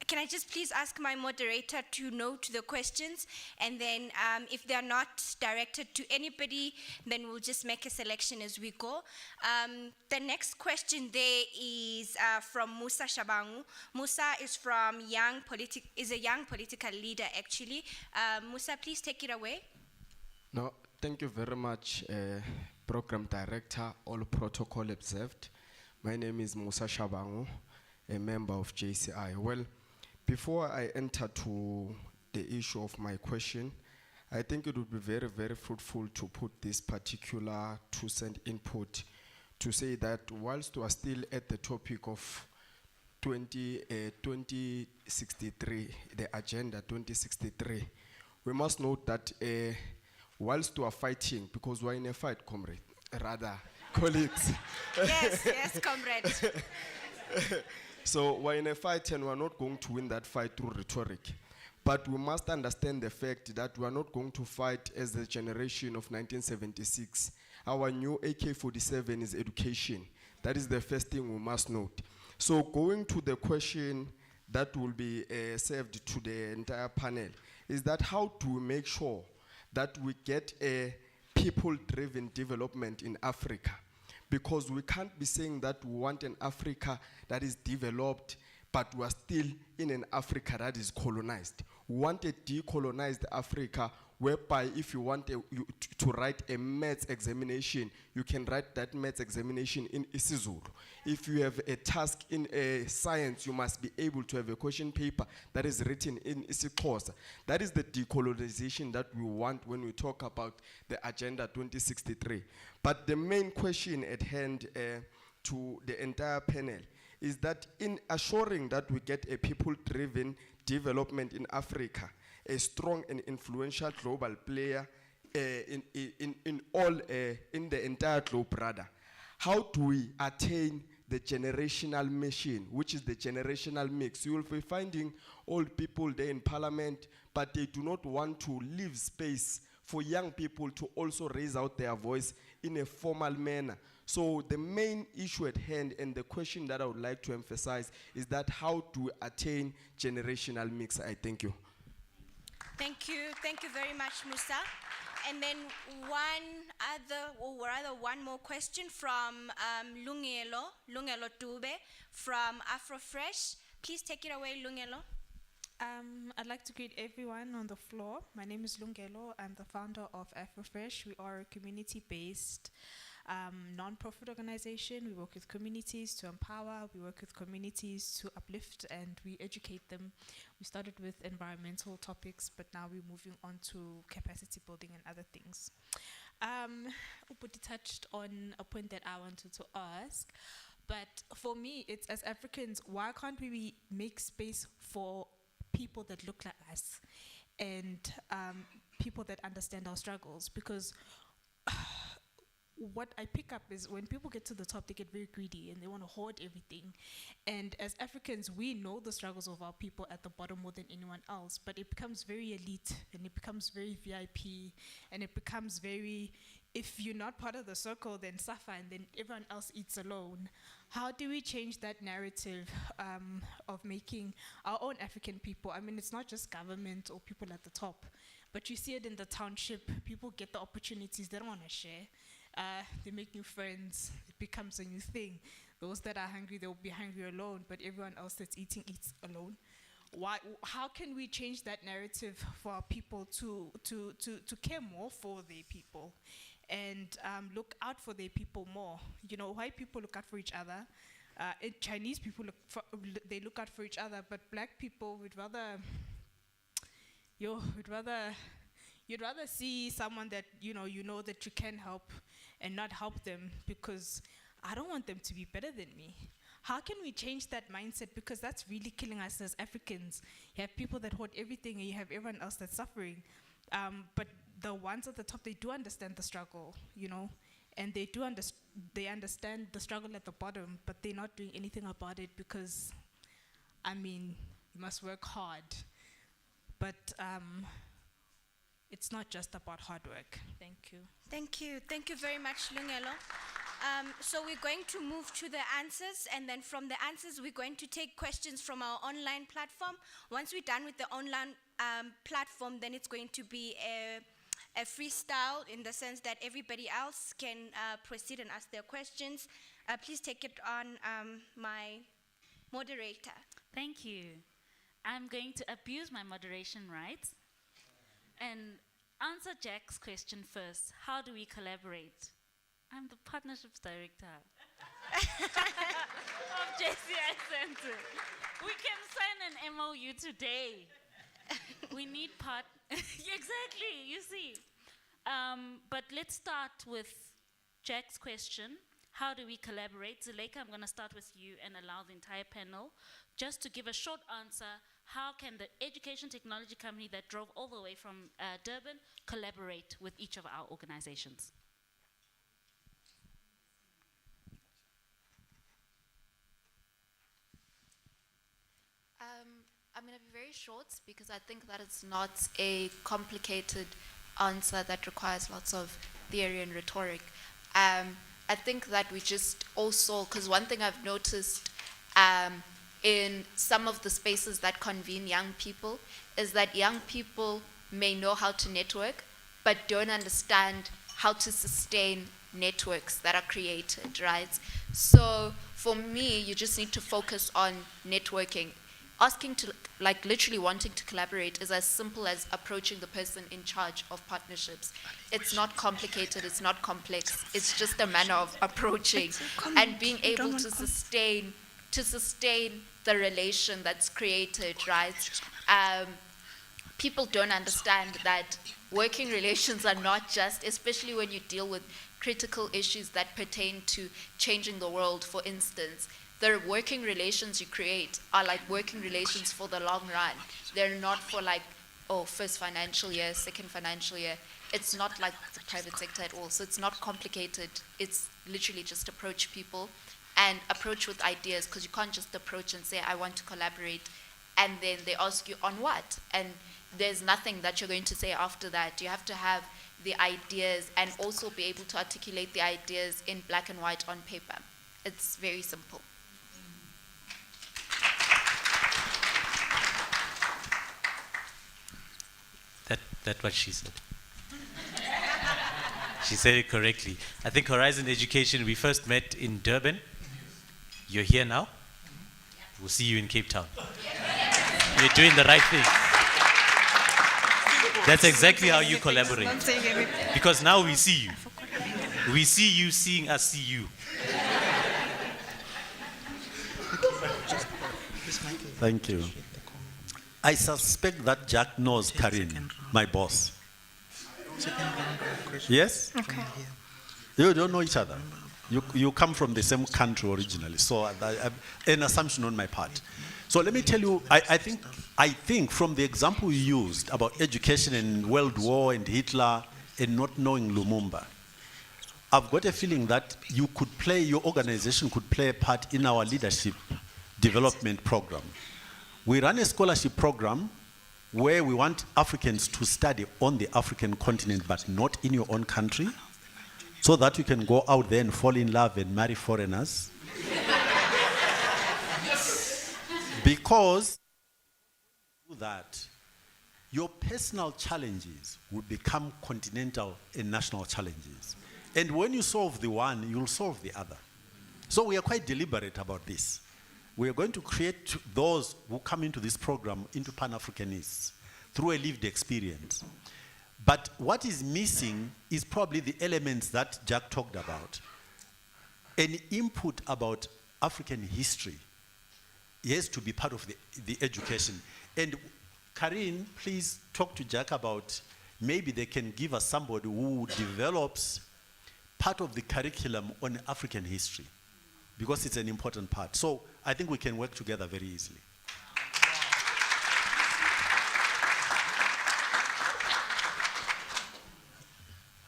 S1: Can I just please ask my moderator to note the questions, and then if they're not directed to anybody, then we'll just make a selection as we go. The next question there is from Musa Shabangu. Musa is is a young political leader, actually. Musa, please take it away.
S16: No, thank you very much, Program Director, all protocol observed. My name is Musa Shabangu, a member of JCI. Well, before I enter to the issue of my question, I think it would be very, very fruitful to put this particular 2-cent input to say that whilst we are still at the topic of 2063, the Agenda 2063, we must note that whilst we are fighting, because we are in a fight, comrade, rather, colleagues.
S1: Yes, comrade.
S16: So we're in a fight and we're not going to win that fight through rhetoric. But we must understand the fact that we're not going to fight as the generation of 1976. Our new AK-47 is education. That is the first thing we must note. So going to the question that will be served to the entire panel, is that how do we make sure that we get a people-driven development in Africa? Because we can't be saying that we want an Africa that is developed, but we are still in an Africa that is colonized. We want a decolonized Africa whereby if you want to write a maths examination, you can write that maths examination in isiZulu. If you have a task in science, you must be able to have a question paper that is written in isiXhosa. That is the decolonization that we want when we talk about the Agenda 2063. But the main question at hand to the entire panel is that in assuring that we get a people-driven development in Africa, a strong and influential global player in the entire globe, rather, how do we attain the generational machine, which is the generational mix? You will be finding old people there in parliament, but they do not want to leave space for young people to also raise out their voice in a formal manner. So the main issue at hand and the question that I would like to emphasize is that how to attain generational mix. I thank you.
S1: Thank you very much, Musa. And then one more question from Lungelo Dube from Afrofresh. Please take it away, Lungelo.
S17: I'd like to greet everyone on the floor. My name is Lungelo. I'm the founder of Afrofresh. We are a community-based non-profit organization. We work with communities to empower. We work with communities to uplift, and we educate them. We started with environmental topics, but now we're moving on to capacity building and other things. Uputi touched on a point that I wanted to ask, but for me, it's as Africans, why can't we make space for people that look like us and people that understand our struggles? Because what I pick up is when people get to the top, they get very greedy and they want to hoard everything. And as Africans, we know the struggles of our people at the bottom more than anyone else, but it becomes very elite and it becomes very VIP and it becomes very, if you're not part of the circle, then suffer and then everyone else eats alone. How do we change that narrative of making our own African people? I mean, it's not just government or people at the top, but you see it in the township. People get the opportunities, they don't want to share. They make new friends. It becomes a new thing. Those that are hungry, they'll be hungry alone, but everyone else that's eating eats alone. How can we change that narrative for our people to care more for their people and look out for their people more? You know, white people look out for each other. Chinese people look out for each other, but black people would rather you'd rather see someone that you know that you can help and not help them, because I don't want them to be better than me. How can we change that mindset? Because that's really killing us as Africans. You have people that hoard everything and you have everyone else that's suffering. But the ones at the top, they do understand the struggle, and they understand the struggle at the bottom, but they're not doing anything about it because, you must work hard. But it's not just about hard work. Thank you.
S1: Thank you very much, Lungelo. So we're going to move to the answers, and then from the answers, we're going to take questions from our online platform. Once we're done with the online platform, then it's going to be a freestyle in the sense that everybody else can proceed and ask their questions. Please take it on, my moderator.
S5: Thank you. I'm going to abuse my moderation rights and answer Jack's question first. How do we collaborate? I'm the partnerships director of JCI Sandton. We can sign an MOU today. We need exactly, you see. But let's start with Jack's question. How do we collaborate? Zuleika, I'm going to start with you and allow the entire panel just to give a short answer. How can the education technology company that drove all the way from Durban collaborate with each of our organizations?
S12: I'm going to be very short because I think that it's not a complicated answer that requires lots of theory and rhetoric. I think that we just also, because one thing I've noticed in some of the spaces that convene young people is that young people may know how to network, but don't understand how to sustain networks that are created, right? So for me, you just need to focus on networking. like literally wanting to collaborate is as simple as approaching the person in charge of partnerships. It's not complicated, it's not complex, it's just a manner of approaching and being able to sustain the relation that's created, right? People don't understand that working relations are not just, especially when you deal with critical issues that pertain to changing the world, for instance. The working relations you create are like working relations for the long run. They're not for like, oh, first financial year, second financial year. It's not like the private sector at all. So it's not complicated. It's literally just approach people and approach with ideas, because you can't just approach and say, I want to collaborate, and then they ask you on what? And there's nothing that you're going to say after that. You have to have the ideas and also be able to articulate the ideas in black and white on paper. It's very simple.
S14: That's what she said. She said it correctly. I think Horizon Education, we first met in Durban. You're here now. We'll see you in Cape Town. You're doing the right thing. That's exactly how you collaborate. Because now we see you. We see you seeing us see you.
S11: Thank you. I suspect that Jack knows Karin, my boss. Yes?
S18: Okay.
S11: You don't know each other. You come from the same country originally, so an assumption on my part. So let me tell you, I think from the example you used about education and World War and Hitler and not knowing Lumumba, I've got a feeling that your organization could play a part in our leadership development program. We run a scholarship program where we want Africans to study on the African continent, but not in your own country, so that you can go out there and fall in love and marry foreigners. Because that, your personal challenges will become continental and national challenges. And when you solve the one, you'll solve the other. So we are quite deliberate about this. We are going to create those who come into this program into Pan-Africanists through a lived experience. But what is missing is probably the elements that Jack talked about. An input about African history has to be part of the education. And Karin, please talk to Jack about maybe they can give us somebody who develops part of the curriculum on African history, because it's an important part. So I think we can work together very easily.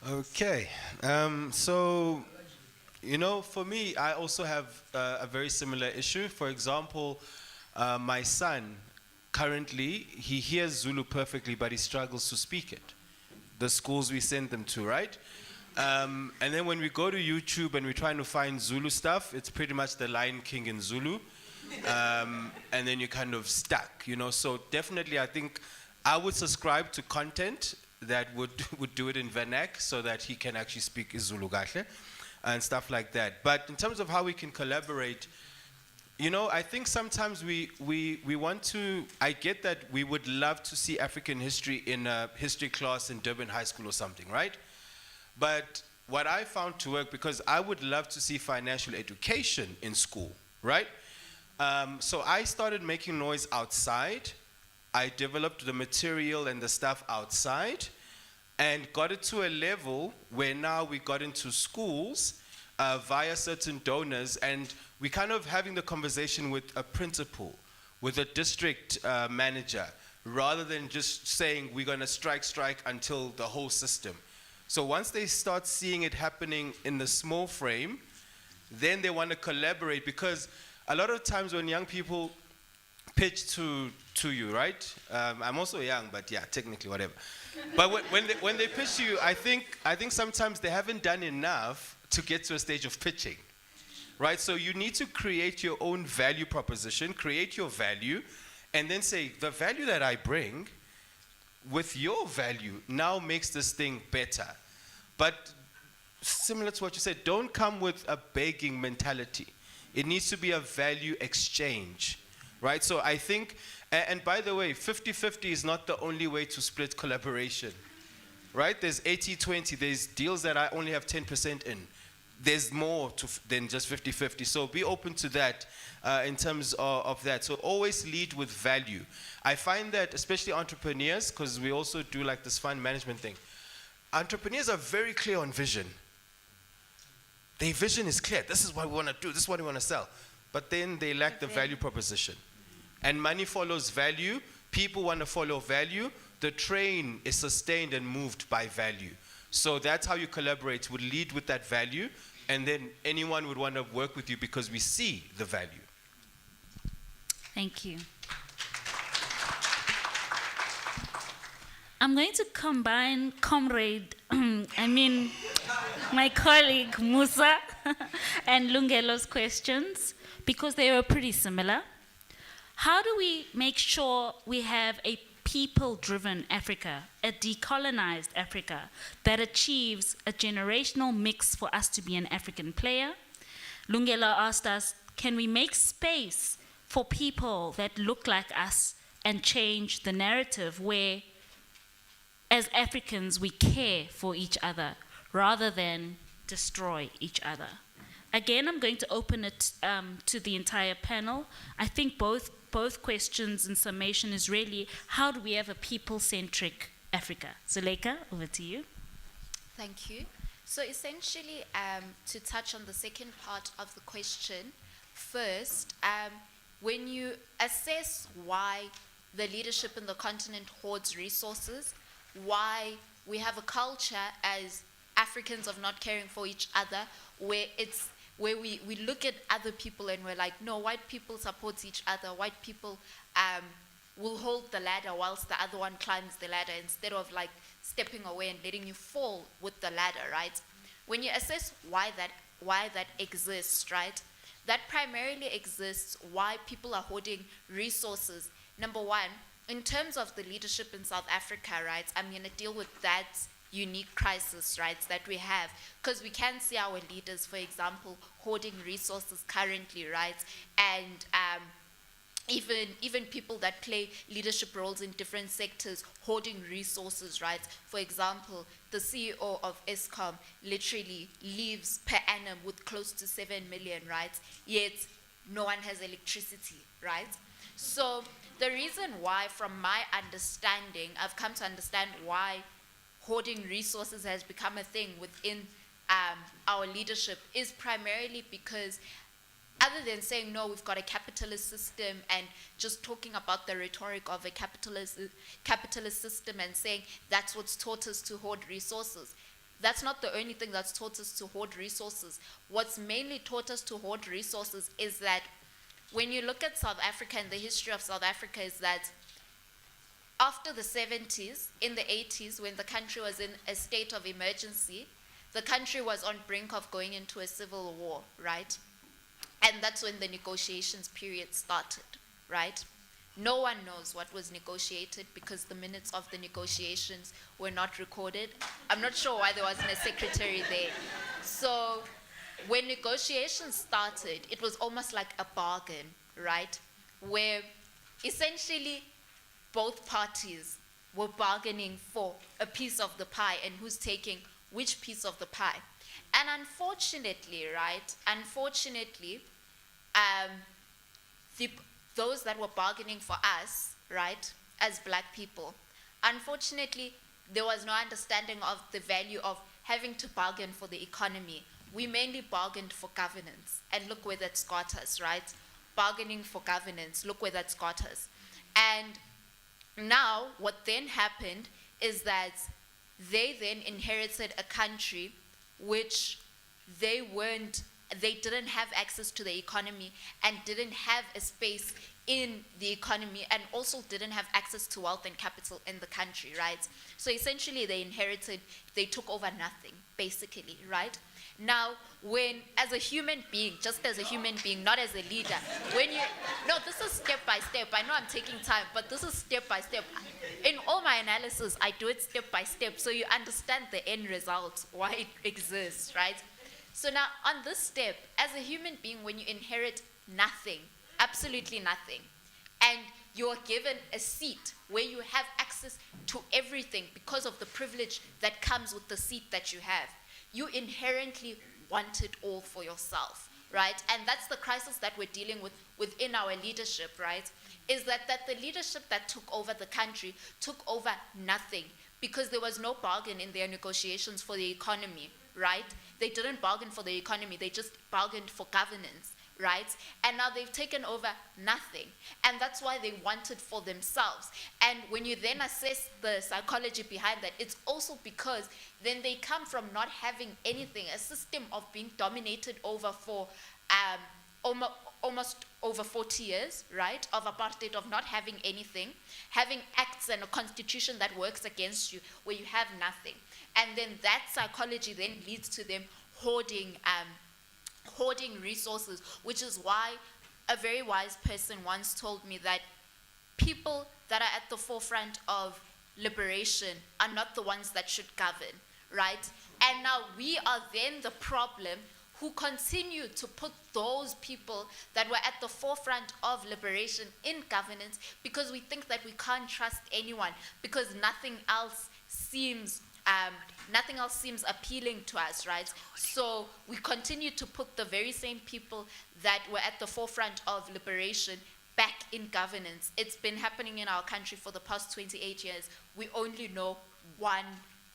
S13: Okay, so, for me, I also have a very similar issue. For example, my son, currently, he hears Zulu perfectly, but he struggles to speak it. The schools we send them to, right? And then when we go to YouTube and we're trying to find Zulu stuff, it's pretty much the Lion King in Zulu. And then you're kind of stuck, So definitely, I think I would subscribe to content that would do it in Vernac so that he can actually speak Zulu gahle and stuff like that. But in terms of how we can collaborate, I think sometimes we want to, I get that we would love to see African history in a history class in Durban High School or something, right? But what I found to work, because I would love to see financial education in school, right? So I started making noise outside. I developed the material and the stuff outside and got it to a level where now we got into schools via certain donors, and we kind of having the conversation with a principal, with a district manager, rather than just saying we're going to strike until the whole system. So once they start seeing it happening in the small frame, then they want to collaborate, because a lot of times when young people pitch to you, right? I'm also young, but yeah, technically, whatever. But when they pitch to you, I think sometimes they haven't done enough to get to a stage of pitching, right? So you need to create your own value proposition, create your value, and then say, the value that I bring with your value now makes this thing better. But similar to what you said, don't come with a begging mentality. It needs to be a value exchange. right? So I think, and by the way, 50-50 is not the only way to split collaboration, right? There's 80-20, there's deals that I only have 10% in. There's more than just 50-50. So be open to that in terms of that. So always lead with value. I find that, especially entrepreneurs, because we also do like this fund management thing, entrepreneurs are very clear on vision. Their vision is clear. This is what we want to do. This is what we want to sell. But then they lack the value proposition. And money follows value. People want to follow value. The train is sustained and moved by value. So that's how you collaborate. Would lead with that value. And then anyone would want to work with you because we see the value.
S5: Thank you. I'm going to combine my colleague Musa and Lungelo's questions because they were pretty similar. How do we make sure we have a people-driven Africa, a decolonized Africa that achieves a generational mix for us to be an African player? Lungelo asked us, can we make space for people that look like us and change the narrative where, as Africans, we care for each other rather than destroy each other? Again, I'm going to open it to the entire panel. I think both questions in summation is really, how do we have a people-centric Africa? Zuleika, over to you.
S12: Thank you. So essentially, to touch on the second part of the question, first, when you assess why the leadership in the continent hoards resources, why we have a culture as Africans of not caring for each other, where we look at other people and we're like, no, white people support each other, white people will hold the ladder whilst the other one climbs the ladder instead of like stepping away and letting you fall with the ladder, right? When you assess why that exists, right, that primarily exists why people are hoarding resources. Number one, in terms of the leadership in South Africa, right, I'm going to deal with that unique crisis, right, that we have, because we can see our leaders, for example, hoarding resources currently, right, and even people that play leadership roles in different sectors hoarding resources, right? For example, the CEO of Eskom literally leaves per annum with close to 7 million, right? Yet no one has electricity, right? So the reason why, from my understanding, I've come to understand why hoarding resources has become a thing within our leadership is primarily because, other than saying, no, we've got a capitalist system and just talking about the rhetoric of a capitalist system and saying that's what's taught us to hoard resources. That's not the only thing that's taught us to hoard resources. What's mainly taught us to hoard resources is that when you look at South Africa and the history of South Africa is that after the 70s, in the 80s, when the country was in a state of emergency, the country was on brink of going into a civil war, right? And that's when the negotiations period started, right? No one knows what was negotiated because the minutes of the negotiations were not recorded. I'm not sure why there wasn't a secretary there. So when negotiations started, it was almost like a bargain, right? Where essentially both parties were bargaining for a piece of the pie and who's taking which piece of the pie. And unfortunately, right, those that were bargaining for us, right, as black people, unfortunately, there was no understanding of the value of having to bargain for the economy. We mainly bargained for governance, and look where that's got us, right? Bargaining for governance, look where that's got us. And now, what then happened is that they then inherited a country which they didn't have access to the economy and didn't have a space in the economy and also didn't have access to wealth and capital in the country, right? So essentially they took over nothing, basically, right? Now, as a human being, just as a human being, not as a leader, this is step by step. I know I'm taking time, but this is step by step. In all my analysis, I do it step by step, so you understand the end result, why it exists, right? So now, on this step, as a human being, when you inherit nothing, absolutely nothing,
S18: and you're given a seat where you have access to everything because of the privilege that comes with the seat that you have, you inherently want it all for yourself, right? And that's the crisis that we're dealing with within our leadership, right? Is that the leadership that took over the country took over nothing because there was no bargain in their negotiations for the economy, right? They didn't bargain for the economy, they just bargained for governance, right? And now they've taken over nothing. And that's why they want it for themselves. And when you then assess the psychology behind that, it's also because then they come from not having anything, a system of being dominated over for almost over 40 years, right, of apartheid, of not having anything, having acts and a constitution that works against you, where you have nothing. And then that psychology then leads to them hoarding resources, which is why a very wise person once told me that people that are at the forefront of liberation are not the ones that should govern, right? And now we are then the problem who continue to put those people that were at the forefront of liberation in governance because we think that we can't trust anyone because nothing else seems appealing to us, right? So we continue to put the very same people that were at the forefront of liberation back in governance. It's been happening in our country for the past 28 years. We only know one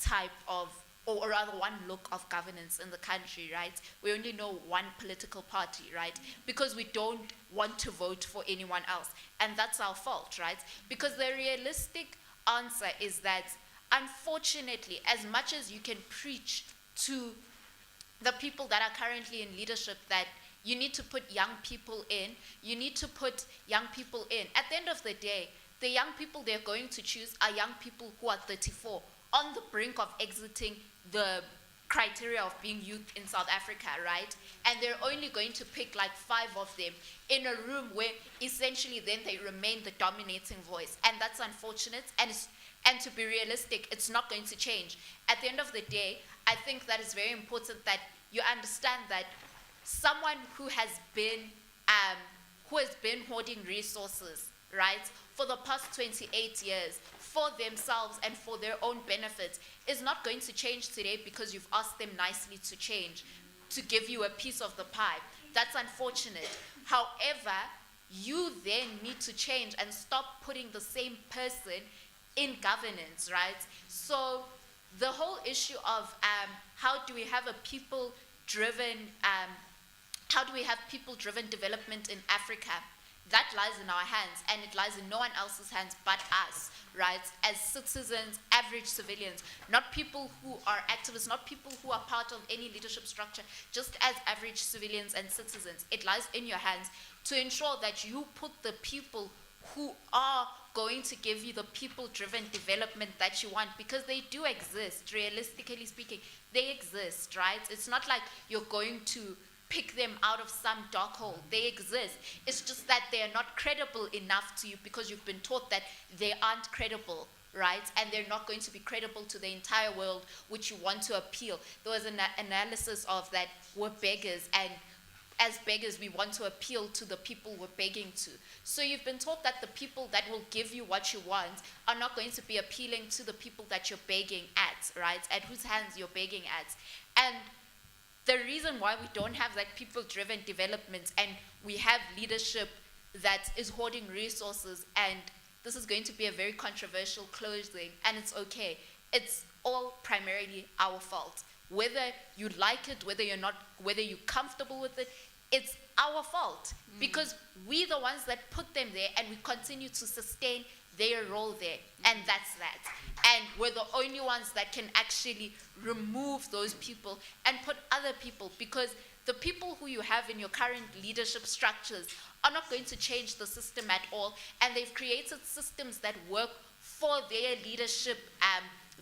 S18: type of, or rather one look of governance in the country, right? We only know one political party, right? Because we don't want to vote for anyone else. And that's our fault, right? Because the realistic answer is that, unfortunately, as much as you can preach to the people that are currently in leadership that you need to put young people in, at the end of the day, the young people they're going to choose are young people who are 34, on the brink of exiting the criteria of being youth in South Africa, right? And they're only going to pick like 5 of them in a room where essentially then they remain the dominating voice. And that's unfortunate. And to be realistic, it's not going to change. At the end of the day, I think that it's very important that you understand that someone who has been hoarding resources, right, for the past 28 years, for themselves and for their own benefits, is not going to change today because you've asked them nicely to change, to give you a piece of the pie. That's unfortunate. However, you then need to change and stop putting the same person in governance, right? So the whole issue of how do we have people-driven development in Africa, that lies in our hands, and it lies in no one else's hands but us, right? As citizens, average civilians, not people who are activists, not people who are part of any leadership structure, just as average civilians and citizens. It lies in your hands to ensure that you put the people who are going to give you the people-driven development that you want, because they do exist, realistically speaking. They exist, right? It's not like you're going to pick them out of some dark hole. They exist. It's just that they are not credible enough to you because you've been taught that they aren't credible, right? And they're not going to be credible to the entire world which you want to appeal. There was an analysis of that we're beggars, and as beggars, we want to appeal to the people we're begging to. So you've been taught that the people that will give you what you want are not going to be appealing to the people that you're begging at, right? At whose hands you're begging at. And the reason why we don't have that people-driven development and we have leadership that is hoarding resources, and this is going to be a very controversial closing, and it's okay. It's all primarily our fault. Whether you like it, whether you're comfortable with it, it's our fault because we're the ones that put them there, and we continue to sustain their role there, and that's that. And we're the only ones that can actually remove those people and put other people, because the people who you have in your current leadership structures are not going to change the system at all, and they've created systems that work for their leadership,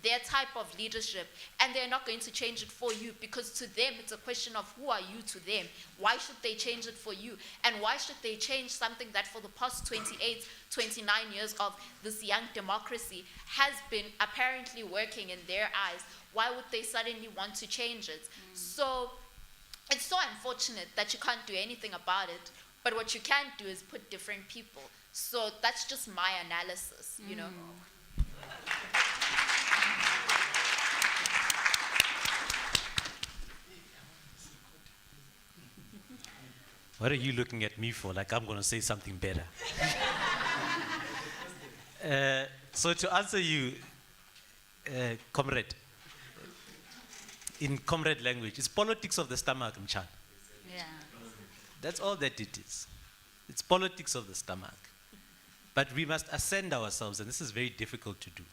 S18: their type of leadership, and they're not going to change it for you, because to them it's a question of who are you to them. Why should they change it for you? And why should they change something that for the past 28, 29 years of this young democracy has been apparently working in their eyes? Why would they suddenly want to change it? So it's so unfortunate that you can't do anything about it. But what you can't do is put different people. So that's just my analysis, you know.
S14: What are you looking at me for? Like I'm going to say something better. So to answer you, comrade, in comrade language, it's politics of the stomach, Mchan.
S18: Yeah.
S14: That's all that it is. It's politics of the stomach. But we must ascend ourselves, and this is very difficult to do.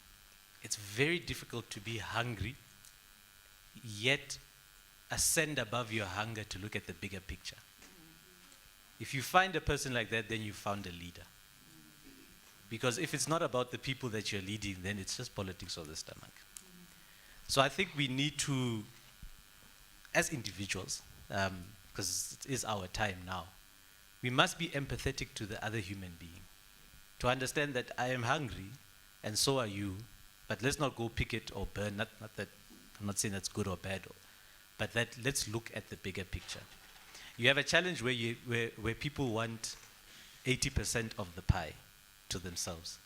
S14: It's very difficult to be hungry, yet ascend above your hunger to look at the bigger picture. If you find a person like that, then you found a leader. Because if it's not about the people that you're leading, then it's just politics of the stomach. So I think we need to, as individuals, because it is our time now, we must be empathetic to the other human being. To understand that I am hungry, and so are you, but let's not go pick it or burn, not that, I'm not saying that's good or bad, but that let's look at the bigger picture. You have a challenge where people want 80% of the pie to themselves.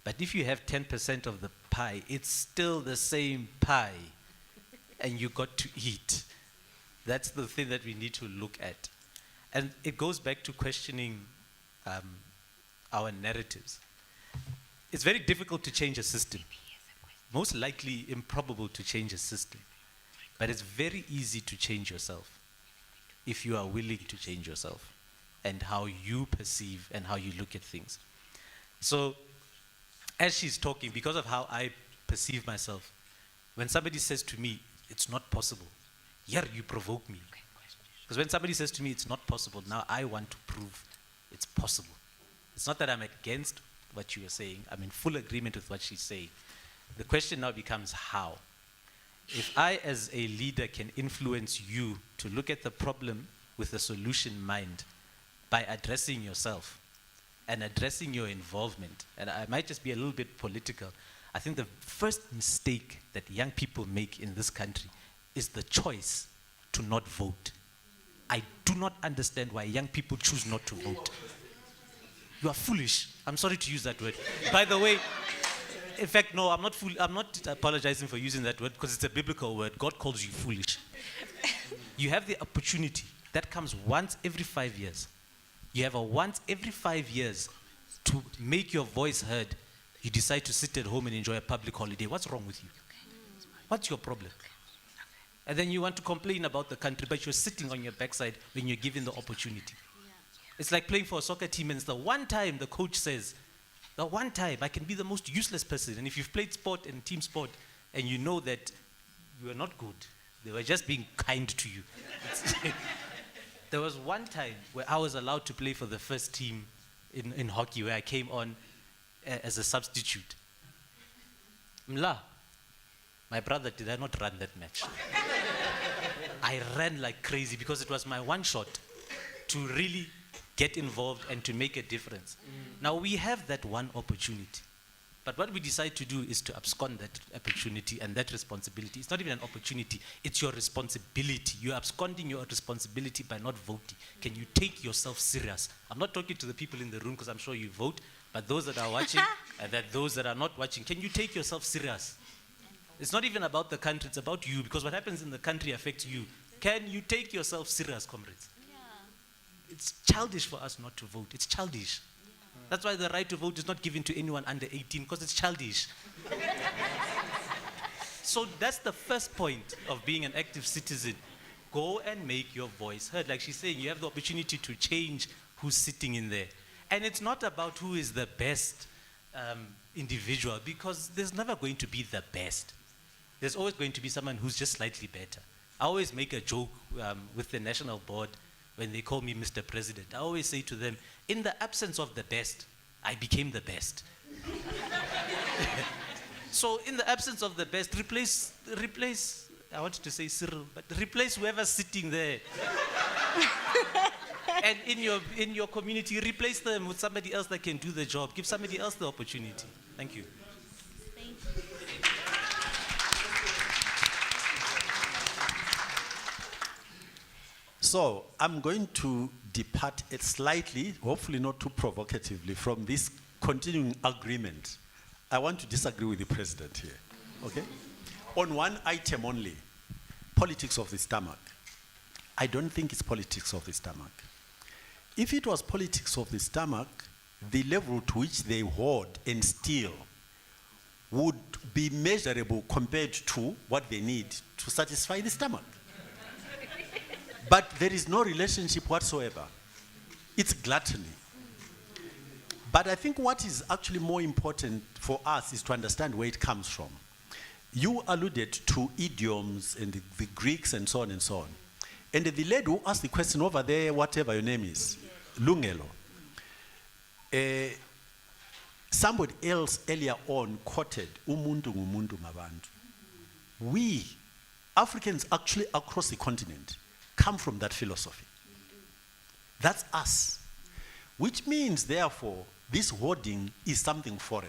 S14: But if you have 10% of the pie, it's still the same pie, and you got to eat. That's the thing that we need to look at. And it goes back to questioning our narratives. It's very difficult to change a system. Most likely improbable to change a system. But it's very easy to change yourself if you are willing to change yourself and how you perceive and how you look at things. So as she's talking, because of how I perceive myself, when somebody says to me, it's not possible, yeah, you provoke me. Because when somebody says to me, it's not possible, now I want to prove it's possible. It's not that I'm against what you are saying. I'm in full agreement with what she's saying. The question now becomes how. If I, as a leader, can influence you to look at the problem with a solution mind by addressing yourself and addressing your involvement, and I might just be a little bit political, I think the first mistake that young people make in this country is the choice to not vote. I do not understand why young people choose not to vote. You are foolish. I'm sorry to use that word. By the way, in fact, no, I'm not apologizing for using that word because it's a biblical word. God calls you foolish. You have the opportunity. That comes once every 5 years. You have a once every 5 years to make your voice heard. You decide to sit at home and enjoy a public holiday. What's wrong with you? What's your problem? And then you want to complain about the country, but you're sitting on your backside when you're given the opportunity. It's like playing for a soccer team, and it's the one time the coach says, the one time I can be the most useless person. And if you've played sport and team sport, and you know that you are not good, they were just being kind to you. There was one time where I was allowed to play for the first team in hockey, where I came on as a substitute. Mla, my brother, did I not run that match? I ran like crazy because it was my one shot to really get involved and to make a difference. Now we have that one opportunity. But what we decide to do is to abscond that opportunity and that responsibility. It's not even an opportunity, it's your responsibility. You're absconding your responsibility by not voting. Can you take yourself serious? I'm not talking to the people in the room because I'm sure you vote, but those that are watching and those that are not watching, can you take yourself serious? It's not even about the country, it's about you, because what happens in the country affects you. Can you take yourself serious, comrades? It's childish for us not to vote. It's childish. That's why the right to vote is not given to anyone under 18, because it's childish. So that's the first point of being an active citizen. Go and make your voice heard. Like she's saying, you have the opportunity to change who's sitting in there. And it's not about who is the best individual, because there's never going to be the best. There's always going to be someone who's just slightly better. I always make a joke with the national board when they call me Mr. President. I always say to them, in the absence of the best, I became the best. So in the absence of the best, replace, I wanted to say Cyril, but replace whoever's sitting there. And in your community, replace them with somebody else that can do the job. Give somebody else the opportunity. Thank you.
S11: So I'm going to depart it slightly, hopefully not too provocatively, from this continuing agreement. I want to disagree with the president here, okay? On one item only, politics of the stomach. I don't think it's politics of the stomach. If it was politics of the stomach, the level to which they hoard and steal would be measurable compared to what they need to satisfy the stomach. But there is no relationship whatsoever. It's gluttony. But I think what is actually more important for us is to understand where it comes from. You alluded to idioms and the Greeks and so on and so on. And the lady who asked the question over there, whatever your name is, Lungelo, somebody else earlier on quoted, umuntu ngumuntu mabantu. We, Africans actually across the continent, come from that philosophy. That's us. Which means, therefore, this hoarding is something foreign.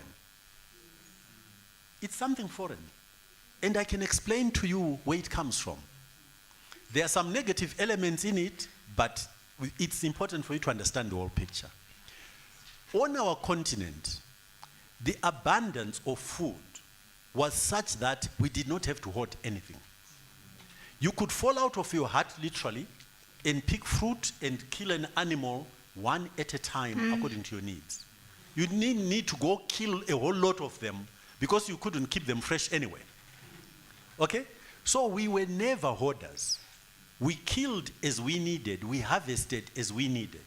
S11: It's something foreign. And I can explain to you where it comes from. There are some negative elements in it, but it's important for you to understand the whole picture. On our continent, the abundance of food was such that we did not have to hoard anything. You could fall out of your hut, literally, and pick fruit and kill an animal one at a time according to your needs. You need to go kill a whole lot of them because you couldn't keep them fresh anyway. Okay? So we were never hoarders. We killed as we needed. We harvested as we needed.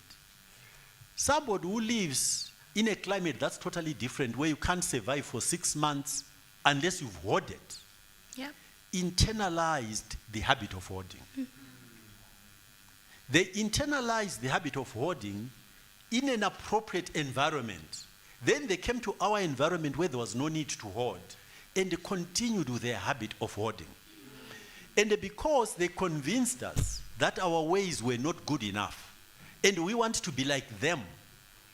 S11: Somebody who lives in a climate that's totally different, where you can't survive for 6 months unless you've hoarded, internalized the habit of hoarding. They internalized the habit of hoarding in an appropriate environment. Then they came to our environment where there was no need to hoard, and they continued with their habit of hoarding. And because they convinced us that our ways were not good enough, and we want to be like them,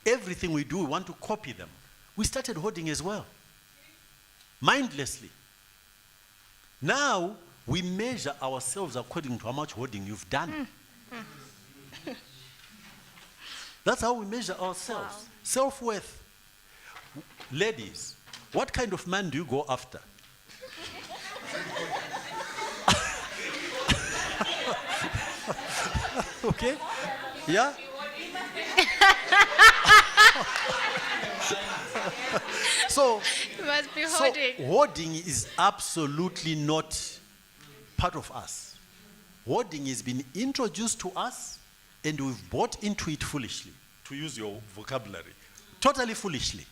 S11: everything we do, we want to copy them, we started hoarding as well, mindlessly. Now, we measure ourselves according to how much hoarding you've done. That's how we measure ourselves. Wow. Self-worth. Ladies, what kind of man do you go after? Okay? Yeah? So,
S1: you must be hoarding.
S11: So hoarding is absolutely not part of us. Hoarding has been introduced to us, and we've bought into it foolishly, to use your vocabulary. Totally foolishly.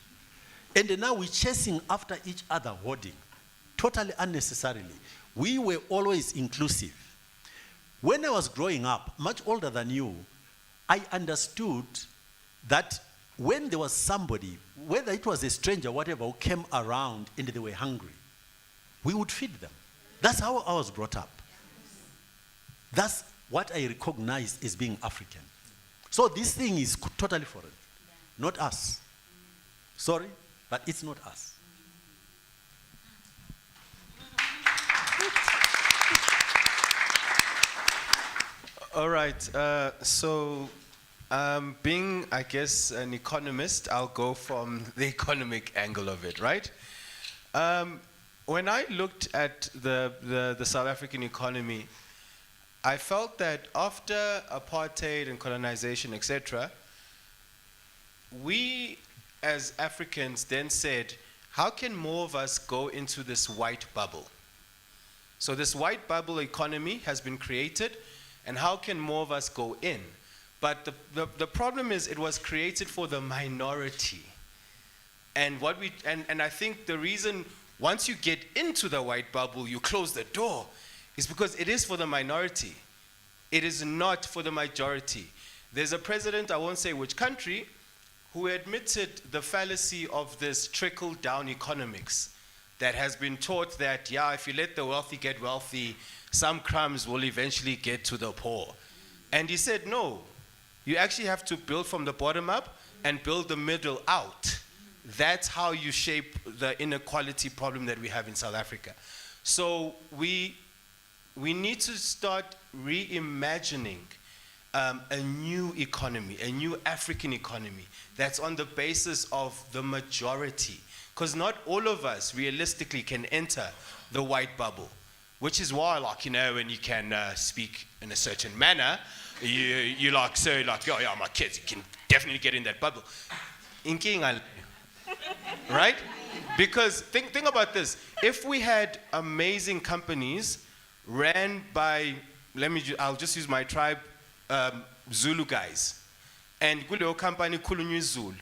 S11: And now we're chasing after each other hoarding, totally unnecessarily. We were always inclusive. When I was growing up, much older than you, I understood that when there was somebody, whether it was a stranger or whatever, who came around and they were hungry, we would feed them. That's how I was brought up. That's what I recognize as being African. So this thing is totally foreign, not us. Sorry, but it's not us.
S13: All right, so being, I guess, an economist, I'll go from the economic angle of it, right? When I looked at the South African economy, I felt that after apartheid and colonization, etc., we as Africans then said, how can more of us go into this white bubble? So this white bubble economy has been created, and how can more of us go in? But the problem is it was created for the minority. And I think the reason once you get into the white bubble, you close the door, is because it is for the minority. It is not for the majority. There's a president, I won't say which country, who admitted the fallacy of this trickle-down economics that has been taught that, yeah, if you let the wealthy get wealthy, some crumbs will eventually get to the poor. And he said, no, you actually have to build from the bottom up and build the middle out. That's how you shape the inequality problem that we have in South Africa. So we need to start reimagining a new economy, a new African economy that's on the basis of the majority. Because not all of us realistically can enter the white bubble, which is why, like, you know, when you can speak in a certain manner, you like say, like, oh yeah, my kids, you can definitely get in that bubble. Right? Because think about this. If we had amazing companies ran by, I'll just use my tribe, Zulu guys, and kuleyo company khulunywa Zulu,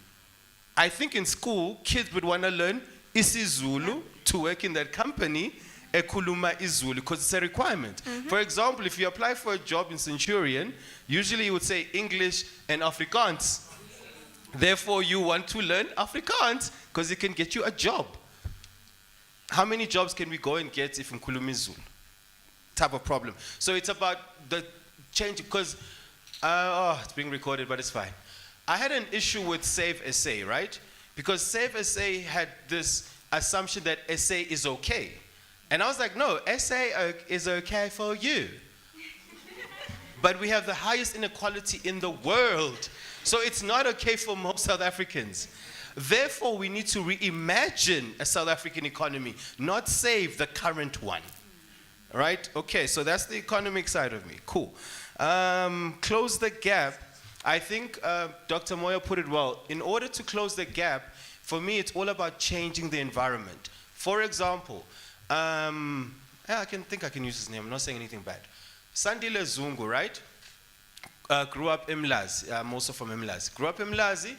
S13: I think in school kids would want to learn isiZulu to work in that company ekhuluma isiZulu because it's a requirement. For example, if you apply for a job in Centurion, usually you would say English and Afrikaans. Therefore, you want to learn Afrikaans because it can get you a job. How many jobs can we go and get if in Zulu? Type of problem. So it's about the change because, it's being recorded, but it's fine. I had an issue with Save SA, right? Because Save SA had this assumption that SA is okay. And I was like, no, SA is okay for you. But we have the highest inequality in the world. So it's not okay for most South Africans. Therefore, we need to reimagine a South African economy, not save the current one. Right? Okay, so that's the economic side of me. Cool. Close the gap. I think Dr. Moyo put it well. In order to close the gap, for me, it's all about changing the environment. For example, I think I can use his name. I'm not saying anything bad. Sandile Zungu, right? Grew up in Mlazi. I'm also from Mlazi. Grew up in Mlazi.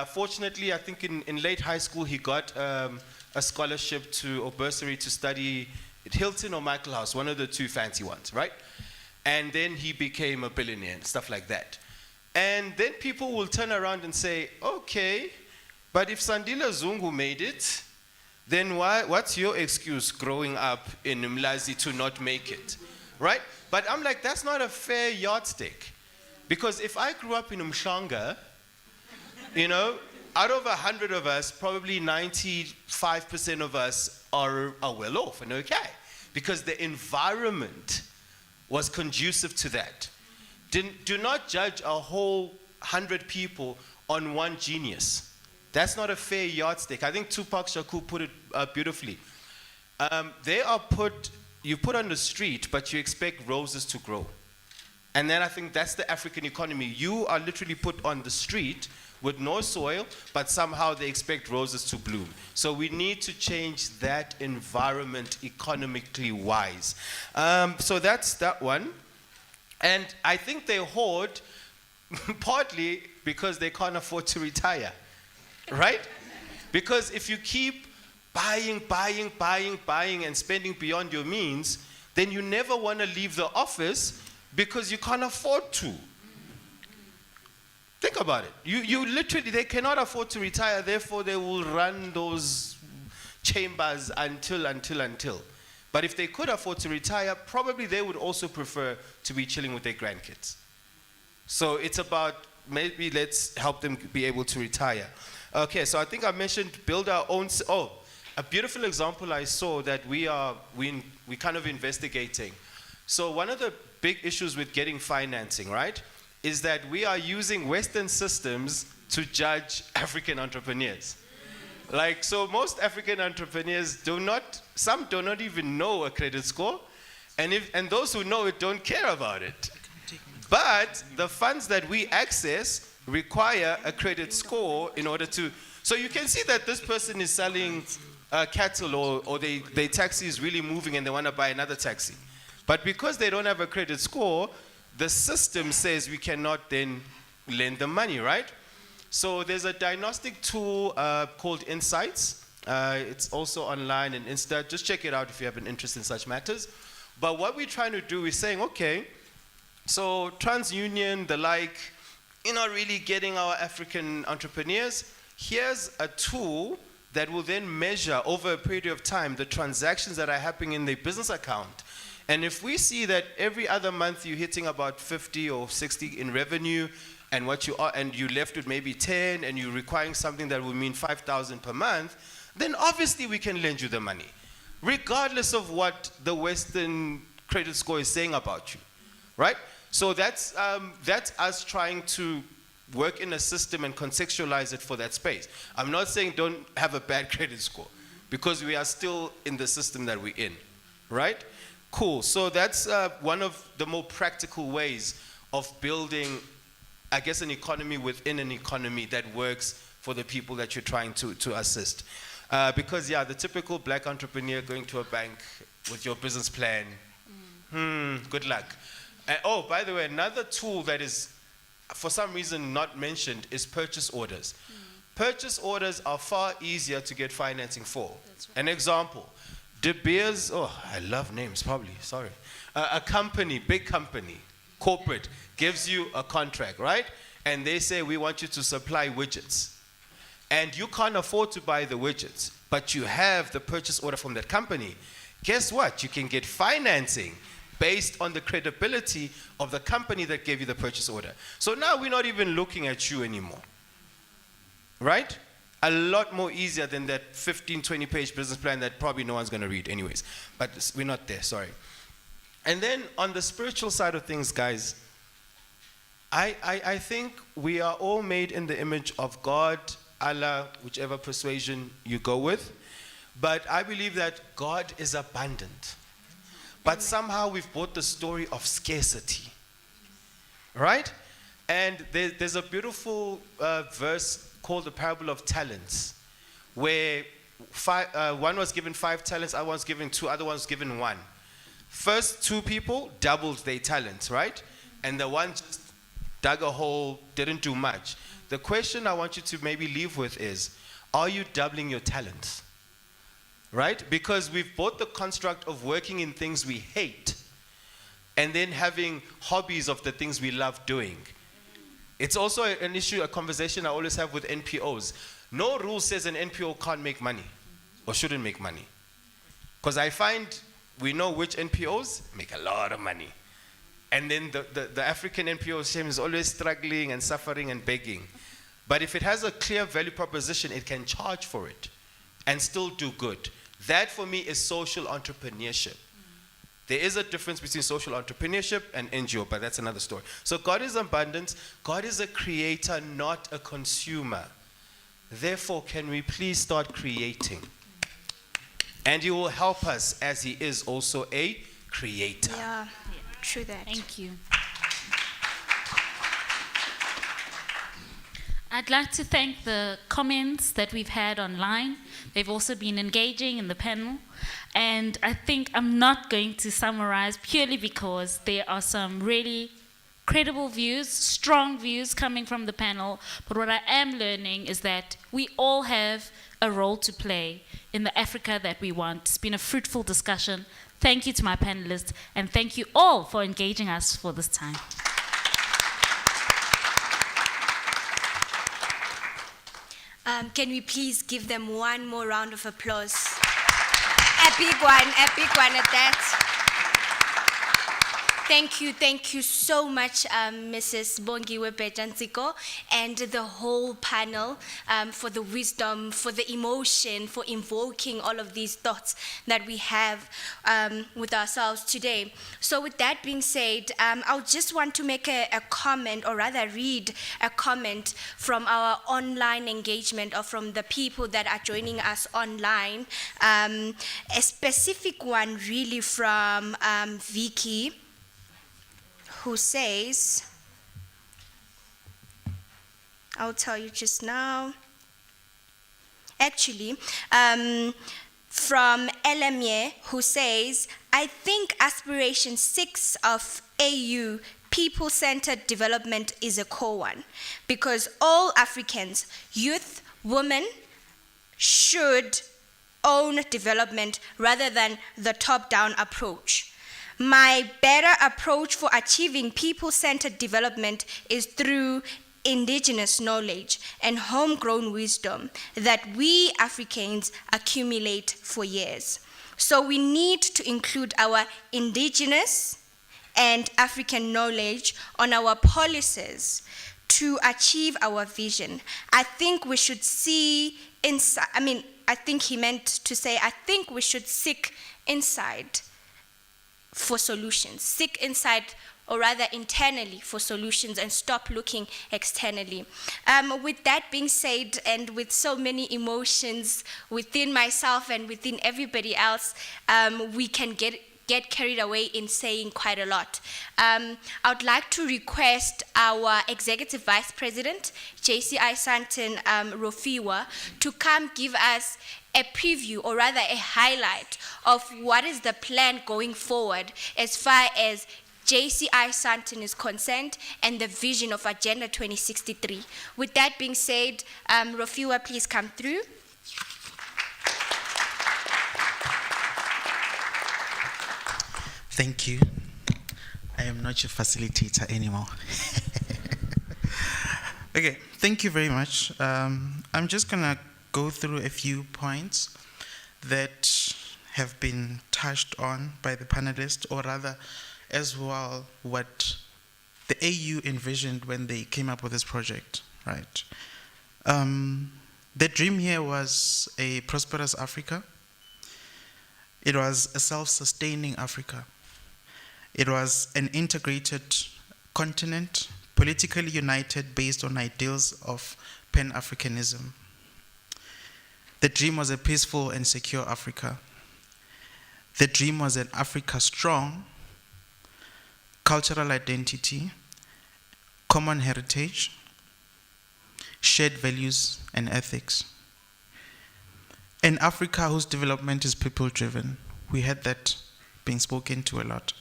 S13: Fortunately, I think in late high school, he got a scholarship or bursary to study at Hilton or Michael House, one of the two fancy ones, right? And then he became a billionaire and stuff like that. And then people will turn around and say, okay, but if Sandile Zungu made it, then what's your excuse growing up in Mlazi to not make it, right? But I'm like, that's not a fair yardstick. Because if I grew up in Umhlanga, you know, out of 100 of us, probably 95% of us are well off and okay. Because the environment was conducive to that. Do not judge a whole 100 people on one genius. That's not a fair yardstick. I think Tupac Shakur put it beautifully. You put on the street, but you expect roses to grow. And then I think that's the African economy. You are literally put on the street with no soil, but somehow they expect roses to bloom. So we need to change that environment economically wise. So that's that one. And I think they hoard partly because they can't afford to retire, right? Because if you keep buying and spending beyond your means, then you never want to leave the office because you can't afford to. Think about it. You literally, they cannot afford to retire, therefore they will run those chambers until. But if they could afford to retire, probably they would also prefer to be chilling with their grandkids. So it's about maybe let's help them be able to retire. Okay, so I think I mentioned build our own. A beautiful example I saw that we kind of investigating. So one of the big issues with getting financing, right, is that we are using Western systems to judge African entrepreneurs. Like, so most African entrepreneurs some do not even know a credit score, and those who know it don't care about it. But the funds that we access require a credit score in order to, so you can see that this person is selling cattle or their taxi is really moving and they want to buy another taxi. But because they don't have a credit score, the system says we cannot then lend them money, right? So there's a diagnostic tool called Insights. It's also online and Insta. Just check it out if you have an interest in such matters. But what we're trying to do is saying, okay, so TransUnion, the like, you're not really getting our African entrepreneurs. Here's a tool that will then measure over a period of time the transactions that are happening in their business account. And if we see that every other month you're hitting about 50 or 60 in revenue, and you're left with maybe 10, and you're requiring something that will mean 5,000 per month, then obviously we can lend you the money, regardless of what the Western credit score is saying about you, right? So that's us trying to work in a system and contextualize it for that space. I'm not saying don't have a bad credit score, because we are still in the system that we're in, right? Cool. So that's one of the more practical ways of building, I guess, an economy within an economy that works for the people that you're trying to assist. Because, yeah, the typical black entrepreneur going to a bank with your business plan, good luck. Oh, by the way, another tool that is, for some reason, not mentioned is purchase orders. Purchase orders are far easier to get financing for. An example, De Beers, oh, I love names, probably, sorry. A company, big company, corporate, gives you a contract, right? And they say, we want you to supply widgets. And you can't afford to buy the widgets, but you have the purchase order from that company. Guess what? You can get financing based on the credibility of the company that gave you the purchase order. So now we're not even looking at you anymore, right? A lot more easier than that 15, 20-page business plan that probably no one's going to read anyways. But we're not there, sorry. And then on the spiritual side of things, guys, I think we are all made in the image of God, Allah, whichever persuasion you go with. But I believe that God is abundant. But somehow we've bought the story of scarcity, right? And there's a beautiful verse called the parable of talents, where one was given 5 talents, other one's given 2, other one's given 1. First 2 people doubled their talents, right? And the one just dug a hole, didn't do much. The question I want you to maybe leave with is, are you doubling your talents? Right? Because we've bought the construct of working in things we hate and then having hobbies of the things we love doing. It's also an issue, a conversation I always have with NPOs. No rule says an NPO can't make money or shouldn't make money. Because I find we know which NPOs make a lot of money. And then the African NPO system is always struggling and suffering and begging. But if it has a clear value proposition, it can charge for it and still do good. That for me is social entrepreneurship. There is a difference between social entrepreneurship and NGO, but that's another story. So God is abundant. God is a creator, not a consumer. Therefore, can we please start creating? And he will help us as he is also a creator.
S1: Yeah, true that.
S5: Thank you. I'd like to thank the comments that we've had online. They've also been engaging in the panel. And I think I'm not going to summarize purely because there are some really credible views, strong views coming from the panel. But what I am learning is that we all have a role to play in the Africa that we want. It's been a fruitful discussion. Thank you to my panelists, and thank you all for engaging us for this time.
S1: Can we please give them one more round of applause? A big one at that. Thank you so much, Mrs. Bongiwe Bejansiko, and the whole panel for the wisdom, for the emotion, for invoking all of these thoughts that we have with ourselves today. So with that being said, I just want to make a comment, or rather read a comment from our online engagement, or from the people that are joining us online. A specific one really from Vicky, who says, I'll tell you just now. Actually, from Elamie, who says, I think aspiration 6 of AU, people-centered development, is a core one, because all Africans, youth, women, should own development rather than the top-down approach. My better approach for achieving people-centered development is through indigenous knowledge and homegrown wisdom that we Africans accumulate for years. So we need to include our indigenous and African knowledge on our policies to achieve our vision. I think we should see inside, I think he meant to say, I think we should seek inside for solutions. Seek inside or rather internally, for solutions and stop looking externally. With that being said, and with so many emotions within myself and within everybody else, we can get carried away in saying quite a lot. I would like to request our Executive Vice President, JCI Sandton Rofiwa, to come give us a preview, or rather a highlight, of what is the plan going forward as far as JCI Sandton is concerned and the vision of Agenda 2063. With that being said, Rofiwa, please come through.
S2: Thank you. I am not your facilitator anymore. Okay, thank you very much. I'm just gonna go through a few points that have been touched on by the panelists, or rather, as well, what the AU envisioned when they came up with this project, right? The dream here was a prosperous Africa. It was a self-sustaining Africa. It was an integrated continent, politically united based on ideals of Pan-Africanism. The dream was a peaceful and secure Africa. The dream was an Africa strong, cultural identity, common heritage, shared values and ethics. An Africa whose development is people-driven. We had that being spoken to a lot.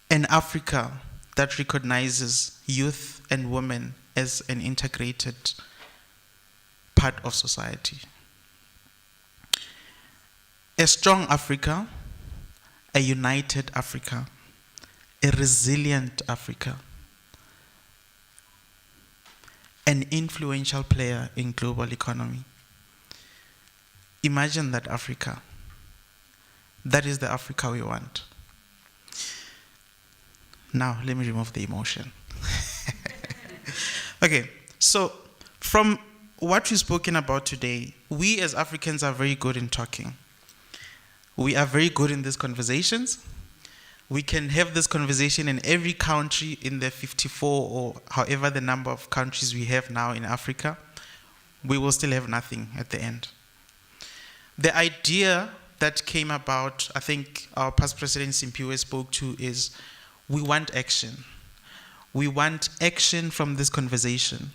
S2: An Africa that recognizes youth and women as an integrated part of society. A strong Africa, a united Africa, a resilient Africa, an influential player in global economy. Imagine that Africa. That is the Africa we want. Now, let me remove the emotion. Okay, so from what we've spoken about today, we as Africans are very good in talking. We are very good in these conversations. We can have this conversation in every country in the 54 or however the number of countries we have now in Africa. We will still have nothing at the end. The idea that came about, I think our past president Simpiwe spoke to, is we want action. We want action from this conversation.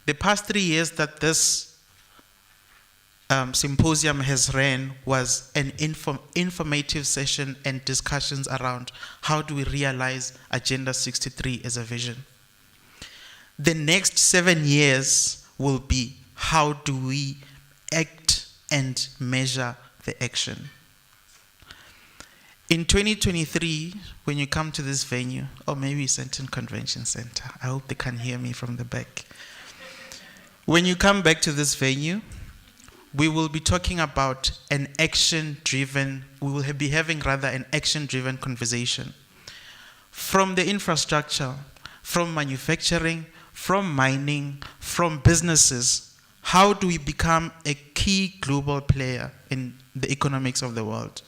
S2: The past 3 years that this symposium has ran was an informative session and discussions around how do we realize Agenda 63 as a vision. The next 7 years will be how do we act and measure the action. In 2023, when you come to this venue, or maybe Sandton Convention Center, I hope they can hear me from the back. When you come back to this venue, we will be talking about an action-driven, we will be having rather an action-driven conversation. From the infrastructure, from manufacturing, from mining, from businesses, how do we become a key global player in the economics of the world?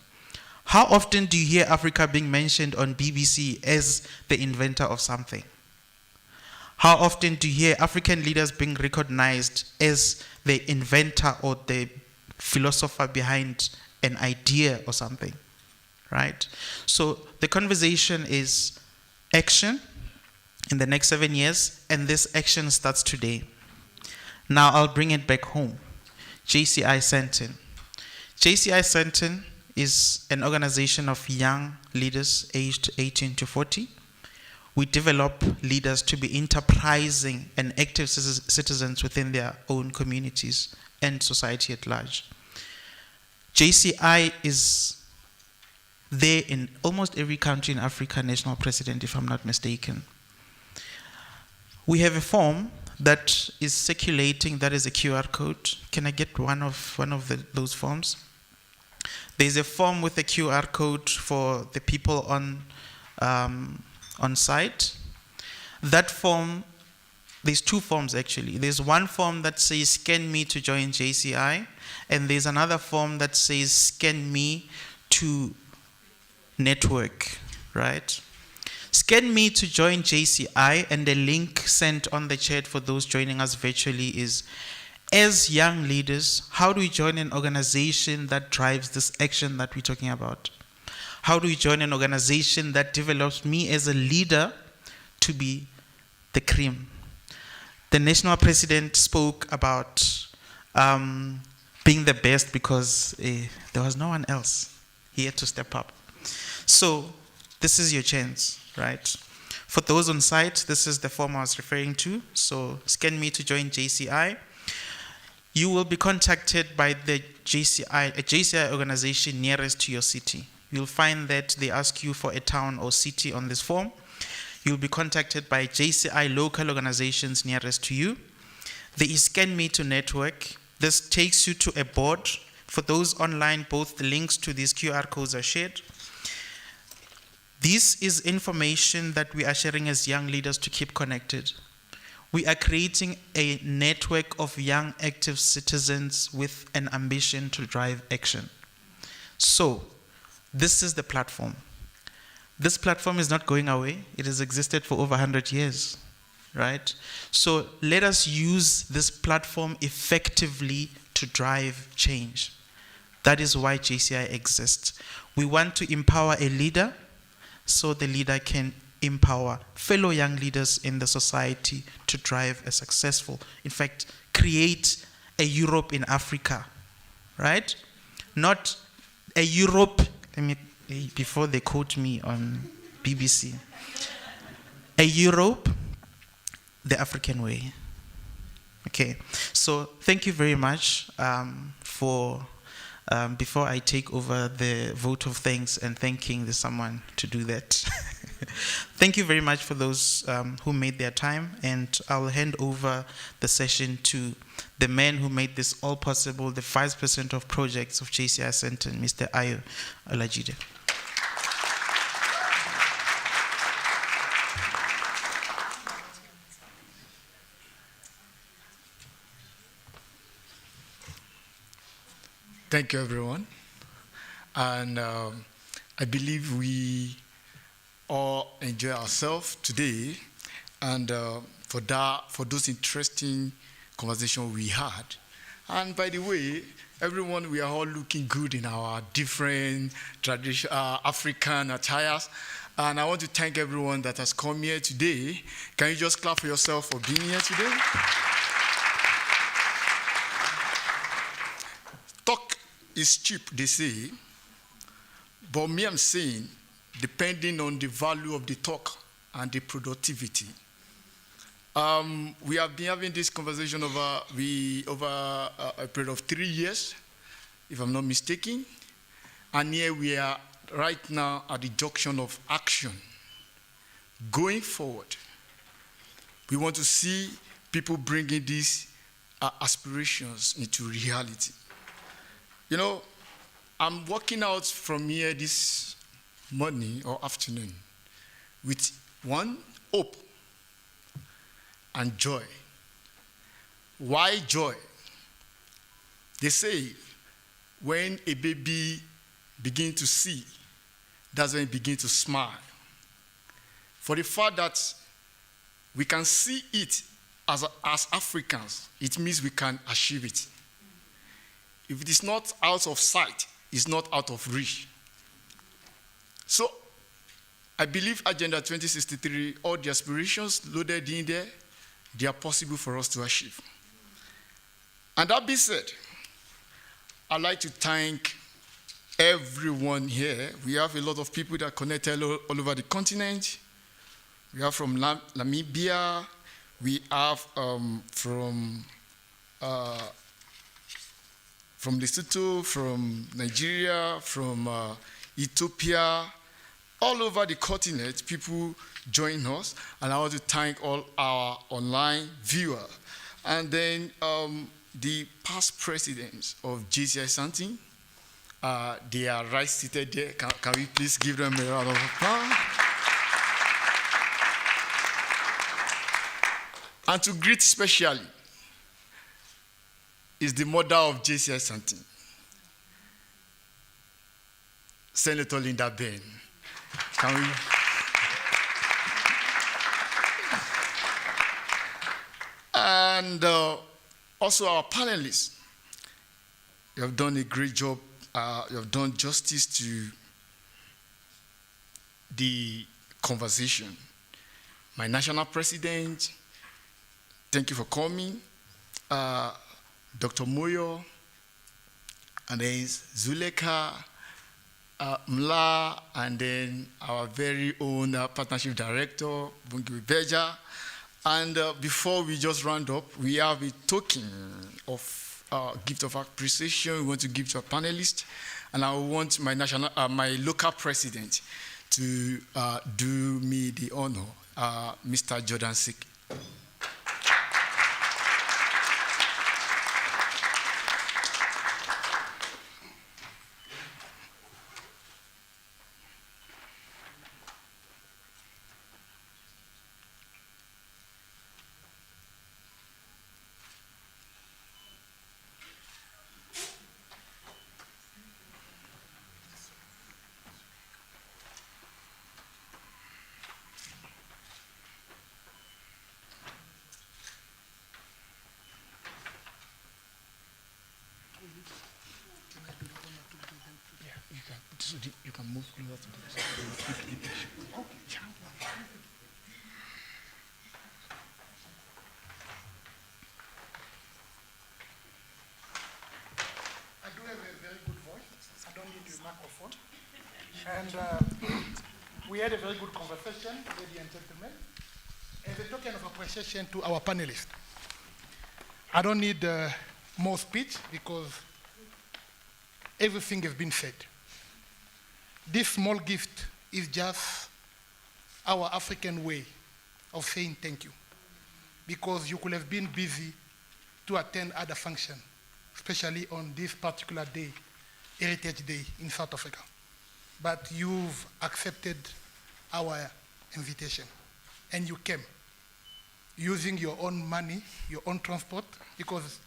S2: How often do you hear Africa being mentioned on BBC as the inventor of something? How often do you hear African leaders being recognized as the inventor or the philosopher behind an idea or something, right? So the conversation is action in the next 7 years, and this action starts today. Now I'll bring it back home. JCI Sandton. JCI Sandton is an organization of young leaders aged 18 to 40. We develop leaders to be enterprising and active citizens within their own communities and society at large. JCI is there in almost every country in Africa, national president, if I'm not mistaken. We have a form that is circulating, that is a QR code. Can I get one of those forms? There's a form with a QR code for the people on site. That form, there's two forms actually. There's one form that says scan me to join JCI, and there's another form that says scan me to network. right? Scan me to join JCI, and the link sent on the chat for those joining us virtually is, as young leaders, how do we join an organization that drives this action that we're talking about? How do we join an organization that develops me as a leader to be the cream? The national president spoke about being the best because there was no one else. He had to step up. So this is your chance, right? For those on site, this is the form I was referring to. So scan me to join JCI. You will be contacted by the JCI, a JCI organization nearest to your city. You'll find that they ask you for a town or city on this form. You'll be contacted by JCI local organizations nearest to you. There is Scan Me to Network. This takes you to a board. For those online, both the links to these QR codes are shared. This is information that we are sharing as young leaders to keep connected. We are creating a network of young active citizens with an ambition to drive action. So, this is the platform. This platform is not going away. It has existed for over 100 years, right? So let us use this platform effectively to drive change. That is why JCI exists. We want to empower a leader so the leader can empower fellow young leaders in the society to drive a successful, in fact, create a Europe in Africa, right? Not a Europe, before they quote me on BBC, a Europe, the African way. Okay, so thank you very much for, before I take over the vote of thanks and thanking someone to do that. Thank you very much for those who made their time, and I'll hand over the session to the man who made this all possible, the Vice President of Projects of JCI Sandton, Mr. Ayo Olajide.
S19: Thank you, everyone. And I believe we all enjoy ourselves today. And for those interesting conversations we had. And by the way, everyone, we are all looking good in our different African attires. And I want to thank everyone that has come here today. Can you just clap for yourself for being here today? Talk is cheap, they say, but me, I'm saying, depending on the value of the talk and the productivity. We have been having this conversation over a period of 3 years, if I'm not mistaken, and here we are right now at the junction of action. Going forward, we want to see people bringing these aspirations into reality. You know, I'm walking out from here this morning or afternoon with one, hope and joy. Why joy? They say when a baby begins to see, that's when it begins to smile. For the fact that we can see it as Africans, it means we can achieve it. If it is not out of sight, it's not out of reach. So, I believe Agenda 2063, all the aspirations loaded in there, they are possible for us to achieve. And that being said, I'd like to thank everyone here. We have a lot of people that are connected all over the continent. We have from Namibia, we have from Lesotho, from Nigeria, from Ethiopia, all over the continent, people join us, and I want to thank all our online viewers. And then the past presidents of JCI Sandton, they are right seated there. Can we please give them a round of applause? And to greet specially is the mother of JCI Sandton, Senator Linda Ben. Can we? And also our panelists. You have done a great job. You have done justice to the conversation. My national president, thank you for coming. Dr. Moyo, and then Zuleka, Mla, and then our very own partnership director, Bungi Beja. And before we just round up, we have a token of gift of appreciation we want to give to our panelists. And I want my local president to do me the honor, Mr. Jordan Sick. So you can move closer to this. Okay.
S3: I do have a very good voice. I don't need a microphone. And we had a very good conversation, ladies and gentlemen. As a token of appreciation to our panelists, I don't need more speech because everything has been said. This small gift is just our African way of saying thank you, because you could have been busy to attend other functions, especially on this particular day, Heritage Day in South Africa. But you've accepted our invitation, and you came using your own money, your own transport, because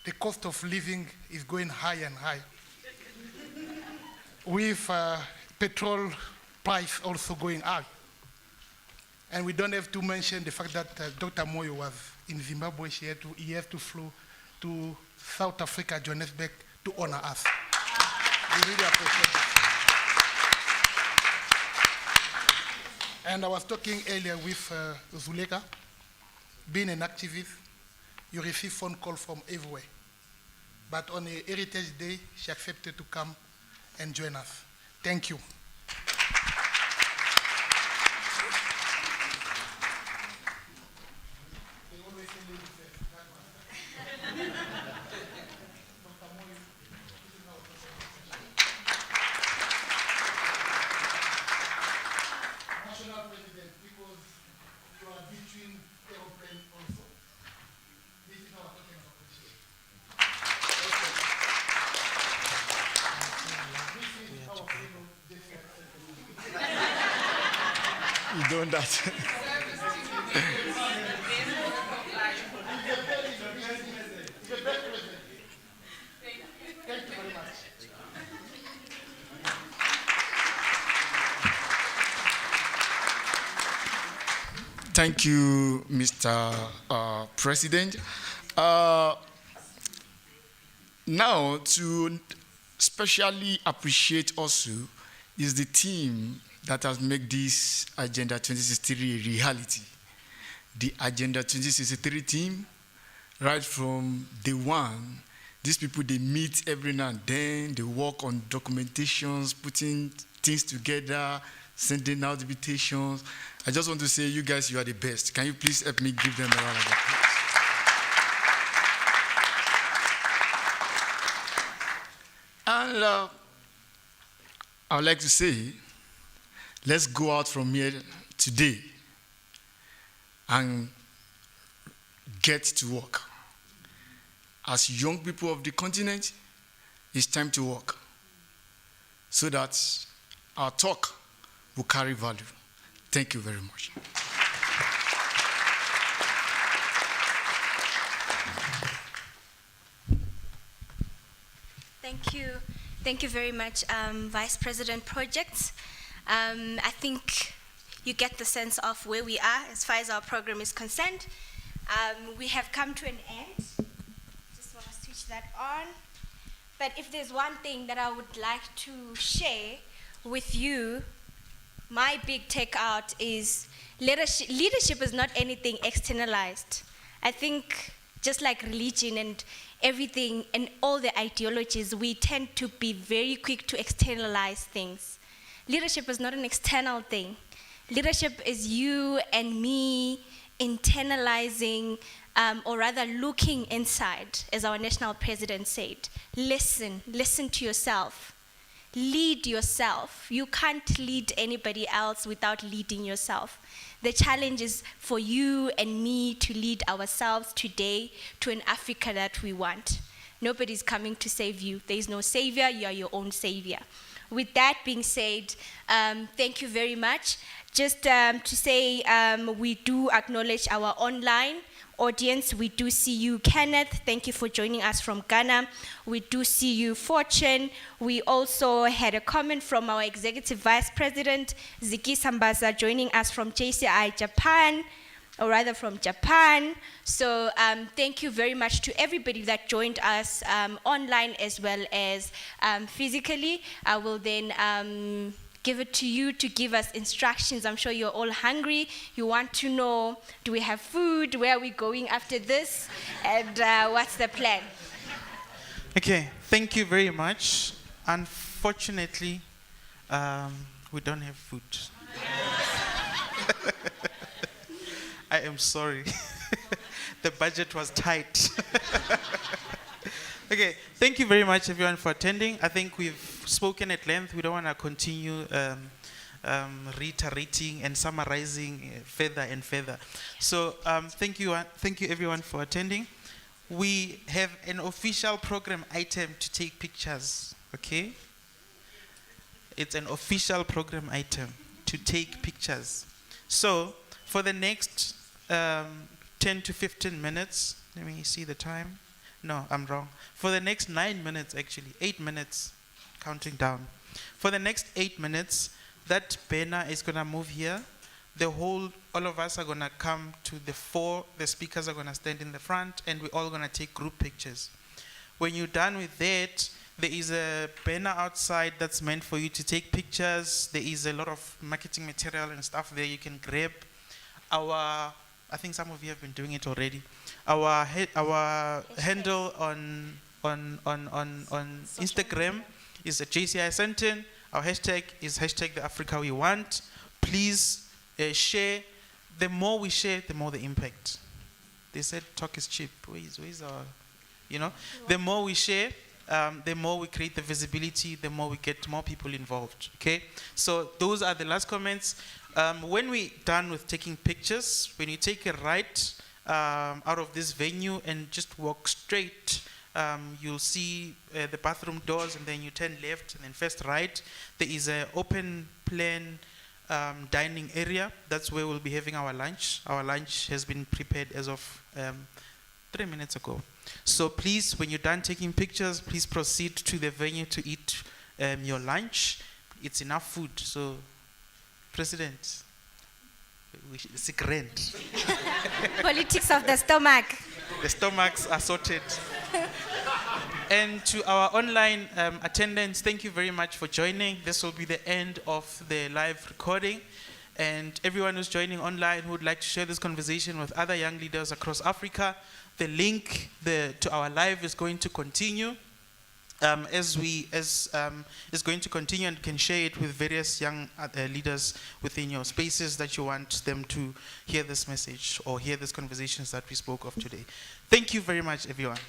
S3: the cost of living is going higher and higher. With petrol price also going up. And we don't have to mention the fact that Dr. Moyo was in Zimbabwe. He had to fly to South Africa, Johannesburg, to honor us. We really appreciate it. And I was talking earlier with Zuleka. Being an activist, you receive phone call from everywhere. But on a Heritage Day, she accepted to come and join us. Thank you. National President, because you are between aeroplane also. This is our token of appreciation.
S19: You done that. Thank you, Mr. President. Now, to specially appreciate also is the team that has made this Agenda 2063 a reality. The Agenda 2063 team, right from day one, these people, they meet every now and then, they work on documentations, putting things together, sending out invitations. I just want to say, you guys, you are the best. Can you please help me give them a round of applause? And I would like to say, let's go out from here today and get to work. As young people of the continent, it's time to work so that our talk will carry value. Thank you very much.
S1: Thank you. Thank you very much, Vice President Projects. I think you get the sense of where we are as far as our program is concerned. We have come to an end. Just want to switch that on. But if there's one thing that I would like to share with you, my big takeout is leadership is not anything externalized. I think just like religion and everything and all the ideologies, we tend to be very quick to externalize things. Leadership is not an external thing. Leadership is you and me internalizing, or rather looking inside, as our national president said. Listen to yourself. Lead yourself. You can't lead anybody else without leading yourself. The challenge is for you and me to lead ourselves today to an Africa that we want. Nobody's coming to save you. There is no savior. You are your own savior. With that being said, thank you very much. Just to say, we do acknowledge our online audience. We do see you, Kenneth. Thank you for joining us from Ghana. We do see you, Fortune. We also had a comment from our Executive Vice President, Ziki Sambaza, joining us from JCI Japan, or rather from Japan. So thank you very much to everybody that joined us online as well as physically. I will then give it to you to give us instructions. I'm sure you're all hungry. You want to know, do we have food? Where are we going after this? And what's the plan?
S2: Okay, thank you very much. Unfortunately, we don't have food. I am sorry. The budget was tight. Okay, thank you very much everyone for attending. I think we've spoken at length. We don't want to continue reiterating and summarizing further and further. So thank you everyone for attending. We have an official program item to take pictures, okay? It's an official program item to take pictures. So for the next 10 to 15 minutes, let me see the time. No, I'm wrong. For the next 9 minutes, actually, 8 minutes, counting down. For the next 8 minutes, that banner is going to move here. All of us are going to come to the speakers are going to stand in the front, and we're all going to take group pictures. When you're done with that, there is a banner outside that's meant for you to take pictures. There is a lot of marketing material and stuff there you can grab. I think some of you have been doing it already. Our handle on Instagram is JCI Sandton. Our hashtag is hashtag the Africa we want. Please share. The more we share, the more the impact. They said talk is cheap. Where's our, the more we share, the more we create the visibility, the more we get more people involved. Okay? So those are the last comments. When we're done with taking pictures, when you take a right out of this venue and just walk straight, you'll see the bathroom doors, and then you turn left and then first right. There is an open plan dining area. That's where we'll be having our lunch. Our lunch has been prepared as of 3 minutes ago. So please, when you're done taking pictures, please proceed to the venue to eat your lunch. It's enough food, so President, it's grand.
S1: Politics of the stomach.
S2: The stomachs are sorted. And to our online attendants, thank you very much for joining. This will be the end of the live recording. And everyone who's joining online who would like to share this conversation with other young leaders across Africa, the link to our live is going to continue. Is going to continue, and can share it with various young leaders within your spaces that you want them to hear this message or hear these conversations that we spoke of today. Thank you very much, everyone.